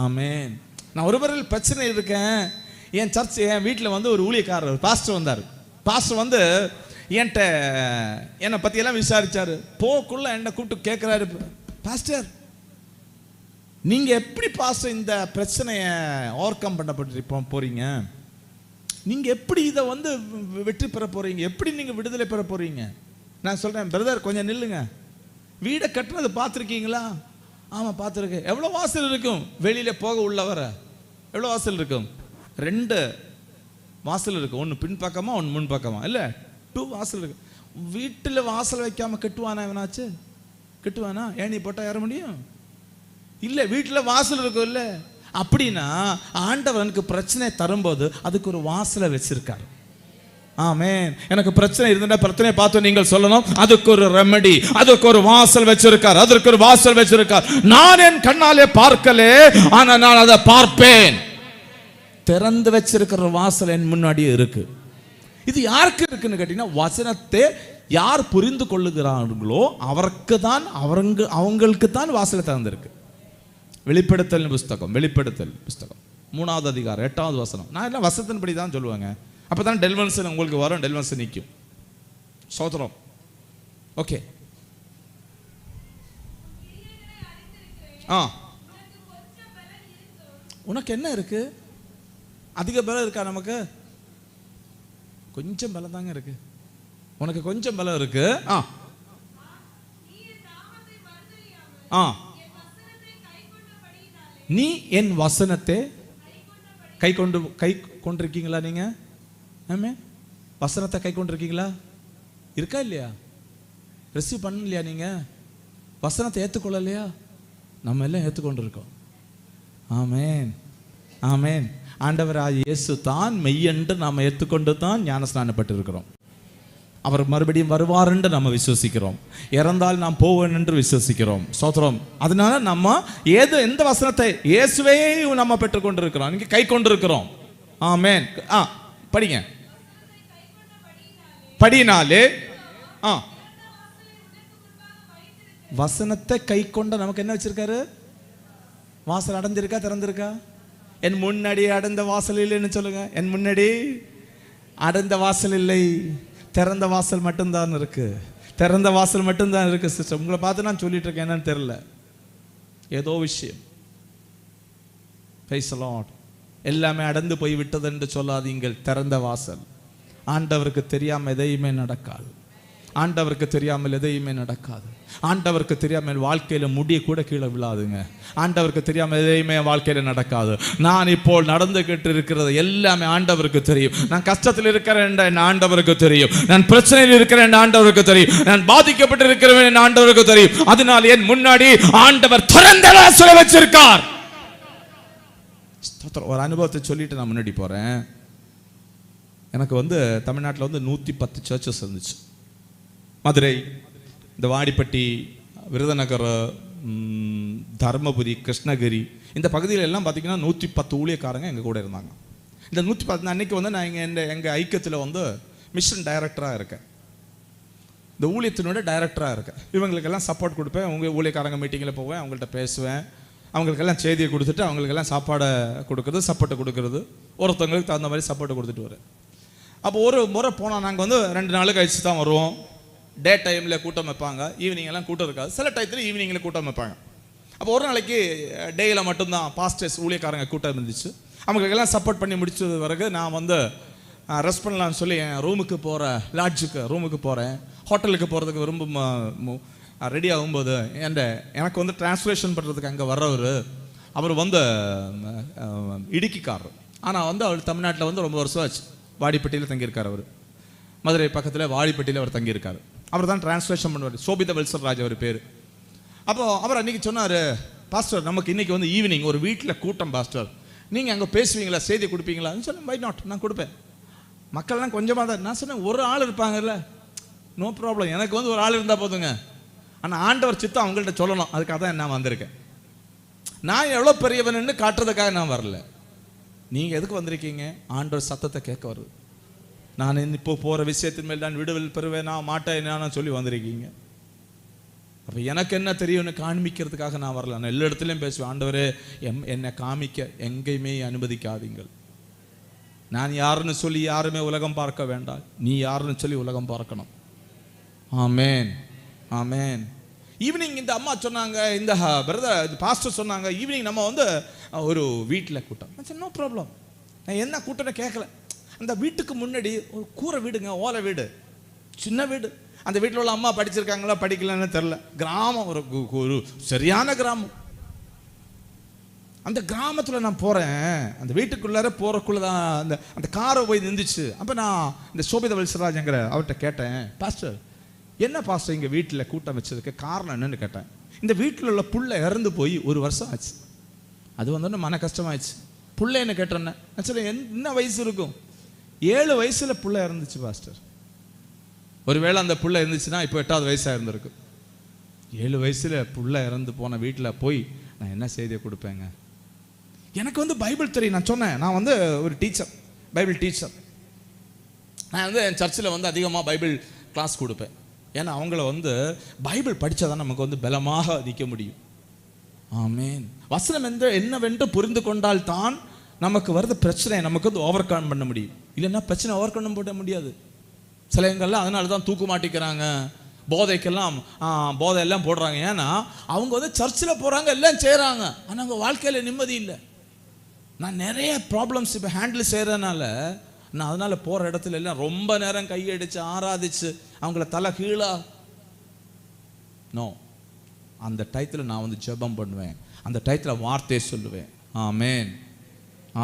ஆமென். நான் ஒரு முறை பிரச்சனை இருக்கேன். என் சர்ச், என் வீட்டில் ஒரு ஊழியக்காரர் பாஸ்டர் வந்தார். பாஸ்டர் என்கிட்ட என்னை பற்றியெல்லாம் விசாரிச்சாரு. போக்குள்ள என்னை கூப்பிட்டு கேட்குறாரு, பாஸ்டர் நீங்கள் எப்படி பாஸ்டர் இந்த பிரச்சனையை ஓவர் கம் பண்ணப்பட்டு போகிறீங்க? நீங்கள் எப்படி இதை வெற்றி பெற போகிறீங்க? எப்படி நீங்கள் விடுதலை பெற போகிறீங்க? நான் சொல்கிறேன், பிரதர் கொஞ்சம் நில்லுங்க. வீடை கட்டுறது பார்த்துருக்கீங்களா? ஆமாம் பார்த்துருக்கேன். எவ்வளோ வாசல் இருக்கும்? வெளியில் போக உள்ள வர எவ்வளோ வாசல் இருக்கும்? 2 வாசல் இருக்கும். ஒன்று பின்பக்கமா ஒன்று முன்பக்கமா, இல்லை 2 வாசல் இருக்கு. வீட்டில் வாசல் வைக்காம கட்டுவானா? எவனாச்சு கட்டுவானா? ஏணி போட்டால் ஏற முடியும்? இல்லை, வீட்டில் வாசல் இருக்கும். இல்லை அப்படின்னா ஆண்டவர் எனக்கு பிரச்சனை தரும்போது அதுக்கு ஒரு வாசலை வச்சிருக்காரு. ஆமென். எனக்கு பிரச்சனை இருந்தா பிரச்சனை பார்த்து நீங்கள் சொல்லணும், அதுக்கு ஒரு ரெமெடி, அதுக்கு ஒரு வாசல் வச்சிருக்கார், அதற்கு ஒரு வாசல் வச்சிருக்கார். நான் என் கண்ணாலே பார்க்கலே, ஆனா நான் அதை பார்ப்பேன். திறந்து வச்சிருக்கிற வாசல் என் முன்னாடியே இருக்கு. இது யாருக்கு இருக்குன்னு கேட்டீங்கன்னா, வசனத்தை யார் புரிந்து கொள்ளுகிறார்களோ அவருக்கு தான், அவங்களுக்கு தான் வாசலை திறந்திருக்கு. வெளிப்படுத்தல் புஸ்தகம் 3வது அதிகாரம் 8வது வசனம். நான் எல்லாம் வசனத்தின்படி தான் சொல்லுவாங்க. அப்பதான் டெலிவரன்ஸ் உங்களுக்கு வரும், டெலிவரன்ஸ் நிற்கும். சோதரம். ஓகே. உனக்கு என்ன இருக்கு? அதிக பலம் இருக்கா? நமக்கு கொஞ்சம் பலம் தாங்க இருக்கு. உனக்கு கொஞ்சம் பலம் இருக்கு. நீ என் வசனத்தை கை கொண்டிருக்கீங்களா? நீங்க வசனத்தை கை கொண்டிருக்கீங்களா? இருக்கா இல்லையா? ரிசீவ் பண்ணலையா? நீங்க வசனத்தை ஏற்றுக்கொள்ளலையா? நம்ம எல்லாம் ஏற்றுக்கொண்டிருக்கோம். ஆமென், ஆமென். ஆண்டவராகிய இயேசு தான் மெய்யென்று நாம் ஏற்றுக்கொண்டு தான் ஞானஸ்நானப்பட்டு இருக்கிறோம். அவர் மறுபடியும் வருவார் என்று நம்ம விசுவசிக்கிறோம். இறந்தால் நாம் போவோம் என்று விசுவசிக்கிறோம். ஸ்தோத்திரம். அதனால நம்ம எந்த வசனத்தை இயேசுவே நம்ம பெற்றுக்கொண்டிருக்கிறோம், இங்கே கை கொண்டிருக்கிறோம். ஆமென். படிங்க. படினாலே வசனத்தை கை கொண்ட நமக்கு என்ன வச்சிருக்காரு? வாசல் அடைஞ்சிருக்கா திறந்திருக்கா? என் முன்னாடி அடைந்த வாசல் இல்லைன்னு சொல்லுங்க. என் முன்னாடி அடைந்த வாசல் இல்லை, திறந்த வாசல் மட்டும்தான் இருக்கு. திறந்த வாசல் மட்டும்தான் இருக்கு. சிஸ்டர், உங்களை பார்த்து நான் சொல்லிட்டு இருக்கேன், என்னன்னு தெரியல, ஏதோ விஷயம். Price the Lord. எல்லாமே அடைந்து போய் விட்டது என்று சொல்லாதீங்கள். திறந்த வாசல். ஆண்டவருக்கு தெரியாம எதையுமே நடக்காது. ஆண்டவருக்கு தெரியாமல் எதையுமே நடக்காது. ஆண்டவருக்கு தெரியாமல் வாழ்க்கையில முடிய கூட கீழே விழாதுங்க. ஆண்டவருக்கு தெரியாமல் எதையுமே வாழ்க்கையில நடக்காது. நான் இப்போ நடந்துகிட்டு இருக்கிறது எல்லாமே ஆண்டவருக்கு தெரியும். நான் கஷ்டத்தில் இருக்கிறேன் என் ஆண்டவருக்கு தெரியும். நான் பிரச்சனையில் இருக்கிறேன் என் ஆண்டவருக்கு தெரியும். நான் பாதிக்கப்பட்டு இருக்கிறேன் என் ஆண்டவருக்கு தெரியும். அதனால் என் முன்னாடி ஆண்டவர் திறந்த வாசலை வச்சிருக்கார். ஒரு அனுபவத்தை சொல்லிட்டு நான் முன்னாடி போறேன். எனக்கு தமிழ்நாட்டில் 110 சர்ச்சஸ் இருந்துச்சு. மதுரை, இந்த வாடிப்பட்டி, விருதுநகர், தர்மபுரி, கிருஷ்ணகிரி, இந்த பகுதியில் எல்லாம் பார்த்தீங்கன்னா 110 ஊழியக்காரங்க எங்கள் கூட இருந்தாங்க. இந்த 110 அன்னைக்கு நான் எங்கள் ஐக்கியத்தில் மிஷன் டைரக்டராக இருக்கேன். இந்த ஊழியத்தினுடைய டைரக்டராக இருக்கேன். இவங்களுக்கெல்லாம் சப்போர்ட் கொடுப்பேன். உங்கள் ஊழியக்காரங்க மீட்டிங்கில் போவேன், அவங்கள்ட்ட பேசுவேன். அவங்களுக்கெல்லாம் செய்தியை கொடுத்துட்டு அவங்களுக்கெல்லாம் சாப்பாடை கொடுக்குறது, சப்போர்ட்டை கொடுக்குறது, ஒருத்தவங்களுக்கு தகுந்த மாதிரி சப்போர்ட்டை கொடுத்துட்டு வரேன். அப்போ ஒரு முறை போனால் நாங்கள் வந்து 2 நாள் கழிச்சு தான் வருவோம். டே டைமில் கூட்டம் வைப்பாங்க, ஈவினிங் எல்லாம் கூட்டம் இருக்காது. சில டயத்தில் ஈவினிங்கில் கூட்டம் வைப்பாங்க. அப்போ ஒரு நாளைக்கு டேயில் மட்டும்தான் பாஸ்டர்ஸ் ஊழியக்காரங்க கூட்டம் இருந்துச்சு. அவங்களுக்கெல்லாம் சப்போர்ட் பண்ணி முடிச்சது பிறகு நான் வந்து ரெஸ்ட் பண்ணலான்னு சொல்லி என் ரூமுக்கு போகிறேன், லாட்ஜுக்கு ரூமுக்கு போகிறேன். ஹோட்டலுக்கு போகிறதுக்கு ரொம்ப ரெடி ஆகும்போது எனக்கு வந்து டிரான்ஸ்லேஷன் பண்ணுறதுக்கு அங்கே வர்றவர் அவர் வந்து இடுக்கிக்காரர். ஆனால் வந்து அவர் தமிழ்நாட்டில் வந்து ரொம்ப வருஷம் ஆச்சு. வாடிப்பட்டியில் தங்கியிருக்கார். அவர் மதுரை பக்கத்தில் வாடிப்பட்டியில் அவர் தங்கியிருக்கார். அவர் தான் டிரான்ஸ்லேஷன் பண்ணுவார். சோபித வல்சராஜ் அவர் பேர். அப்போது அவர் அன்றைக்கி சொன்னார், பாஸ்டர் நமக்கு இன்றைக்கி வந்து ஈவினிங் ஒரு வீட்டில் கூட்டம் பாஸ்டர், நீங்கள் அங்கே பேசுவீங்களா, செய்தி கொடுப்பீங்களான்னு சொன்னேன். வை நாட், நான் கொடுப்பேன். மக்கள்லாம் கொஞ்சமாக தான். நான் சொன்னேன், ஒரு ஆள் இருப்பாங்கல்ல, நோ ப்ராப்ளம், எனக்கு வந்து ஒரு ஆள் இருந்தால் போதுங்க. ஆனால் ஆண்டவர் சித்தம் அவங்கள்ட்ட சொல்லணும், அதுக்காக தான் நான் வந்திருக்கேன். நான் எவ்வளோ பெரியவன்னு காட்டுறதுக்காக நான் வரல. நீங்கள் எதுக்கு வந்திருக்கீங்க? ஆண்டவர் சத்தத்தை கேட்க வருது. நான் இப்போ போகிற விஷயத்தின் மேல் நான் விடுதல் பெறுவேனா மாட்டேன் சொல்லி வந்திருக்கீங்க. அப்போ எனக்கு என்ன தெரியும்னு காண்பிக்கிறதுக்காக நான் வரல. நான் எல்லா இடத்துலையும் பேசுவேன், ஆண்டவரே என்னை காமிக்க எங்கேயுமே அனுமதிக்காதீங்கள். நான் யாருன்னு சொல்லி யாருமே உலகம் பார்க்க வேண்டாம், நீ யாருன்னு சொல்லி உலகம் பார்க்கணும். ஆமேன், ஆமேன். ஈவினிங் இந்த அம்மா சொன்னாங்க, இந்த பிரதர் பாஸ்டர் சொன்னாங்க, ஈவினிங் நம்ம வந்து ஒரு வீட்டில் கூட்டம். No problem. நான் என்ன கூட்டம்னு கேட்கல. அந்த வீட்டுக்கு முன்னாடி ஒரு கூரை வீடுங்க, ஓலை வீடு, சின்ன வீடு. அந்த வீட்டில் உள்ள அம்மா படிச்சிருக்காங்களா படிக்கலன்னு தெரில. கிராமம், ஒரு சரியான கிராமம். அந்த கிராமத்தில் நான் போகிறேன், அந்த வீட்டுக்குள்ளார போகிறக்குள்ள தான் அந்த காரை போய் நின்றுச்சு. அப்போ நான் இந்த சோபித வல்சராஜங்கிற அவர்கிட்ட கேட்டேன், பாஸ்டர் என்ன பாஸ்டர் இங்கே வீட்டில் கூட்டம் வச்சதுக்கு காரணம் என்னன்னு கேட்டேன். இந்த வீட்டில் உள்ள புள்ள இறந்து போய் 1 வருஷம் ஆச்சு. அது வந்தோடனே மன கஷ்டமாயிடுச்சு. புள்ள என்ன கேட்டோன்னே ஆக்சுவலி என்ன வயசு இருக்கும்? 7 வயசில் புள்ள இறந்துச்சு பாஸ்டர். ஒருவேளை அந்த புள்ள இருந்துச்சுன்னா இப்போ 8வது வயசாக இருந்திருக்கு. 7 வயசில் புள்ள இறந்து போன வீட்டில் போய் நான் என்ன செய்தியை கொடுப்பேங்க? எனக்கு வந்து பைபிள் தெரியும். நான் சொன்னேன், நான் வந்து ஒரு டீச்சர், பைபிள் டீச்சர். நான் வந்து என் சர்ச்சில் வந்து அதிகமாக பைபிள் கிளாஸ் கொடுப்பேன். ஏன்னா அவங்கள வந்து பைபிள் படித்தா தான் நமக்கு வந்து பலமாக நிற்க முடியும். ஆமேன். வசனம் என்னவென்று புரிந்து கொண்டால் தான் நமக்கு வருது பிரச்சனை நமக்கு வந்து ஓவர் கம் பண்ண முடியும். இல்லைன்னா பிரச்சனை ஓவர் கம் பண்ண முடியாது. சில எங்கள்லாம் அதனால தான் தூக்கு மாட்டிக்கிறாங்க, போதைக்கெல்லாம் போதையெல்லாம் போடுறாங்க. ஏன்னா அவங்க வந்து சர்ச்சில் போகிறாங்க, எல்லாம் செய்கிறாங்க, ஆனால் அவங்க வாழ்க்கையில் நிம்மதி இல்லை. நான் நிறைய ப்ராப்ளம்ஸ் இப்போ ஹேண்டில் செய்கிறதுனால நான் அதனால் போகிற இடத்துல எல்லாம் ரொம்ப நேரம் கையடிச்சு ஆராதிச்சு அவங்கள தலை கீழா நோ. அந்த டயத்தில் நான் வந்து ஜெபம் பண்ணுவேன், அந்த டயத்தில் வார்த்தையை சொல்லுவேன். ஆமேன்,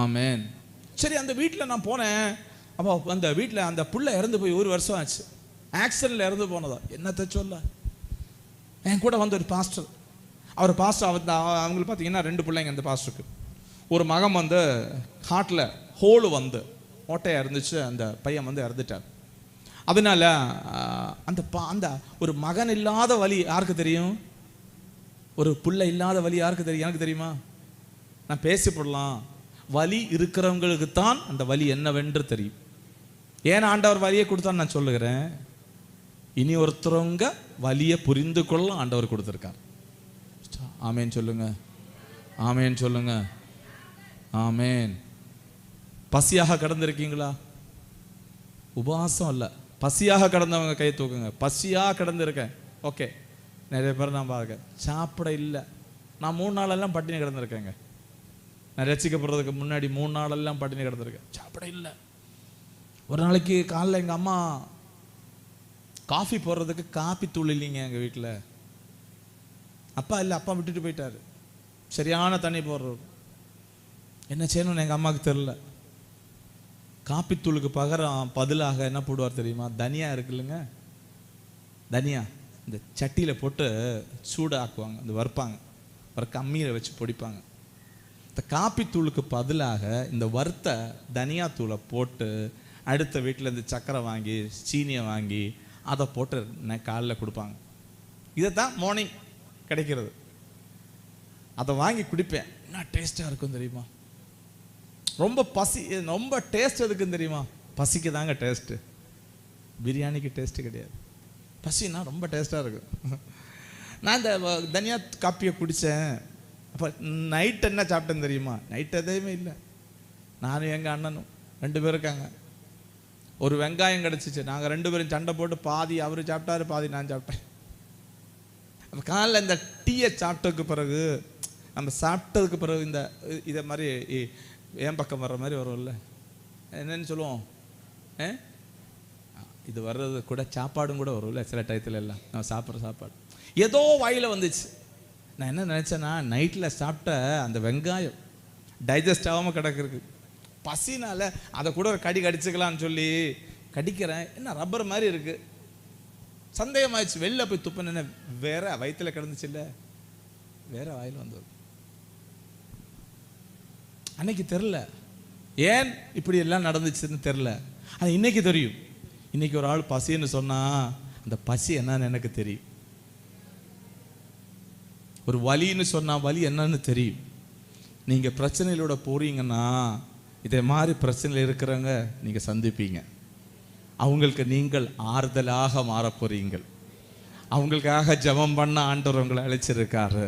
ஆமேன். சரி, அந்த வீட்டில் நான் போனேன். அப்போ அந்த வீட்டில் அந்த புள்ள இறந்து போய் 1 வருஷம் ஆச்சு. ஆக்சிடென்ட்ல இறந்து போனதா என்னத்தை சொல்ல. என் கூட வந்து ஒரு பாஸ்டர், அவர் பாஸ்டர் அவங்களுக்கு பார்த்தீங்கன்னா 2 பிள்ளைங்க. அந்த பாஸ்டருக்கு ஒரு மகன் வந்து ஹார்ட்டில் ஹோலு வந்து ஓட்டையாக இருந்துச்சு. அந்த பையன் வந்து இறந்துட்டார். அதனால அந்த ஒரு மகன் இல்லாத வலி யாருக்கு தெரியும்? ஒரு புள்ள இல்லாத வலி யாருக்கு தெரியும்? எனக்கு தெரியுமா? நான் பேசி போடலாம். வலி இருக்கிறவங்களுக்கு தான் அந்த வலி என்னவென்று தெரியும். ஏன் ஆண்டவர் வலியை கொடுத்தான்னு நான் சொல்லுகிறேன். இனி ஒருத்தரவங்க வலியை புரிந்து கொள்ள ஆண்டவர் கொடுத்துருக்கார். ஆமேன் சொல்லுங்க, ஆமேன் சொல்லுங்க, ஆமேன். பசியாக கடந்திருக்கீங்களா? உபவாசம் இல்லை, பசியாக கடந்தவங்க கை தூக்குங்க. பசியாக கடந்திருக்கேன். ஓகே, நிறைய பேர் நான் பார்க்க சாப்பிட இல்லை. நான் 3 நாளெல்லாம் பட்டினி கிடந்திருக்கேங்க. நான் ரசிக்கப்படுறதுக்கு முன்னாடி 3 நாளெல்லாம் பட்டினி கிடந்திருக்கேன், சாப்பிட இல்லை. ஒரு நாளைக்கு காலைல எங்கள் அம்மா காஃபி போடுறதுக்கு காப்பி தூள் இல்லைங்க எங்கள் வீட்டில். அப்பா இல்லை, அப்பா விட்டுட்டு போயிட்டாரு. சரியான தண்ணி போடுறது. என்ன செய்யணும்னு எங்கள் அம்மாவுக்கு தெரில. காப்பித்தூளுக்கு பதிலாக என்ன போடுவார் தெரியுமா? தனியா இருக்குல்லுங்க, தனியா இந்த சட்டியில் போட்டு சூடு ஆக்குவாங்க, அந்த வறுப்பாங்க, வறுக்க அம்மியில் வச்சு பொடிப்பாங்க. இந்த காப்பித்தூளுக்கு பதிலாக இந்த வறுத்த தனியா தூளை போட்டு அடுத்த வீட்டில் இந்த சக்கரை வாங்கி சீனியை வாங்கி அதை போட்டு காலைல கொடுப்பாங்க. இதை தான் மார்னிங் கிடைக்கிறது. அதை வாங்கி குடிப்பேன். என்ன டேஸ்டாக இருக்கும் தெரியுமா? ரொம்ப பசி, ரொம்ப டேஸ்ட் எதுக்குன்னு தெரியுமா? பசிக்கு தாங்க டேஸ்ட்டு, பிரியாணிக்கு டேஸ்ட்டு கிடையாது. பசின்னா ரொம்ப டேஸ்ட்டாக இருக்கும். நான் இந்த தனியா காப்பியை குடித்தேன். அப்போ நைட் என்ன சாப்பிட்டேன்னு தெரியுமா? நைட் எதையுமே இல்லை. நானும் எங்கள் அண்ணனும் 2 பேரும் இருக்காங்க. ஒரு வெங்காயம் கிடச்சிச்சு. நாங்கள் 2 பேரும் சண்டை போட்டு பாதி அவர் சாப்பிட்டாரு, பாதி நான் சாப்பிட்டேன். அப்போ காலைல இந்த டீயை சாப்பிட்டதுக்கு பிறகு, நம்ம சாப்பிட்டதுக்கு பிறகு இந்த இதை மாதிரி என் பக்கம் வர்ற மாதிரி வரும்ல, என்னன்னு சொல்லுவோம், இது வர்றது கூட சாப்பாடும் கூட வரும்ல சில டயத்துல எல்லாம். நான் சாப்பிட்ற சாப்பாடு ஏதோ வாயில் வந்துச்சு. நான் என்ன நினச்சேன்னா, நைட்டில் சாப்பிட்ட அந்த வெங்காயம் டைஜஸ்ட் ஆகாமல் கிடக்குறது, பசினால அதை கூட ஒரு கடிச்சுக்கலான்னு சொல்லி கடிக்கிறேன். என்ன ரப்பர் மாதிரி இருக்கு. சந்தேகமாயிடுச்சு. வெளில போய் துப்புன வேற வயிற்றுல கிடந்துச்சு, இல்லை வேற வாயில் வந்தது. அன்னைக்கு தெரில ஏன் இப்படி எல்லாம் நடந்துச்சுன்னு தெரில. அது இன்னைக்கு தெரியும். இன்னைக்கு ஒரு ஆள் பசின்னு சொன்னா அந்த பசி என்னன்னு எனக்கு தெரியும். ஒரு வலின்னு சொன்னா வலி என்னன்னு தெரியும். நீங்க பிரச்சனைகளோட போறீங்கன்னா இதே மாதிரி பிரச்சனையில் இருக்கிறவங்க நீங்க சந்திப்பீங்க. அவங்களுக்கு நீங்கள் ஆறுதலாக மாற போறீங்கள். அவங்களுக்காக ஜெபம் பண்ண ஆண்டவர் உங்களை அழைச்சிருக்காரு.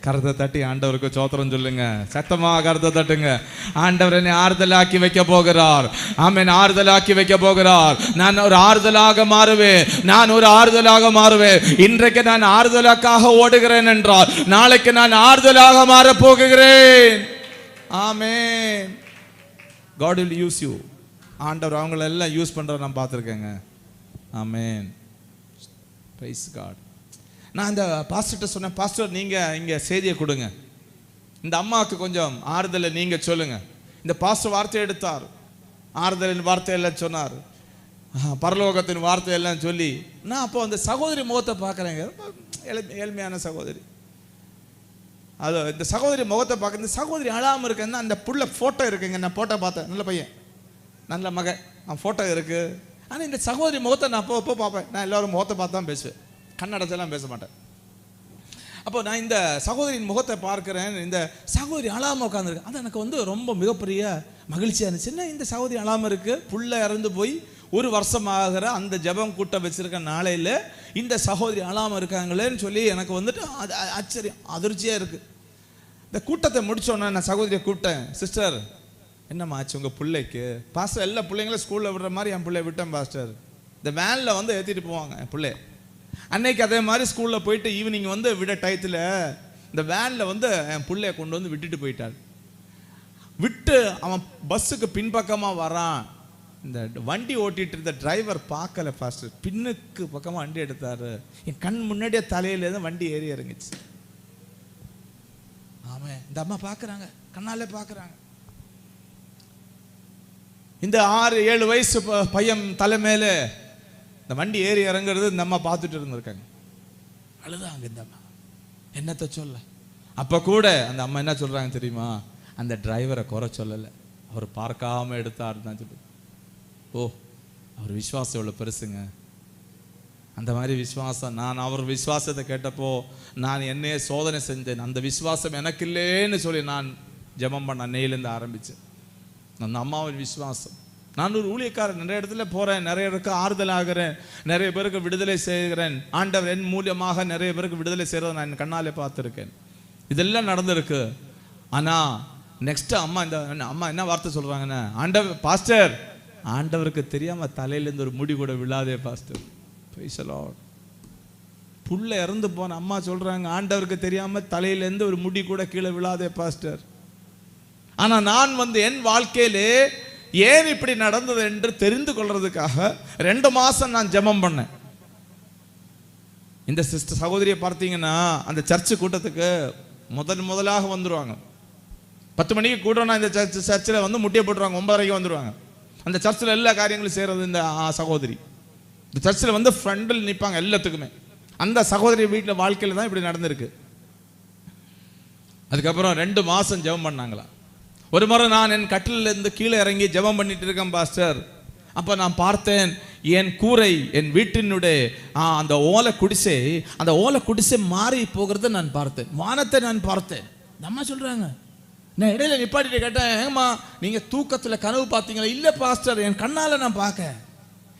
கருத்தை தட்டி ஆண்டவருக்கு சோத்திரம் சொல்லுங்க. சத்தமா கருத்தை தட்டுங்க. ஆண்டவர் என்னை ஆறுதலாக்கி வைக்க போகிறார். ஆமென். ஆறுதலாக்கி வைக்க போகிறார். நான் ஒரு ஆறுதலாக மாறுவேன். நான் ஒரு ஆறுதலாக மாறுவேன். இன்றைக்கு நான் ஆறுதலுக்காக ஓடுகிறேன் என்றால் நாளைக்கு நான் ஆறுதலாக மாற போகிறேன். ஆமென். God will use you. ஆண்டவர் அவங்கள எல்லாம் யூஸ் பண்றத நான் பார்த்துருக்கேங்க. ஆமென். Praise God. நான் இந்த பாஸ்டர்கிட்ட சொன்னேன், பாஸ்டர் நீங்கள் இங்கே செய்தியை கொடுங்க, இந்த அம்மாவுக்கு கொஞ்சம் ஆறுதலை நீங்கள் சொல்லுங்க. இந்த பாஸ்டர் வார்த்தை எடுத்தார், ஆறுதலின் வார்த்தையெல்லாம் சொன்னார், பரலோகத்தின் வார்த்தையெல்லாம் சொல்லி. நான் அப்போ அந்த சகோதரி முகத்தை பார்க்குறேங்க. ஏழ்மையான சகோதரி. அது இந்த சகோதரி முகத்தை பார்க்க, இந்த சகோதரி அழாமல் இருக்குன்னா அந்த புள்ள ஃபோட்டோ இருக்குங்க. நான் ஃபோட்டோ பார்த்தேன். நல்ல பையன், நல்ல மகன், ஃபோட்டோ இருக்குது. ஆனால் இந்த சகோதரி முகத்தை நான் அப்போ பார்ப்பேன். நான் எல்லோரும் முகத்தை பார்த்து தான் பேசுவேன், கண்ணடைச்செல்லாம் பேச மாட்டேன். அப்போ நான் இந்த சகோதரியின் முகத்தை பார்க்குறேன். இந்த சகோதரி அழாமல் உட்காந்துருக்கு. அது எனக்கு ரொம்ப மிகப்பெரிய மகிழ்ச்சியாக இருந்துச்சு. என்ன இந்த சகோதரி அழாமல் இருக்குது? புள்ள இறந்து போய் 1 வருஷம் ஆகிற அந்த ஜெபம் கூட்டம் வச்சிருக்க நாளையில் இந்த சகோதரி அழாமல் இருக்காங்களேன்னு சொல்லி எனக்கு அது ஆச்சரியம், அதிர்ச்சியாக இருக்குது. இந்த கூட்டத்தை முடிச்சோன்னே நான் சகோதரியை கூப்பிட்டேன். சிஸ்டர், என்னம்மா ஆச்சு உங்கள் பிள்ளைக்கு? பாஸ்டர், எல்லா பிள்ளைங்களும் ஸ்கூலில் விடுற மாதிரி என் பிள்ளை விட்டேன் பாஸ்டர். இந்த வேனில் ஏற்றிட்டு போவாங்க என் பிள்ளை. அன்னைக்கு அதே மாதிரி ஸ்கூலில் போயிட்டு ஈவினிங் விட டயத்தில் இந்த வேனில் என் பிள்ளைய கொண்டு விட்டுட்டு போயிட்டாள். விட்டு அவன் பஸ்ஸுக்கு பின்பக்கமாக வரான். இந்த வண்டி ஓட்டிட்டு இருந்த டிரைவர் பார்க்கல பாஸ்டர், பின்னுக்கு பக்கமாக வண்டி எடுத்தாரு. என் கண் முன்னாடியே தலையிலேருந்து வண்டி ஏறி இறங்கிச்சு. ஆமாம், இந்த அம்மா பார்க்குறாங்க, கண்ணாலே பார்க்குறாங்க. இந்த 6-7 வயசு பையன் தலை மேலே இந்த வண்டி ஏறி இறங்குறது இந்த அம்மா பார்த்துட்டு இருந்திருக்காங்க. அழுதாங்க இந்த அம்மா. என்னத்தை சொல்ல? அப்போ கூட அந்த அம்மா என்ன சொல்கிறாங்க தெரியுமா? அந்த டிரைவரை குறை சொல்லலை, அவர் பார்க்காம எடுத்தார் தான் சொல்லு. ஓ, அவர் விசுவாசம் எவ்வளோ பெருசுங்க. அந்த மாதிரி விசுவாசம். நான் அவர் விசுவாசத்தை கேட்டப்போ நான் என்னையே சோதனை செஞ்சேன். அந்த விசுவாசம் எனக்கு இல்லைன்னு சொல்லி நான் ஜெபம் பண்ண அன்னையிலேருந்து ஆரம்பித்தேன். அந்த அம்மாவின் விசுவாசம். நான் ஒரு ஊழியக்காரன், நிறைய இடத்துல போகிறேன், நிறைய பேருக்கு ஆறுதல் ஆகிறேன், நிறைய பேருக்கு விடுதலை செய்கிறேன். ஆண்டவர் என் மூலியமாக நிறைய பேருக்கு விடுதலை செய்கிறத நான் கண்ணாலே பார்த்துருக்கேன். இதெல்லாம் நடந்திருக்கு. ஆனால் நெக்ஸ்ட் இந்த அம்மா என்ன வார்த்தை சொல்கிறாங்கன்னு, பாஸ்டர், ஆண்டவருக்கு தெரியாமல் தலையிலேருந்து ஒரு முடி கூட விழாதே பாஸ்டர். Price the Lord. புள்ள இறந்து போன அம்மா சொல்கிறாங்க, ஆண்டவருக்கு தெரியாமல் தலையிலேருந்து ஒரு முடி கூட கீழே விழாதே பாஸ்டர். ஆனால் நான் என் வாழ்க்கையிலே ஏன் இப்படி நடந்தது என்று தெரிந்து கொள்றதுக்காக 2 மாசம் நான் ஜெபம் பண்ணேன். இந்த சிஸ்டர் சகோதரியை பார்த்தீங்கன்னா அந்த சர்ச்சு கூட்டத்துக்கு முதலாக வந்துடுவாங்க. 10 மணிக்கு கூட்டம்னா இந்த சர்ச்சில் முட்டியை போட்டுருவாங்க. 9:30 வந்துடுவாங்க. அந்த சர்ச்சில் எல்லா காரியங்களும் செய்கிறது இந்த சகோதரி. இந்த சர்ச்சில் ஃப்ரண்டில் நிற்பாங்க எல்லாத்துக்குமே. அந்த சகோதரி வீட்டில் வாழ்க்கையில் தான் இப்படி நடந்திருக்கு. அதுக்கப்புறம் 2 மாசம் ஜெபம் பண்ணாங்களா. ஒரு முறை நான் என் கட்டிலிருந்து கீழே இறங்கி ஜெபம் பண்ணிட்டு இருக்கேன் பாஸ்டர். அப்போ நான் பார்த்தேன், என் கூரை, என் வீட்டினுடைய அந்த ஓலை குடிசை மாறி போகிறத நான் பார்த்தேன். வானத்தை நான் பார்த்தேன். அம்மா சொல்றாங்க, நான் இடையில நிப்பாட்டிட்டு கேட்டேன், ஏங்கம்மா நீங்கள் தூக்கத்தில் கனவு பார்த்தீங்களா? இல்லை பாஸ்டர், என் கண்ணால் நான் பார்க்க,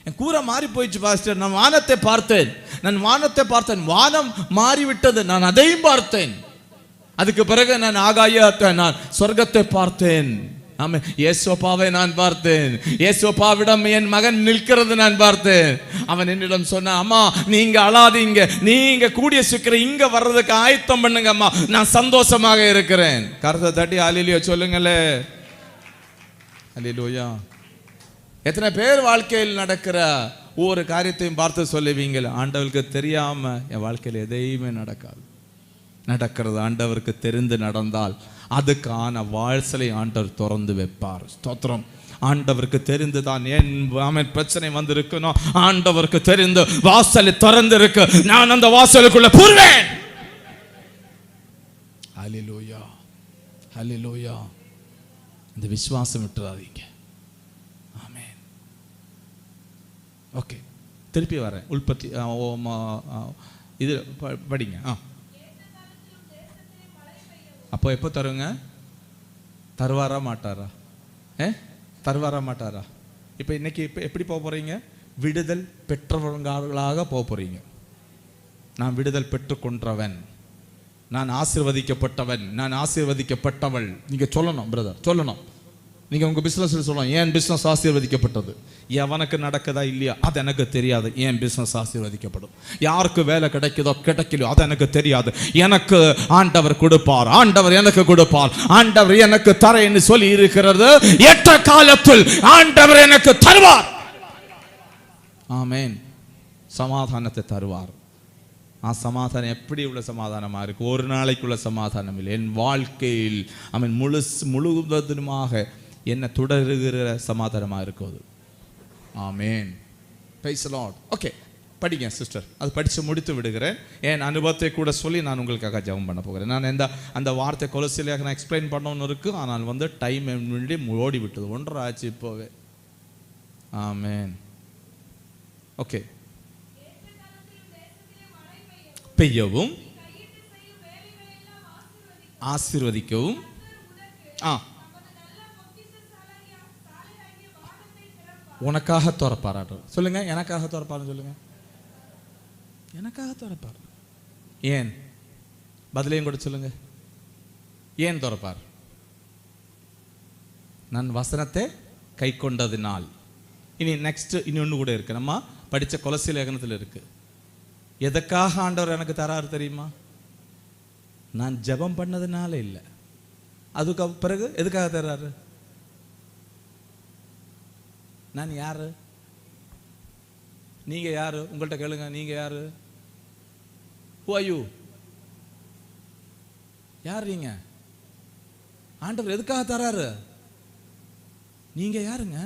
என் கூரை மாறி போயிடுச்சு பாஸ்டர். நான் வானத்தை பார்த்தேன். வானம் மாறிவிட்டது, நான் அதையும் பார்த்தேன். அதுக்கு பிறகு நான் ஆகாயத்தை, நான் சொர்க்கத்தை பார்த்தேன். ஆமென். இயேசுப்பாவை நான் பார்த்தேன். இயேசுப்பாவிடம் என் மகன் நிற்கிறது நான் பார்த்தேன். அவன் என்னிடம் சொன்னான், அம்மா நீங்க அழாதீங்க, நீங்க கூடிய சீக்கிரம் இங்க வர்றதுக்கு ஆயத்தம் பண்ணுங்க அம்மா, நான் சந்தோஷமாக இருக்கிறேன். கருத்தை தட்டி ஹல்லேலூயா சொல்லுங்களே. ஹல்லேலூயா. எத்தனை பேர் வாழ்க்கையில் நடக்கிற ஒவ்வொரு காரியத்தையும் பார்த்து சொல்லுவீங்க, ஆண்டவருக்கு தெரியாம என் வாழ்க்கையில் எதையுமே நடக்காது. நடக்கிறது ஆண்டவருக்கு தெரிந்து நடந்தால் அதுக்கான வாசலை ஆண்டவர் திறந்து வைப்பார். ஸ்தோத்திரம். ஆண்டவருக்கு தெரிந்து தான் என் பிரச்சனை வந்து இருக்கணும். ஆண்டவருக்கு தெரிந்து வாசலை திறந்து இருக்கு, நான் அந்த வாசலுக்குள்ள போவேன். ஹல்லேலூயா, ஹல்லேலூயா. இந்த விசுவாசம் விட்டுறாதீங்க. ஆமென். ஓகே, திருப்பி வரேன். உள்பத்தி இது படிங்க. அப்போ எப்போ தருங்க? தருவாரா மாட்டாரா? தருவாரா மாட்டாரா? இப்போ இன்னைக்கு இப்போ எப்படி போக போறீங்க? விடுதல் பெற்றவர்களாக போக போறீங்க. நான் விடுதல் பெற்றுக்கொண்டவன், நான் ஆசீர்வதிக்கப்பட்டவன், நான் ஆசீர்வதிக்கப்பட்டவள். நீங்க சொல்லணும் பிரதர், சொல்லணும். நீங்க உங்க பிசினஸ் சொல்லணும், ஏன் பிசினஸ் ஆசீர்வதிக்கப்பட்டது. எவனுக்கு நடக்குதா இல்லையா அது எனக்கு தெரியாது, ஏன் பிசினஸ் ஆசீர்வதிக்கப்படும். யாருக்கு வேலை கிடைக்குதோ கிடைக்கலையோ அது எனக்கு தெரியாது. எனக்கு ஆண்டவர் கொடுப்பார், ஆண்டவர் எனக்கு கொடுப்பார், ஆண்டவர் எனக்கு தரேன்னு சொல்லி இருக்கிறது. ஏற்ற காலத்தில் ஆண்டவர் எனக்கு தருவார். ஆமென். சமாதானத்தை தருவார். சமாதானம் எப்படி உள்ள சமாதானமா இருக்கு? ஒரு நாளைக்குள்ள சமாதானம் இல்லை. என் வாழ்க்கையில் அவன் முழுவதுமாக என்ன தொடருகிற சமாதானமா இருக்குது. ஆமென். Praise the lord. ஓகே, படிங்க சிஸ்டர். அது படித்து முடித்து விடுகிறேன். என் அனுபவத்தை கூட சொல்லி நான் உங்களுக்காக ஜெபம் பண்ண போகிறேன். நான் அந்த வார்த்தை கொலோசியராக நான் எக்ஸ்பிளைன் பண்ணணும்னு இருக்கு, ஆனால் டைம் முன்னாடி ஓடி விட்டது. 1:30 ஆச்சு இப்போவே. ஆமென். ஓகே. பெய்யவும் ஆசீர்வதிக்கவும் உனக்காக திறப்பார். சொல்லுங்க, எனக்காக திறப்பார். சொல்லுங்க, எனக்காக திறப்பார். ஏன்? பதிலையும் கூட சொல்லுங்க. ஏன் திறப்பார்? நான் வசனத்தை கை கொண்டதினால். இனி நெக்ஸ்ட் இன்னொன்று கூட இருக்கு, நம்ம படித்த கொலோசிய லேகனத்தில் இருக்கு. எதுக்காக ஆண்டவர் எனக்கு தராரு தெரியுமா? நான் ஜெபம் பண்ணதுனால இல்லை. அதுக்கு பிறகு எதுக்காக தர்றாரு? நான் யாரு? நீங்க யாரு? உங்கள்கிட்ட கேளுங்க, நீங்க யாரு? Who are you? யார் நீங்க? ஆண்டவர் எதுக்காக தராரு? நீங்க யாருங்க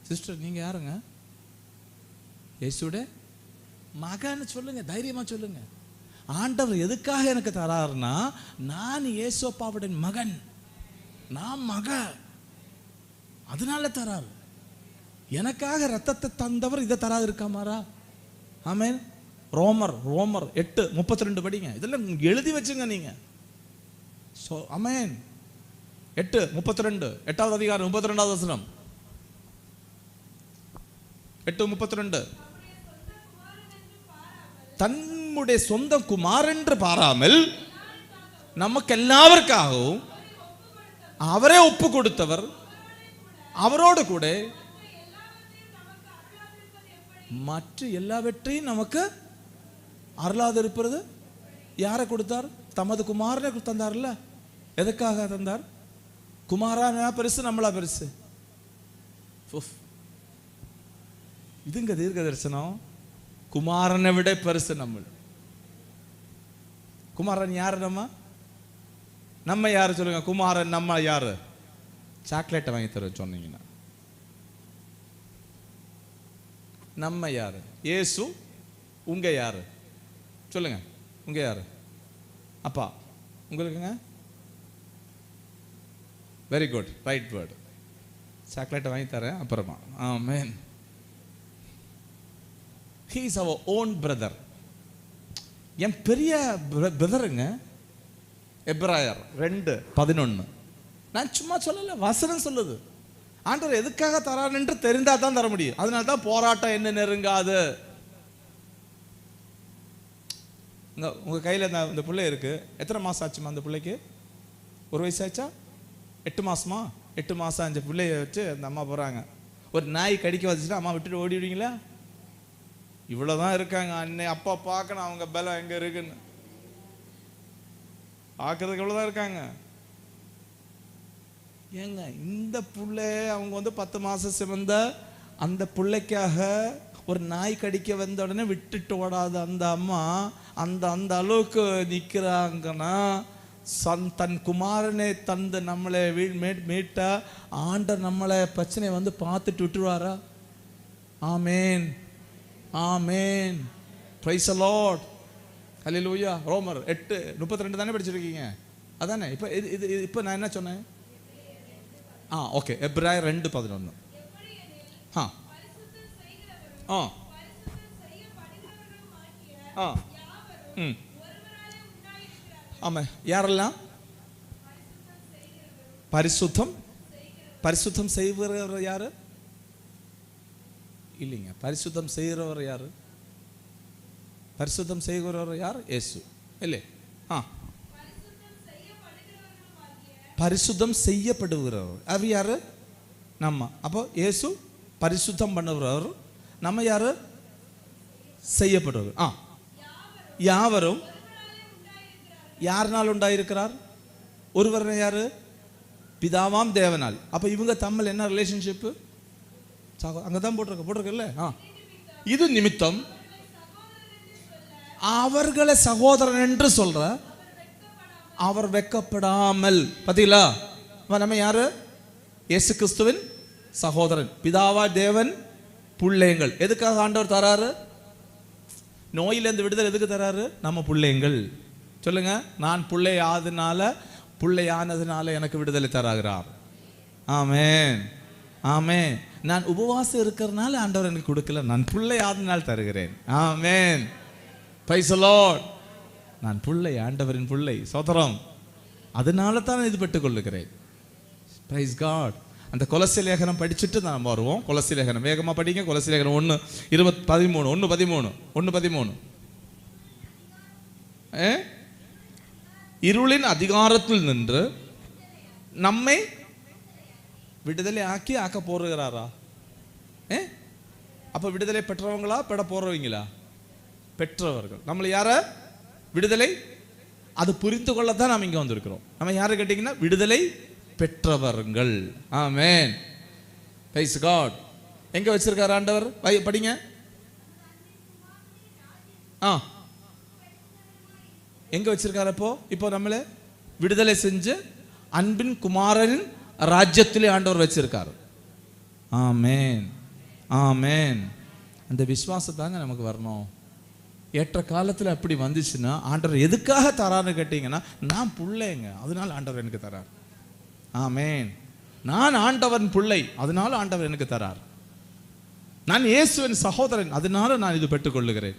சிஸ்டர்? நீங்க யாருங்க? இயேசுவுடைய மகன்னு சொல்லுங்க, தைரியமா சொல்லுங்க. ஆண்டவர் எதுக்காக எனக்கு தராருன்னா, நான் இயேசுப்பாவுடைய மகன், நான் மக, அதனால தராரு. எனக்காக ரத்தத்தை தந்தவர் இதை தராது இருக்காமாரா? ஆமென். ரோமர் 8:32 படிங்க. இதெல்லாம் எழுதி வச்சுங்க நீங்க. ஆமென். 8:32, 8வது அதிகாரம் 32வது வசனம். 8:32. தன்னுடைய சொந்த குமாரன் என்று பாராமல் நமக்கு எல்லாருக்காகவும் அவரே ஒப்பு கொடுத்தவர், அவரோடு கூட மற்ற எல்லாவற்றையும் நமக்கு அருளாது இருப்பது யாரை கொடுத்தார்? தமது குமாரனை தந்தார்ல. எதுக்காக தந்தார்? குமாரனா பெருசு, நம்மளா பெருசு? இதுங்க தீர்க்க தரிசனம். குமாரனை விட பெருசு நம்ம. குமாரன் யாரு? நம்ம யாரு சொல்லுங்க? குமாரன் நம்ம யாரு? சாக்லேட்டை வாங்கி தர சொன்னீங்கன்னா நம்ம யாரு? இயேசு உங்க யாரு? சொல்லுங்க, உங்க யாரு? அப்பா உங்களுக்குங்க? Very good, right word. சாக்லேட்டை வாங்கி தரேன் அப்புறமா. ஆமென். He is our own brother. என் பெரிய பிரதருங்க. எபிரேயர் 2:11. நான் சும்மா சொல்லல, வசனம் சொல்லுது. ஆண்டவர் எதுக்காக தரான்னு தெரிந்தா தான் தர முடியும். அதனால தான் போராட்டம் என்ன நெருங்காது. உங்க கையில் இந்த பிள்ளை இருக்கு. எத்தனை மாசம் ஆச்சுமா அந்த பிள்ளைக்கு? ஒரு வயசாச்சா? 8 மாசமா? 8 மாசம் அந்த பிள்ளைய வச்சு அந்த அம்மா போகிறாங்க. ஒரு நாய் கடிக்க வச்சுட்டு அம்மா விட்டுட்டு ஓடிடுவீங்களா? இவ்வளோதான் இருக்காங்க. அன்னை அப்பா பார்க்கணும் அவங்க பலம் எங்கே இருக்குன்னு பார்க்கறதுக்கு இவ்வளோதான் இருக்காங்க. ஏங்க இந்த பிள்ளை அவங்க வந்து 10 மாசம் சுமந்த அந்த பிள்ளைக்காக ஒரு நாய் கடிக்க வந்த உடனே விட்டுட்டு ஓடாத அந்த அம்மா அந்த அந்த அளவுக்கு நிற்கிறாங்கன்னா தன் குமாரனை தந்து நம்மளை மீட்டா ஆண்டர் நம்மளை பிரச்சனை வந்து பார்த்துட்டு விட்டுருவாரா? ஆமேன், ஆமேன், பிரைஸ் தி லார்ட், ஹல்லேலூயா. ரோமர் 8:32 தானே படிச்சிருக்கீங்க, அதானே? இப்போ நான் என்ன சொன்னேன்? ஓகே, எபிரேயர் 2:11. ஆமா, யாரெல்லாம்? பரிசுத்தம் செய்கிறவர் யாரு? இல்லைங்க, பரிசுத்தம் செய்கிறவர் யாரு? பரிசுத்தம் செய்கிறவர் யார்? இயேசு, இல்லை? பரிசுத்தம் செய்யப்படுகிறவர் அவர் யாரு? நம்ம. அப்போ இயேசு பரிசுத்தம் பண்ணுகிறவர், நம்ம யாரு? செய்யப்படுவர். யாவரும் யாருனால் உண்டாயிருக்கிறார்? ஒருவர் யாரு? பிதாவாம் தேவனால். அப்ப இவங்க தம்மில் என்ன ரிலேஷன்ஷிப்? அங்கதான் போட்டிருக்கல. இது நிமித்தம் அவர்களை சகோதரன் என்று சொல்ற அவர் வெக்கப்படாமல். பாத்தீங்களா? நம்ம யாரு? இயேசு கிறிஸ்துவின் சகோதரன், பிதாவா தேவன், புள்ளைங்கள். எதுக்காக ஆண்டவர் தராரு? நோயிலிருந்து விடுதலை எதுக்கு தராரு? நம்ம புள்ளைங்கள். சொல்லுங்க, நான் புள்ளையானதுனால எனக்கு விடுதலை தராகிறார். ஆமென், ஆமென். நான் உபவாசம் இருக்கிறதுனால ஆண்டவர் எனக்கு கொடுக்கல, நான் புள்ளையாதனால் தருகிறேன். ஆமென், பிரைஸ் தி லார்ட். நான் புள்ளை, ஆண்டவரின் புள்ளை, சோதரம். அதனால தான் இது பெற்றுக் கொள்ளுகிறேன். Praise God. அந்த கொலோசி லேகனம் படிச்சுட்டு நம்ம வருவோம். கொலோசி லேகனம் வேகமா படிங்க. கொலோசி லேகனம் 1:13. இருளின் அதிகாரத்தில் நின்று நம்மை விடுதலை ஆக்க போறாரா? அப்ப விடுதலை பெற்றவங்களா பெற போறவங்களா? பெற்றவர்கள். நம்மளை யார விடுதலை? அது புரிந்து கொள்ளத்தான் நாம் இங்க வந்திருக்கிறோம். நம்ம யாரு கேட்டீங்கன்னா விடுதலை பெற்றவர்கள். ஆமென், பிரைஸ் காட். எங்க வச்சிருக்காரு ஆண்டவர்? படிங்க. எங்க வச்சிருக்காரு? இப்போ நம்மள விடுதலை செஞ்சு அன்பின் குமாரனின் ராஜ்யத்திலே ஆண்டவர் வச்சிருக்காரு. ஆமென், ஆமென். அந்த விசுவாசத்தாங்க நமக்கு வரணும். ஏற்ற காலத்தில் அப்படி வந்துச்சுன்னா ஆண்டவர் எதுக்காக தரான்னு கேட்டீங்கன்னா, நான் பிள்ளைங்க அதனால ஆண்டவர் எனக்கு தரார். ஆமென். நான் ஆண்டவன் பிள்ளை அதனால ஆண்டவர் எனக்கு தரார். நான் இயேசுவின் சகோதரன் அதனால நான் இது பெற்றுக்கொள்ளுகிறேன்.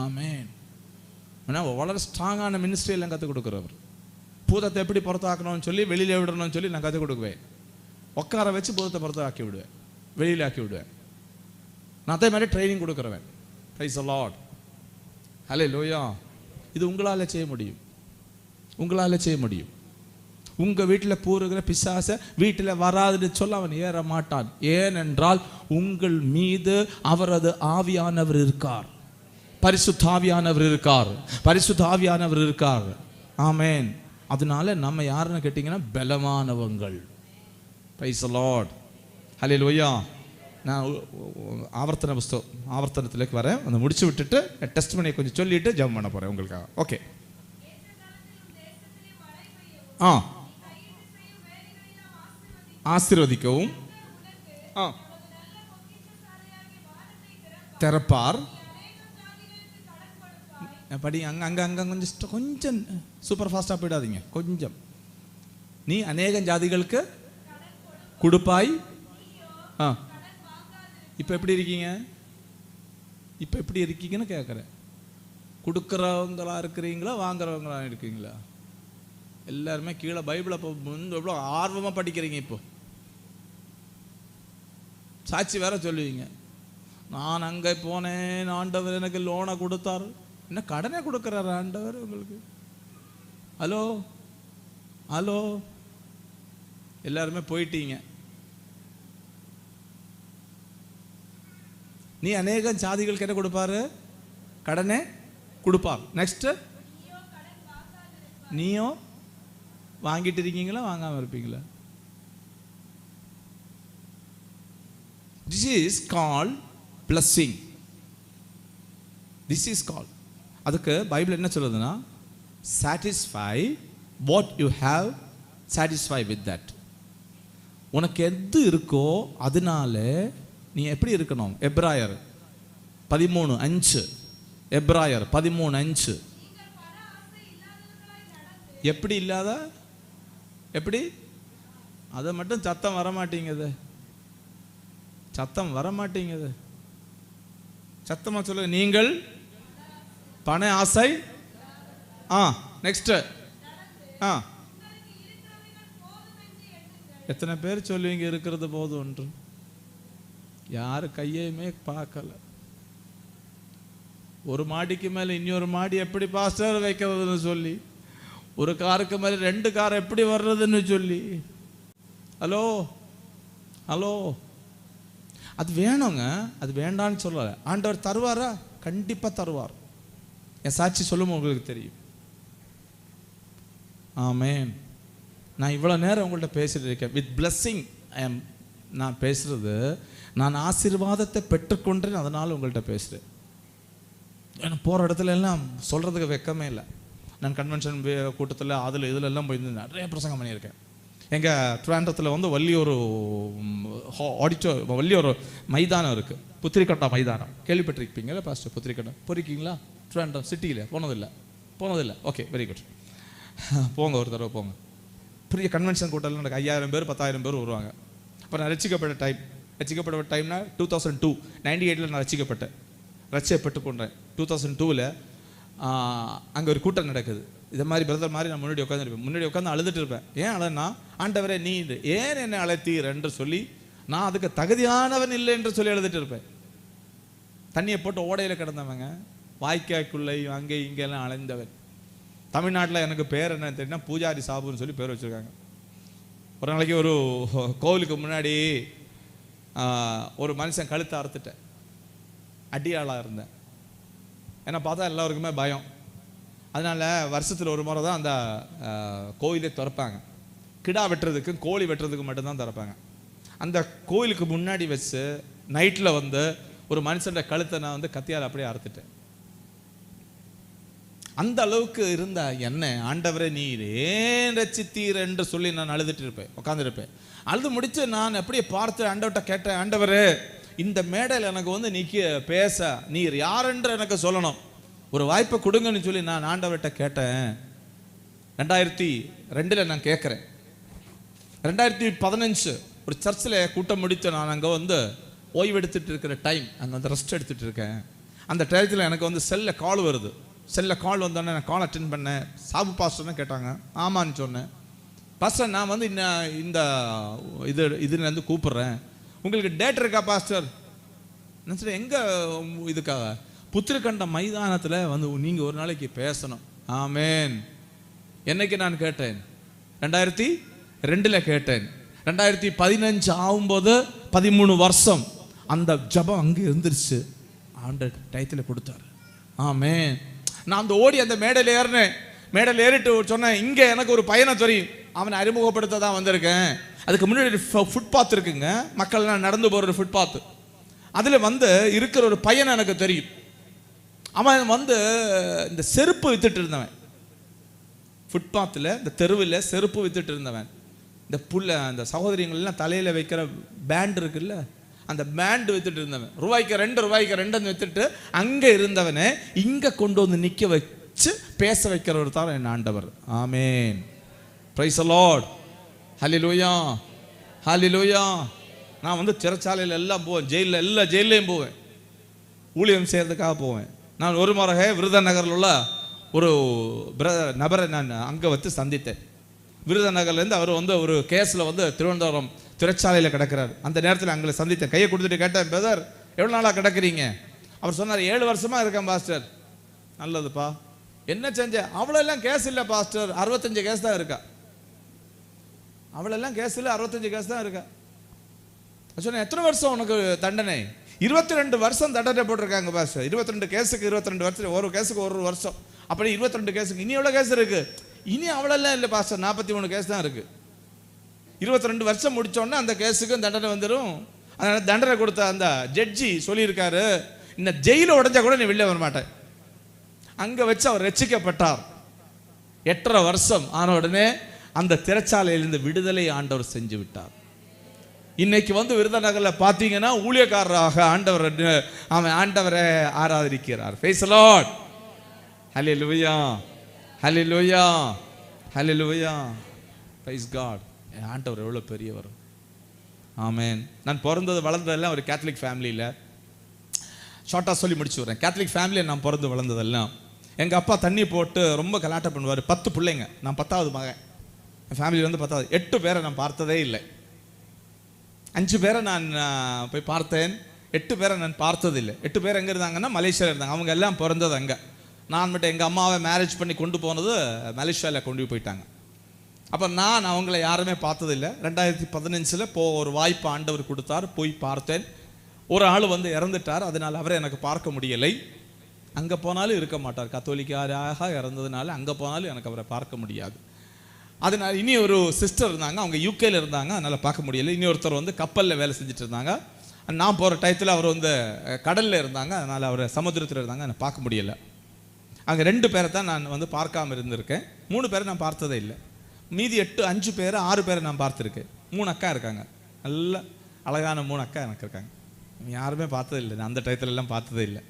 ஆமென். വളരെ ஸ்ட்ராங்கான மினிஸ்ட்ரி எல்லாம் கற்றுக் கொடுக்குறவர். பூதத்தை எப்படி புறத்தாக்கணும்னு சொல்லி வெளியில விடணும்னு சொல்லி நான் கற்றுக் கொடுக்குவேன். உட்கார வச்சு பூதத்தை புறத்தை ஆக்கி விடுவேன், வெளியில ஆக்கி விடுவேன். நான் அதே மாதிரி ட்ரைனிங் கொடுக்குறவன். பிரைஸ் தி லார்ட், ஹல்லேலூயா. இது உங்களால செய்ய முடியும், உங்களால செய்ய முடியும். உங்க வீட்டில் பூருகிற பிசாச வீட்டில் வராதுன்னு சொல்ல அவன் ஏற மாட்டான். ஏனென்றால் உங்கள் மீது அவரது ஆவியானவர் இருக்கார், பரிசுத்த ஆவியானவர் இருக்கார், பரிசுத்த ஆவியானவர் இருக்கார். ஆமென். அதனால நம்ம யாருன்னு கேட்டீங்கன்னா பலமானவங்கள். பிரைஸ் தி லார்ட், ஹல்லேலூயா. நான் ஆவர்த்தன புஸ்தகம் ஆவர்த்தனத்திലേക്ക് வரேன். அதை முடிச்சு விட்டுட்டு டெஸ்ட் பண்ணி கொஞ்சம் சொல்லிட்டு ஜெபம் பண்ண போறேன் உங்களுக்காக. ஓகே. ஆசீர்வதிக்கவும் திறப்பார். படி அங்க கொஞ்சம் சூப்பர் ஃபாஸ்டா போயிடாதீங்க. கொஞ்சம். நீ அநேக ஜாதிகளுக்கு கொடுப்பாய். இப்ப எப்படி இருக்கீங்க? இப்ப எப்படி இருக்கீங்கன்னு கேட்கிறேன். கொடுக்கறவங்களா இருக்கிறீங்களா, வாங்குறவங்களா இருக்கீங்களா? எல்லாருமே கீழே பைபிளை எவ்வளோ ஆர்வமா படிக்கிறீங்க. இப்போ சாட்சி வேற சொல்லுவீங்க. நான் அங்கே போனேன், ஆண்டவர் எனக்கு லோனை கொடுத்தாரு. என்ன கடனை கொடுக்குறாரு ஆண்டவர் உங்களுக்கு? ஹலோ, ஹலோ, எல்லாருமே போயிட்டீங்க. நீ அநேகம் சாதிகளுக்கு என்ன கொடுப்பாரு? கடனே கொடுப்பார். நெக்ஸ்ட், நீயோ வாங்கிட்டு இருக்கீங்களா, வாங்காம இருப்பீங்களா? This is called blessing. This is called. அதுக்கு பைபிள் என்ன சொல்லுதுன்னா, satisfy what you have, satisfy with that. உனக்கு எது இருக்கோ அதனால நீ எப்படி இருக்கணும்? எப்ராயர் 13:5. எப்ராயர் 13:5. எப்படி இல்லாத, எப்படி? அதை மட்டும் சத்தம் வரமாட்டேங்குது, சத்தம் வரமாட்டேங்குது. சத்தமா சொல்லுங்க. நீங்கள் பண ஆசை. நெக்ஸ்ட். எத்தனை பேர் சொல்லுவீங்க இருக்கிறது போதும் என்று? யாரு கையுமே பார்க்கல. ஒரு மாடிக்கு மேல இன்னொரு மாடி எப்படி பாஸ்டர் வைக்கிறதுன்னு சொல்லி, ஒரு காருக்கு மேல 2 கார் எப்படி வர்றதுன்னு சொல்லி. ஹலோ ஹலோ, அது வேணுங்க, அது வேண்டான்னு சொல்லல. ஆண்டவர் தருவாரா? கண்டிப்பா தருவார். என் சாட்சி சொல்லும், உங்களுக்கு தெரியும். ஆமென். நான் இவ்வளவு நேரம் உங்கள்கிட்ட பேசிட்டு இருக்கேன். வித் பிளஸ்ஸிங் நான் பேசுறது, நான் ஆசீர்வாதத்தை பெற்றுக்கொண்டேன், அதனால உங்கள்கிட்ட பேசுறேன். எனக்கு போற இடத்துல எல்லாம் சொல்றதுக்கு வெக்கமே இல்லை. நான் கன்வென்ஷன் கூட்டத்தில் அதில் இதில் எல்லாம் போய் நிறைய பிரசங்கம் பண்ணியிருக்கேன். எங்கள் ட்ரிவாண்ட்ரத்தில் வந்து வள்ளி ஒரு வள்ளி ஒரு மைதானம் இருக்குது, புத்திரிக்கட்டா மைதானம். கேள்விப்பட்டிருப்பீங்களா பாஸ்டர்? புத்திரிக்கட்டா போயிருக்கீங்களா? ட்ரிவாண்ட்ரம் சிட்டியில் போனதில்லை. Okay, very good. போங்க, ஒரு தடவை போங்க. பெரிய கன்வென்ஷன் கூட்டத்தில் எனக்கு 5000 பேர் 10,000 பேர் வருவாங்க. அப்போ நான் ரசிக்கப்பட்ட டைம்னா 2002, 98 நான் ரட்சியை பெற்றுக்கொண்டேன். 2002 அங்கே ஒரு கூட்டம் நடக்குது. இதை மாதிரி பிரதர் மாதிரி நான் முன்னாடி உட்காந்து அழுதுட்டு இருப்பேன். ஏன் அழனா? ஆண்டவரே நீ ஏன் என்னை அழைத்தீர் என்று சொல்லி, நான் அதுக்கு தகுதியானவன் இல்லை என்று சொல்லி எழுதிட்டு இருப்பேன். தண்ணியை போட்டு ஓடையில் கிடந்தவங்க, வாய்க்காய்க்குள்ளே அங்கே இங்கெல்லாம் அலைந்தவன். தமிழ்நாட்டில் எனக்கு பேர் என்ன தெரியுமா? பூஜாரி சாபுன்னு சொல்லி பேர் வச்சுருக்காங்க. ஒரு நாளைக்கு ஒரு கோவிலுக்கு முன்னாடி ஒரு மனுஷன் கழுத்தை அறுத்துட்டேன். அடியாளாக இருந்தேன். என்னை பார்த்தா எல்லாருக்குமே பயம். அதனால் வருஷத்தில் ஒரு முறை தான் அந்த கோயிலை திறப்பாங்க. கிடா வெட்டுறதுக்கும் கோழி வெட்டுறதுக்கு மட்டும்தான் திறப்பாங்க. அந்த கோயிலுக்கு முன்னாடி வச்சு நைட்டில் வந்து ஒரு மனுஷன் கழுத்தை நான் வந்து கத்தியால் அப்படியே அறுத்துட்டேன். அந்த அளவுக்கு இருந்த என்ன, ஆண்டவரே நீர் ஏன் ரட்சித்தீர் என்று சொல்லி நான் அழுதுட்டு இருப்பேன், உட்காந்துருப்பேன். அழுது முடிச்சு நான் அப்படியே பார்த்து ஆண்டவர்கிட்ட கேட்டேன், ஆண்டவரே இந்த மேடையில் எனக்கு வந்து நிற்க பேச நீர் யாரென்று எனக்கு சொல்லணும், ஒரு வாய்ப்பை கொடுங்கன்னு சொல்லி நான் ஆண்டவர்கிட்ட கேட்டேன். 2002 நான் கேட்குறேன். 2015 ஒரு சர்ச்சில் கூட்டம் முடித்து நான் அங்கே வந்து ஓய்வு எடுத்துகிட்டு இருக்கிற டைம், அங்கே வந்து ரெஸ்ட் எடுத்துகிட்டு இருக்கேன். அந்த டயத்தில் எனக்கு வந்து செல்லில் கால் வருது. செல்லில் கால் வந்தோடனே நான் கால் அட்டென்ட் பண்ணேன். சாபு பாஸ்டர்னு கேட்டாங்க. ஆமான்னு சொன்னேன். பாஸ்டர் நான் வந்து இந்த இதுலேருந்து கூப்பிட்றேன், உங்களுக்கு டேட் இருக்கா பாஸ்டர்? நான் சொல்ல எங்கே இதுக்காக? புத்திரக்கண்ட மைதானத்தில் வந்து நீங்கள் ஒரு நாளைக்கு பேசணும். ஆமேன். என்னைக்கு நான் கேட்டேன்? 2002 கேட்டேன். 2015 ஆகும்போது 13 வருஷம் அந்த ஜபம் அங்கே இருந்துருச்சு. ஆண்டவர் டயத்தில் கொடுத்தாரு. ஆமேன். நான் அந்த ஓடி அந்த மேடையில் ஏறினேன். மேடையில் ஏறிட்டு சொன்னேன், இங்கே எனக்கு ஒரு பையனை தெரியும், அவனை அறிமுகப்படுத்த தான் வந்திருக்கேன். அதுக்கு முன்னாடி ஃபுட்பாத் இருக்குங்க, மக்கள்லாம் நடந்து போகிற ஒரு ஃபுட்பாத். அதில் வந்து இருக்கிற ஒரு பையனை எனக்கு தெரியும். அவன் வந்து இந்த செருப்பு வித்துட்டு இருந்தவன். ஃபுட்பாத்தில் இந்த தெருவில் செருப்பு வித்துட்டு இருந்தவன். இந்த அந்த சகோதரிங்கள்லாம் தலையில் வைக்கிற பேண்ட் இருக்குல்ல, அந்த பேண்ட் வித்துட்டு இருந்தவன். ரூபாய்க்கு 2 வித்துட்டு அங்கே இருந்தவனை இங்கே கொண்டு வந்து நிற்க வச்சு பேச வைக்கிறவர் தான் என் ஆண்டவர். ஆமேன். Praise the lord. ஹல்லேலூயா, ஹல்லேலூயா. நான் வந்து சிறைச்சாலையில் எல்லாம் போவேன், ஜெயிலில் எல்லா ஜெயிலையும் போவேன், ஊழியம் செய்கிறதுக்காக போவேன். நான் ஒரு முறை விருதுநகரில் உள்ள ஒரு நபரை நான் அங்கே வச்சு சந்தித்தேன். விருதுநகர்லேருந்து அவர் வந்து ஒரு கேஸில் வந்து திருவனந்தபுரம் சிறைச்சாலையில் கிடக்கிறார். அந்த நேரத்தில் அங்கே சந்தித்தேன். கையை கொடுத்துட்டு கேட்டேன், பிரதர் எவ்வளோ நாளாக கிடக்கிறீங்க? அவர் சொன்னார், 7 வருஷமாக இருக்கேன் பாஸ்டர். நல்லதுப்பா, என்ன செஞ்ச? அவ்வளோ எல்லாம் கேஸ் இல்லை பாஸ்டர், 65 கேஸ் தான் இருக்கா. அவளெல்லாம் கேஸில் 65 கேஸ் தான் இருக்கா. சொன்னேன், எத்தனை வருஷம் உனக்கு தண்டனை? 22 வருஷம் தண்டனை போட்டிருக்காங்க பாஸ். 22 கேஸுக்கு 22 வருஷம், ஒரு கேஸுக்கு ஒரு வருஷம், அப்படி 22 கேஸுக்கு. இனி எவ்வளோ கேஸ் இருக்கு? இனி அவ்வளோலாம் இல்லை பாஸ், 43 கேஸ் தான் இருக்கு. 22 வருஷம் முடிச்சோடனே அந்த கேஸுக்கும் தண்டனை வந்துடும். அதனால தண்டனை கொடுத்த அந்த ஜட்ஜி சொல்லியிருக்காரு, இந்த ஜெயில உடைஞ்சா கூட நீ வெளில வர மாட்டேன். அங்க வச்சு அவர் ரட்சிக்கப்பட்டார். 8.5 வருஷம் ஆன உடனே அந்த திரைச்சாலையிலிருந்து விடுதலை ஆண்டவர் செஞ்சு விட்டார். இன்னைக்கு வந்து விருதுநகர்ல பாத்தீங்கன்னா ஊழியக்காரராக ஆண்டவரை ஆராதிக்கிறார். Praise the Lord. Hallelujah. Hallelujah. Hallelujah. Praise God. ஆண்டவர் எவ்வளவு பெரியவர். ஆமென். நான் பிறந்தது வளர்ந்ததெல்லாம் ஒரு கேத்தலிக் ஃபேமிலியில். ஷார்ட்டாக சொல்லி முடிச்சு வரேன். கேத்தலிக் ஃபேமிலியில் நான் பிறந்து வளர்ந்ததெல்லாம். எங்கள் அப்பா தண்ணி போட்டு ரொம்ப கலாட்டம் பண்ணுவார். 10 பிள்ளைங்க, நான் 10வது மகன். என் ஃபேமிலி வந்து 10வது. 8 பேரை நான் பார்த்ததே இல்லை. 5 பேரை நான் போய் பார்த்தேன், 8 பேரை நான் பார்த்ததில்லை. 8 பேர் எங்கே இருந்தாங்கன்னா மலேசியாவில் இருந்தாங்க. அவங்க எல்லாம் பிறந்தது அங்கே. நான் மட்டும் எங்கள் அம்மாவை மேரேஜ் பண்ணி கொண்டு போனது மலேசியாவில் கொண்டு போயிட்டாங்க. அப்போ நான் அவங்கள யாருமே பார்த்ததில்லை. 2015 ஒரு வாய்ப்பு ஆண்டவர் கொடுத்தார், போய் பார்த்தேன். ஒரு ஆள் வந்து இறந்துட்டார், அதனால் அவரை எனக்கு பார்க்க முடியலை. அங்கே போனாலும் இருக்க மாட்டார், கத்தோலிக்காராக இறந்ததுனால அங்கே போனாலும் எனக்கு அவரை பார்க்க முடியாது. அதனால் இனி ஒரு சிஸ்டர் இருந்தாங்க, அவங்க யூகேல இருந்தாங்க, அதனால் பார்க்க முடியலை. இனி ஒருத்தர் வந்து கப்பலில் வேலை செஞ்சுட்டு இருந்தாங்க. நான் போகிற டயத்தில் அவர் வந்து கடலில் இருந்தாங்க, அதனால் அவர் சமுத்திரத்தில் இருந்தாங்க, நான் பார்க்க முடியலை. அங்கே 2 பேரை தான் நான் வந்து பார்க்காம இருந்திருக்கேன். 3 பேரை நான் பார்த்ததே இல்லை. மீதி 5 பேர் 6 பேரை நான் பார்த்துருக்கேன். 3 அக்கா இருக்காங்க, நல்ல அழகான 3 அக்கா எனக்கு இருக்காங்க. யாருமே பார்த்ததே இல்லை, நான் அந்த டயத்துலலாம் பார்த்ததே இல்லை.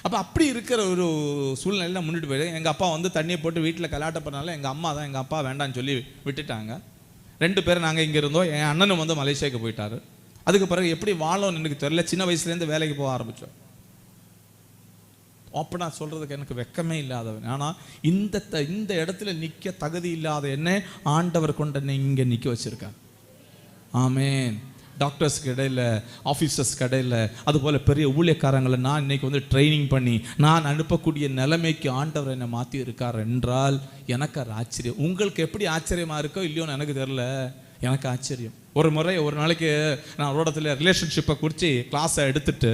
அப்போ அப்படி இருக்கிற ஒரு சூழ்நிலையில் முன்னிட்டு போயிடு. எங்கள் அப்பா வந்து தண்ணியை போட்டு வீட்டில் கலாட்டம் பண்ணால எங்கள் அம்மா தான் எங்கள் அப்பா வேண்டான்னு சொல்லி விட்டுட்டாங்க. 2 பேர் நாங்கள் இங்கே இருந்தோம். என் அண்ணனும் வந்து மலேசியாவுக்கு போயிட்டார். அதுக்கு பிறகு எப்படி வாழணும்னு எனக்கு தெரியல. சின்ன வயசுலேருந்து வேலைக்கு போக ஆரம்பித்தோம். அப்போ நான் சொல்கிறதுக்கு எனக்கு வெக்கமே இல்லாதவன். ஆனால் இந்த இடத்துல நிற்க தகுதி இல்லாத என்ன ஆண்டவர் கொண்ட இங்கே நிற்க வச்சுருக்கார். ஆமேன். டாக்டர்ஸ்க்கு இடையில், ஆஃபீஸர்ஸ்க்கு இடையில், அதுபோல் பெரிய ஊழியக்காரங்களை நான் இன்னைக்கு வந்து ட்ரைனிங் பண்ணி நான் அனுப்பக்கூடிய நிலைமைக்கு ஆண்டவர் என்னை மாற்றி இருக்கார் என்றால் எனக்கு அது ஆச்சரியம். உங்களுக்கு எப்படி ஆச்சரியமாக இருக்கோ இல்லையோன்னு எனக்கு தெரியல, எனக்கு ஆச்சரியம். ஒரு முறை ஒரு நாளைக்கு நான் ரோடத்தில் ரிலேஷன்ஷிப்பை குறித்து கிளாஸை எடுத்துட்டு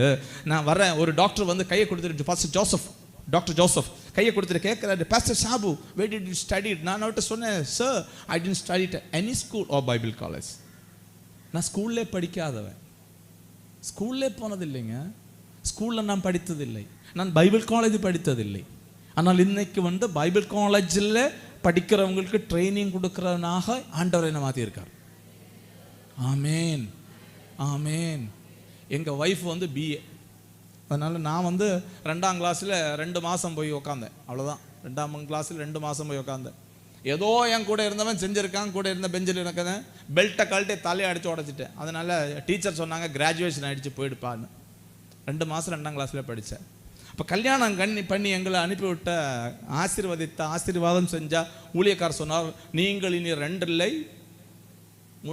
நான் வரேன். ஒரு டாக்டர் வந்து கையை கொடுத்துட்டு, பாஸ்டர் ஜோசப், டாக்டர் ஜோசப் கையை கொடுத்துட்டு கேட்குறாரு, pastor Sabu where did you study? நான் அவர்கிட்ட சொன்னேன், sir I didn't study at any school or Bible college. நான் ஸ்கூல்லே படிக்காதவன், ஸ்கூல்லே போனதில்லைங்க. ஸ்கூலில் நான் படித்ததில்லை, நான் பைபிள் காலேஜ் படித்ததில்லை. ஆனால் இன்னைக்கு வந்து பைபிள் காலேஜில் படிக்கிறவங்களுக்கு ட்ரைனிங் கொடுக்குறவனாக ஆண்டவர் என்ன மாற்றியிருக்கார். ஆமேன், ஆமேன். எங்கள் ஒய்ஃப் வந்து BA. அதனால் நான் வந்து 2ஆம் கிளாஸில் 2 மாதம் போய் உக்காந்தேன். அவ்வளோதான், 2ஆம் கிளாஸில் 2 மாதம் போய் உக்காந்தேன். ஏதோ என் கூட இருந்தவன் செஞ்சுருக்கான், கூட இருந்த பெஞ்சில் இருக்கேன், பெல்ட்டை கழட்டி தலையை அடித்து உடச்சிட்டேன். அதனால் டீச்சர் சொன்னாங்க கிராஜுவேஷன் ஆகிடுச்சு போயிடுப்பான்னு. 2 மாதம் 2ஆம் கிளாஸில் படித்தேன். அப்போ கல்யாணம் பண்ணி எங்களை அனுப்பிவிட்ட ஆசீர்வாதம் செஞ்சால் ஊழியக்காரர் சொன்னார், நீங்கள் இனி 2 இல்லை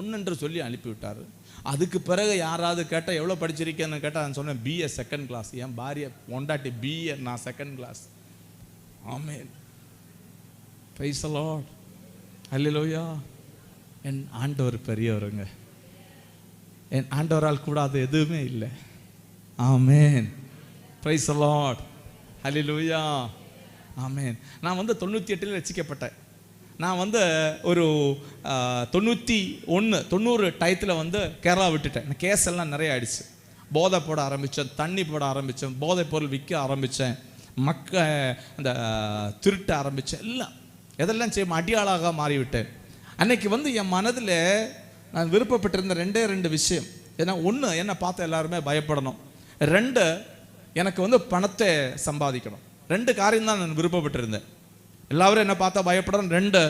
1 என்று சொல்லி அனுப்பிவிட்டார். அதுக்கு பிறகு யாராவது கேட்டால் எவ்வளோ படிச்சிருக்கேன்னு கேட்டால் நான் சொன்னேன் BA 2nd கிளாஸ். என் பாரிய பொண்டாட்டி BA, நான் 2nd class. Amen. Praise the Lord. Hallelujah. என் ஆண்டவர் பெரியவருங்க. என் ஆண்டவரால் கூடாது எதுவுமே இல்லை. ஆமென். Praise the Lord. Hallelujah. ஆமென். நான் வந்து 98 ரட்சிக்கப்பட்டேன். நான் வந்து ஒரு 90 டயத்தில் வந்து கேரளா விட்டுட்டேன். கேஸ் எல்லாம் நிறைய ஆயிடுச்சு. போதை போட ஆரம்பித்தேன், தண்ணி போட ஆரம்பித்தேன், போதைப் பொருள் விற்க ஆரம்பித்தேன், அந்த திருட்ட ஆரம்பித்தேன். எல்லாம் எதெல்லாம் செய்ய அடியாளாக மாறிவிட்டேன். அன்னைக்கு வந்து என் மனதில் நான் விருப்பப்பட்டிருந்த 2 விஷயம். ஏன்னா 1, என்னை பார்த்து எல்லாருமே பயப்படணும். 2, எனக்கு வந்து பணத்தை சம்பாதிக்கணும். 2 காரியம் தான் நான் விருப்பப்பட்டிருந்தேன். எல்லாரும் என்ன பார்த்தா பயப்படணும். 2,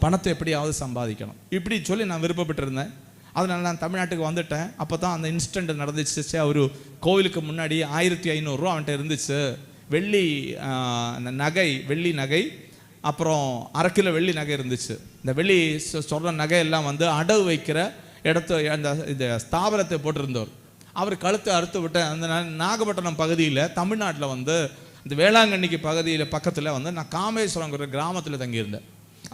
பணத்தை எப்படியாவது சம்பாதிக்கணும், இப்படி சொல்லி நான் விருப்பப்பட்டிருந்தேன். அதனால் நான் தமிழ்நாட்டுக்கு வந்துட்டேன். அப்போ தான் அந்த இன்சிடெண்ட் நடந்துச்சு. ஒரு கோவிலுக்கு முன்னாடி 1500 ரூபா அவன்கிட்ட இருந்துச்சு. வெள்ளி நகை, அப்புறம் 1/2 கிலோ வெள்ளி நகை இருந்துச்சு. இந்த வெள்ளி சொல்கிற நகையெல்லாம் வந்து அடகு வைக்கிற இந்த ஸ்தாபனத்தை போட்டிருந்தவர். அவர் கழுத்தை அறுத்து விட்டேன். அந்த நாகப்பட்டினம் பகுதியில், தமிழ்நாட்டில் வந்து இந்த வேளாங்கண்ணிக்கு பகுதியில் பக்கத்தில் வந்து நான் காமேஸ்வரங்கிற கிராமத்தில் தங்கியிருந்தேன்.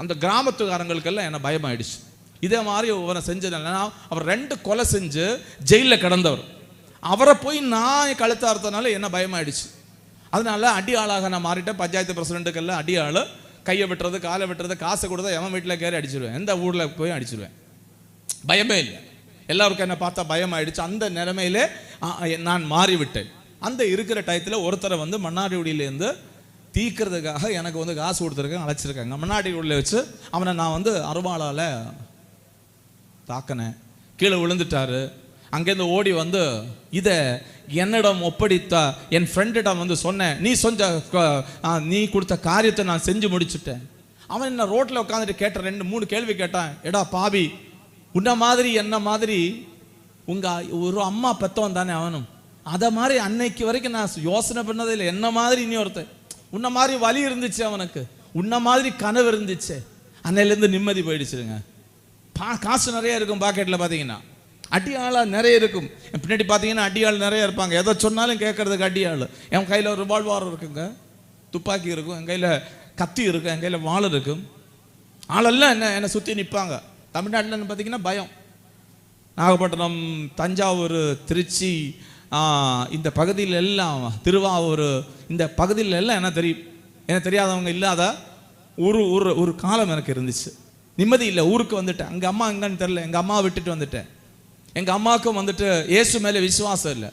அந்த கிராமத்துக்காரங்களுக்கெல்லாம் என்ன பயமாயிடுச்சு. இதே மாதிரி அவரை செஞ்சதுனா அவர் 2 கொலை செஞ்சு ஜெயிலில் கிடந்தவர். அவரை போய் நான் கழுத்த அறுத்தனால என்ன பயமாயிடுச்சு. அதனால அடி ஆளாக நான் மாறிட்டேன். பஞ்சாயத்து பிரசிடென்ட்டுக்கெல்லாம் அடி ஆள், கையை வெட்டுறது, காலை வெட்டுறது, காசை கொடுத்தா எவன் வீட்டில் கேரி அடிச்சிருவேன், எந்த ஊரில் போய் அடிச்சிருவேன். பயமே இல்லை. எல்லாருக்கும் என்ன பார்த்தா பயமாயிடுச்சு. அந்த நிலைமையிலே நான் மாறிவிட்டேன். அந்த இருக்கிற டயத்தில் ஒருத்தரை வந்து மன்னார்குடியிலேருந்து தீக்கிறதுக்காக எனக்கு வந்து காசு கொடுத்துருக்காங்க, அழைச்சிருக்காங்க. மன்னார்குடியில் வச்சு அவனை நான் வந்து அருவாளால் தாக்கினேன். கீழே விழுந்துட்டாரு. அங்கேருந்து ஓடி வந்து இதை என்னிடம் ஒப்படைத்தா என் ஃப்ரெண்டிடம் வந்து சொன்னேன், நீ கொடுத்த காரியத்தை நான் செஞ்சு முடிச்சுட்டேன். அவன் என்ன ரோட்டில் உட்காந்துட்டு கேட்ட 2-3 கேள்வி கேட்டான். எடா பாவி, உன்ன மாதிரி என்ன மாதிரி ஒரு அம்மா பெத்தவன் தானே அவனும், அதை மாதிரி அன்னைக்கு வரைக்கும் நான் யோசனை பண்ணதே இல்லை. என்ன மாதிரி இனி ஒருத்தன், உன்ன மாதிரி வலி இருந்துச்சு அவனுக்கு, உன்ன மாதிரி கனவு இருந்துச்சு. அன்னையிலேருந்து நிம்மதி போயிடுச்சுங்க. காசு நிறைய இருக்கும் பாக்கெட்டில் பார்த்தீங்கன்னா, அடியாளாக நிறைய இருக்கும். பின்னாடி பார்த்தீங்கன்னா அடியாள் நிறைய இருப்பாங்க. எதை சொன்னாலும் கேட்கறதுக்கு அடியாள். என் கையில் ஒரு ரிவால்வர் இருக்குங்க, துப்பாக்கி இருக்கும், என் கையில் கத்தி இருக்கும், என் கையில் வாள் இருக்கும். ஆளெல்லாம் என்னை சுற்றி நிற்பாங்க. தமிழ்நாட்டில் பார்த்தீங்கன்னா பயம். நாகப்பட்டினம், தஞ்சாவூர், திருச்சி, இந்த பகுதியில் எல்லாம், திருவாவூர், இந்த பகுதியில் எல்லாம் என்ன தெரியும், எனக்கு தெரியாதவங்க இல்லாத ஒரு காலம் எனக்கு இருந்துச்சு. நிம்மதி இல்லை. ஊருக்கு வந்துட்டேன். அங்கே அம்மா எங்கன்னு தெரில. எங்கள் அம்மாவை விட்டுட்டு வந்துட்டேன். எங்கள் அம்மாவுக்கும் வந்துட்டு இயேசு மேலே விசுவாசம் இல்லை.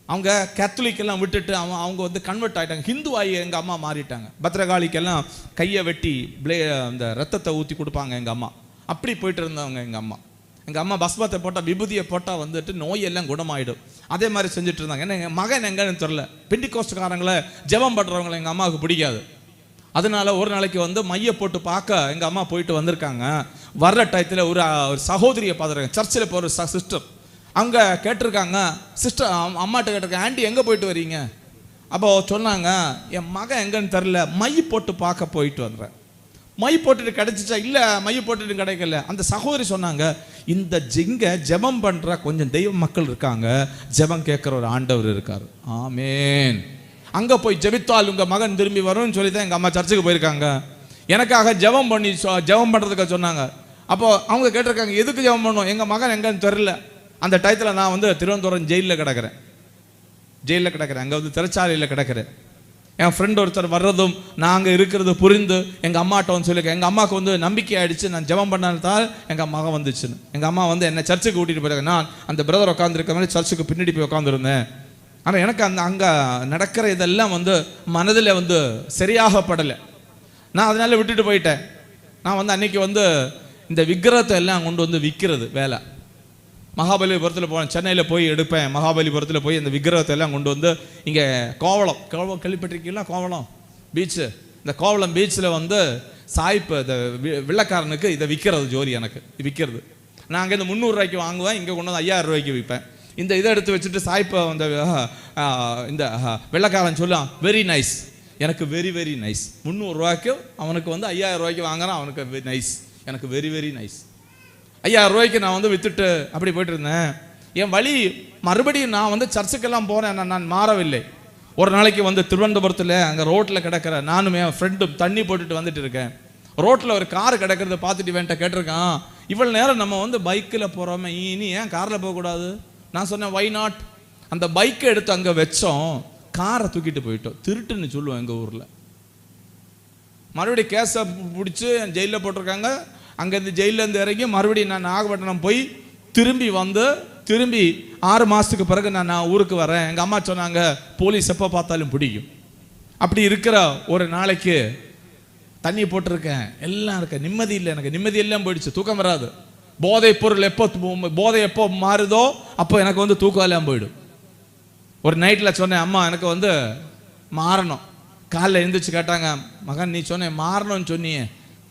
அவங்க கேத்தலிக்கெல்லாம் விட்டுட்டு அவங்க வந்து கன்வெர்ட் ஆகிட்டாங்க. ஹிந்து ஆகி எங்கள் அம்மா மாறிட்டாங்க. பத்திரகாளிக்கெல்லாம் கையை வெட்டி அந்த ரத்தத்தை ஊற்றி கொடுப்பாங்க எங்கள் அம்மா. அப்படி போயிட்டு இருந்தவங்க எங்கள் அம்மா. எங்கள் அம்மா பஸ்மத்தை போட்டால், விபூதியை போட்டால் வந்துட்டு நோயெல்லாம் குணமாயிடும். அதே மாதிரி செஞ்சுட்டு இருந்தாங்க. ஏன்னா எங்கள் மகன் எங்கன்னு தெரில. பெண்டிகோஸ்ட்காரங்களை ஜெபம் பண்ணுறவங்களை எங்கள் அம்மாவுக்கு பிடிக்காது. அதனால ஒரு நாளைக்கு வந்து மைய போட்டு பார்க்க எங்கள் அம்மா போயிட்டு வந்திருக்காங்க. வர்ற டயத்தில் ஒரு சகோதரியை பார்த்துருக்காங்க. சர்ச்சில் போகிற சிஸ்டர். அங்கே கேட்டிருக்காங்க, சிஸ்டர் அம்மாட்ட கேட்டிருக்காங்க, ஆண்டி எங்கே போயிட்டு வரீங்க? அப்போ சொன்னாங்க, என் மகன் எங்கன்னு தெரில, மை போட்டு பார்க்க போயிட்டு வந்துடுறேன். மை போட்டுட்டு கிடைச்சிச்சா? இல்லை, மை போட்டுட்டு கிடைக்கல. அந்த சகோதரி சொன்னாங்க, இந்த ஜெபம் பண்ணுற கொஞ்சம் தெய்வ மக்கள் இருக்காங்க, ஜெபம் கேட்குற ஒரு ஆண்டவர் இருக்கார். ஆமேன். அங்கே போய் ஜெபித்தால் உங்கள் மகன் திரும்பி வரும்னு சொல்லி தான் எங்கள் அம்மா சர்ச்சுக்கு போயிருக்காங்க. எனக்காக ஜெபம் பண்ணுறதுக்கு சொன்னாங்க. அப்போது அவங்க கேட்டிருக்காங்க, எதுக்கு ஜெபம் பண்ணணும்? எங்கள் மகன் எங்கன்னு தெரில. அந்த டயத்தில் நான் வந்து திருவனந்தபுரம் ஜெயிலில் கிடக்கிறேன். அங்கே வந்து திரைச்சாலையில் கிடக்கிறேன். என் ஃப்ரெண்ட் ஒருத்தர் வர்றதும் நான் அங்கே இருக்கிறது புரிந்து எங்கள் அம்மாட்ட வந்து சொல்லியிருக்கேன். எங்கள் அம்மாவுக்கு வந்து நம்பிக்கை ஆகிடுச்சு, நான் ஜெபம் பண்ணால்தான் எங்கள் மகன் வந்துச்சுன்னு. எங்கள் அம்மா வந்து என்னை சர்ச்சுக்கு கூட்டிகிட்டு போயிருக்காங்க. நான் அந்த பிரதர் உட்காந்துருக்க மாதிரி சர்ச்சுக்கு பின்னாடி போய் உட்காந்துருந்தேன். ஆனால் எனக்கு அங்கே நடக்கிற இதெல்லாம் வந்து மனதில் வந்து சரியாகப்படலை. நான் அதனால விட்டுட்டு போயிட்டேன். நான் வந்து அன்னைக்கு வந்து இந்த விக்கிரகத்தை எல்லாம் கொண்டு வந்து விற்கிறது வேலை. மகாபலிபுரத்தில் போனேன். சென்னையில் போய் எடுப்பேன். மகாபலிபுரத்தில் போய் இந்த விக்கிரகத்தை எல்லாம் கொண்டு வந்து இங்கே கோவளம் கேள்விப்பட்டிருக்கீங்களா? கோவளம் பீச்சு. இந்த கோவளம் பீச்சில் வந்து சாய்ப்பு இந்த வெள்ளைக்காரனுக்கு இதை விற்கிறது ஜோலி எனக்கு விற்கிறது. நான் அங்கேருந்து 300 ரூபாய்க்கு வாங்குவேன், இங்கே கொண்டு வந்து 5000 ரூபாய்க்கு விற்பேன். இந்த இதை எடுத்து வச்சுட்டு சாய்ப்பை வந்து இந்த வெள்ளைக்காரன் சொல்லலாம், வெரி நைஸ். எனக்கு வெரி வெரி நைஸ். 300 ரூபாய்க்கு அவனுக்கு வந்து 5000 ரூபாய்க்கு வாங்குறான். அவனுக்கு நைஸ், எனக்கு வெரி வெரி நைஸ். 5000 ரூபாய்க்கு நான் வந்து விற்றுட்டு அப்படி போயிட்டு இருந்தேன். என் வழி மறுபடியும் நான் வந்து சர்ச்சுக்கெல்லாம் போகிறேன். நான் மாறவில்லை. ஒரு நாளைக்கு வந்து திருவனந்தபுரத்தில் அங்கே ரோட்டில் கிடக்கிற நானும் என் ஃப்ரெண்டும் தண்ணி போட்டுட்டு வந்துட்டு இருக்கேன். ரோட்டில் ஒரு கார் கிடக்கிறத பார்த்துட்டு வேண்ட கேட்டிருக்கான், இவ்வளோ நேரம் நம்ம வந்து பைக்கில் போகிறோமே, இனி ஏன் காரில் போகக்கூடாது? நான் சொன்னேன், வை நாட். அந்த பைக்கை எடுத்து அங்கே வச்சோம், காரை தூக்கிட்டு போயிட்டோம். திருட்டுன்னு சொல்லுவோம் எங்கள் ஊரில். மறுபடியும் கேஸை பிடிச்சி ஜெயிலில் போட்டிருக்காங்க. அங்கேருந்து ஜெயிலேருந்து இறங்கி மறுபடியும் நான் நாகப்பட்டினம் போய் திரும்பி 6 மாதத்துக்கு பிறகு நான் ஊருக்கு வரேன். எங்கள் அம்மா சொன்னாங்க, போலீஸ் எப்போ பார்த்தாலும் பிடிக்கும். அப்படி இருக்கிற ஒரு நாளைக்கு தண்ணி போட்டிருக்கேன், எல்லாம் இருக்கேன், நிம்மதி இல்லை. எனக்கு நிம்மதி எல்லாம் போயிடுச்சு, தூக்கம் வராது. போதை பொருள் எப்போ மாறுதோ அப்போ எனக்கு வந்து தூக்கம் எல்லாம் போயிடும். ஒரு நைட்டில் சொன்னேன், அம்மா எனக்கு வந்து மாறணும். காலைல எழுந்திரிச்சு கேட்டாங்க, மகன் நீ சொன்னேன் மாறணும்னு சொன்னியே,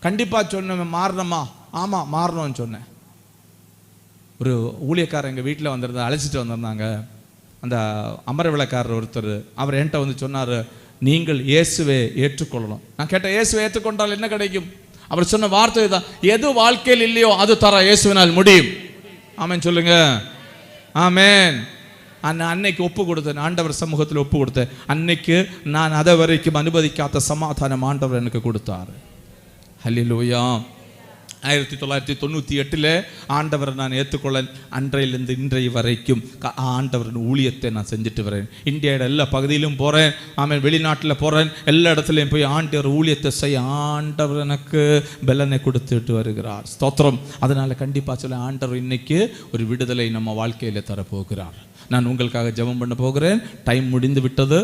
கண்டிப்பாக சொன்னேன் மாறணுமா? ஆமாம் மாறணும்னு சொன்னேன். ஒரு ஊழியக்காரர் எங்கள் வீட்டில் வந்திருந்தா, அழைச்சிட்டு வந்திருந்தாங்க. அந்த அமர விளக்காரர் ஒருத்தர், அவர் என்கிட்ட வந்து சொன்னார், நீங்கள் இயேசுவை ஏற்றுக்கொள்ளணும். நான் கேட்டேன், இயேசுவை ஏற்றுக்கொண்டால் என்ன கிடைக்கும்? அவர் சொன்ன வார்த்தை தான், எது வாழ்க்கையில் இல்லையோ அது தர இயேசுவினால் முடியும். ஆமேன் சொல்லுங்க. ஆமேன். அன்னைக்கு ஒப்பு கொடுத்தேன், ஆண்டவர் சமூகத்தில் ஒப்பு கொடுத்தேன். அன்னைக்கு நான் அதை வரைக்கும் அனுமதிக்காத சமாதானம் ஆண்டவர் எனக்கு கொடுத்தார். ஹல்லேலூயா. 1998 ஆண்டவரை நான் ஏற்றுக்கொள்ள அன்றையிலிருந்து இன்றைய வரைக்கும் ஆண்டவரின் ஊழியத்தை நான் செஞ்சுட்டு வரேன். இந்தியாவோட எல்லா பகுதியிலும் போகிறேன், ஆமாம், வெளிநாட்டில் போகிறேன், எல்லா இடத்துலையும் போய் ஆண்டவர் ஊழியத்தை செய்ய ஆண்டவர் எனக்கு பலனை கொடுத்துட்டு வருகிறார். ஸ்தோத்திரம். அதனால் கண்டிப்பாக சொல்ல ஆண்டவர் இன்னைக்கு ஒரு விடுதலை நம்ம வாழ்க்கையில் தரப்போகிறார். நான் உங்களுக்காக ஜெபம் பண்ண போகிறேன். டைம் முடிந்து விட்டது.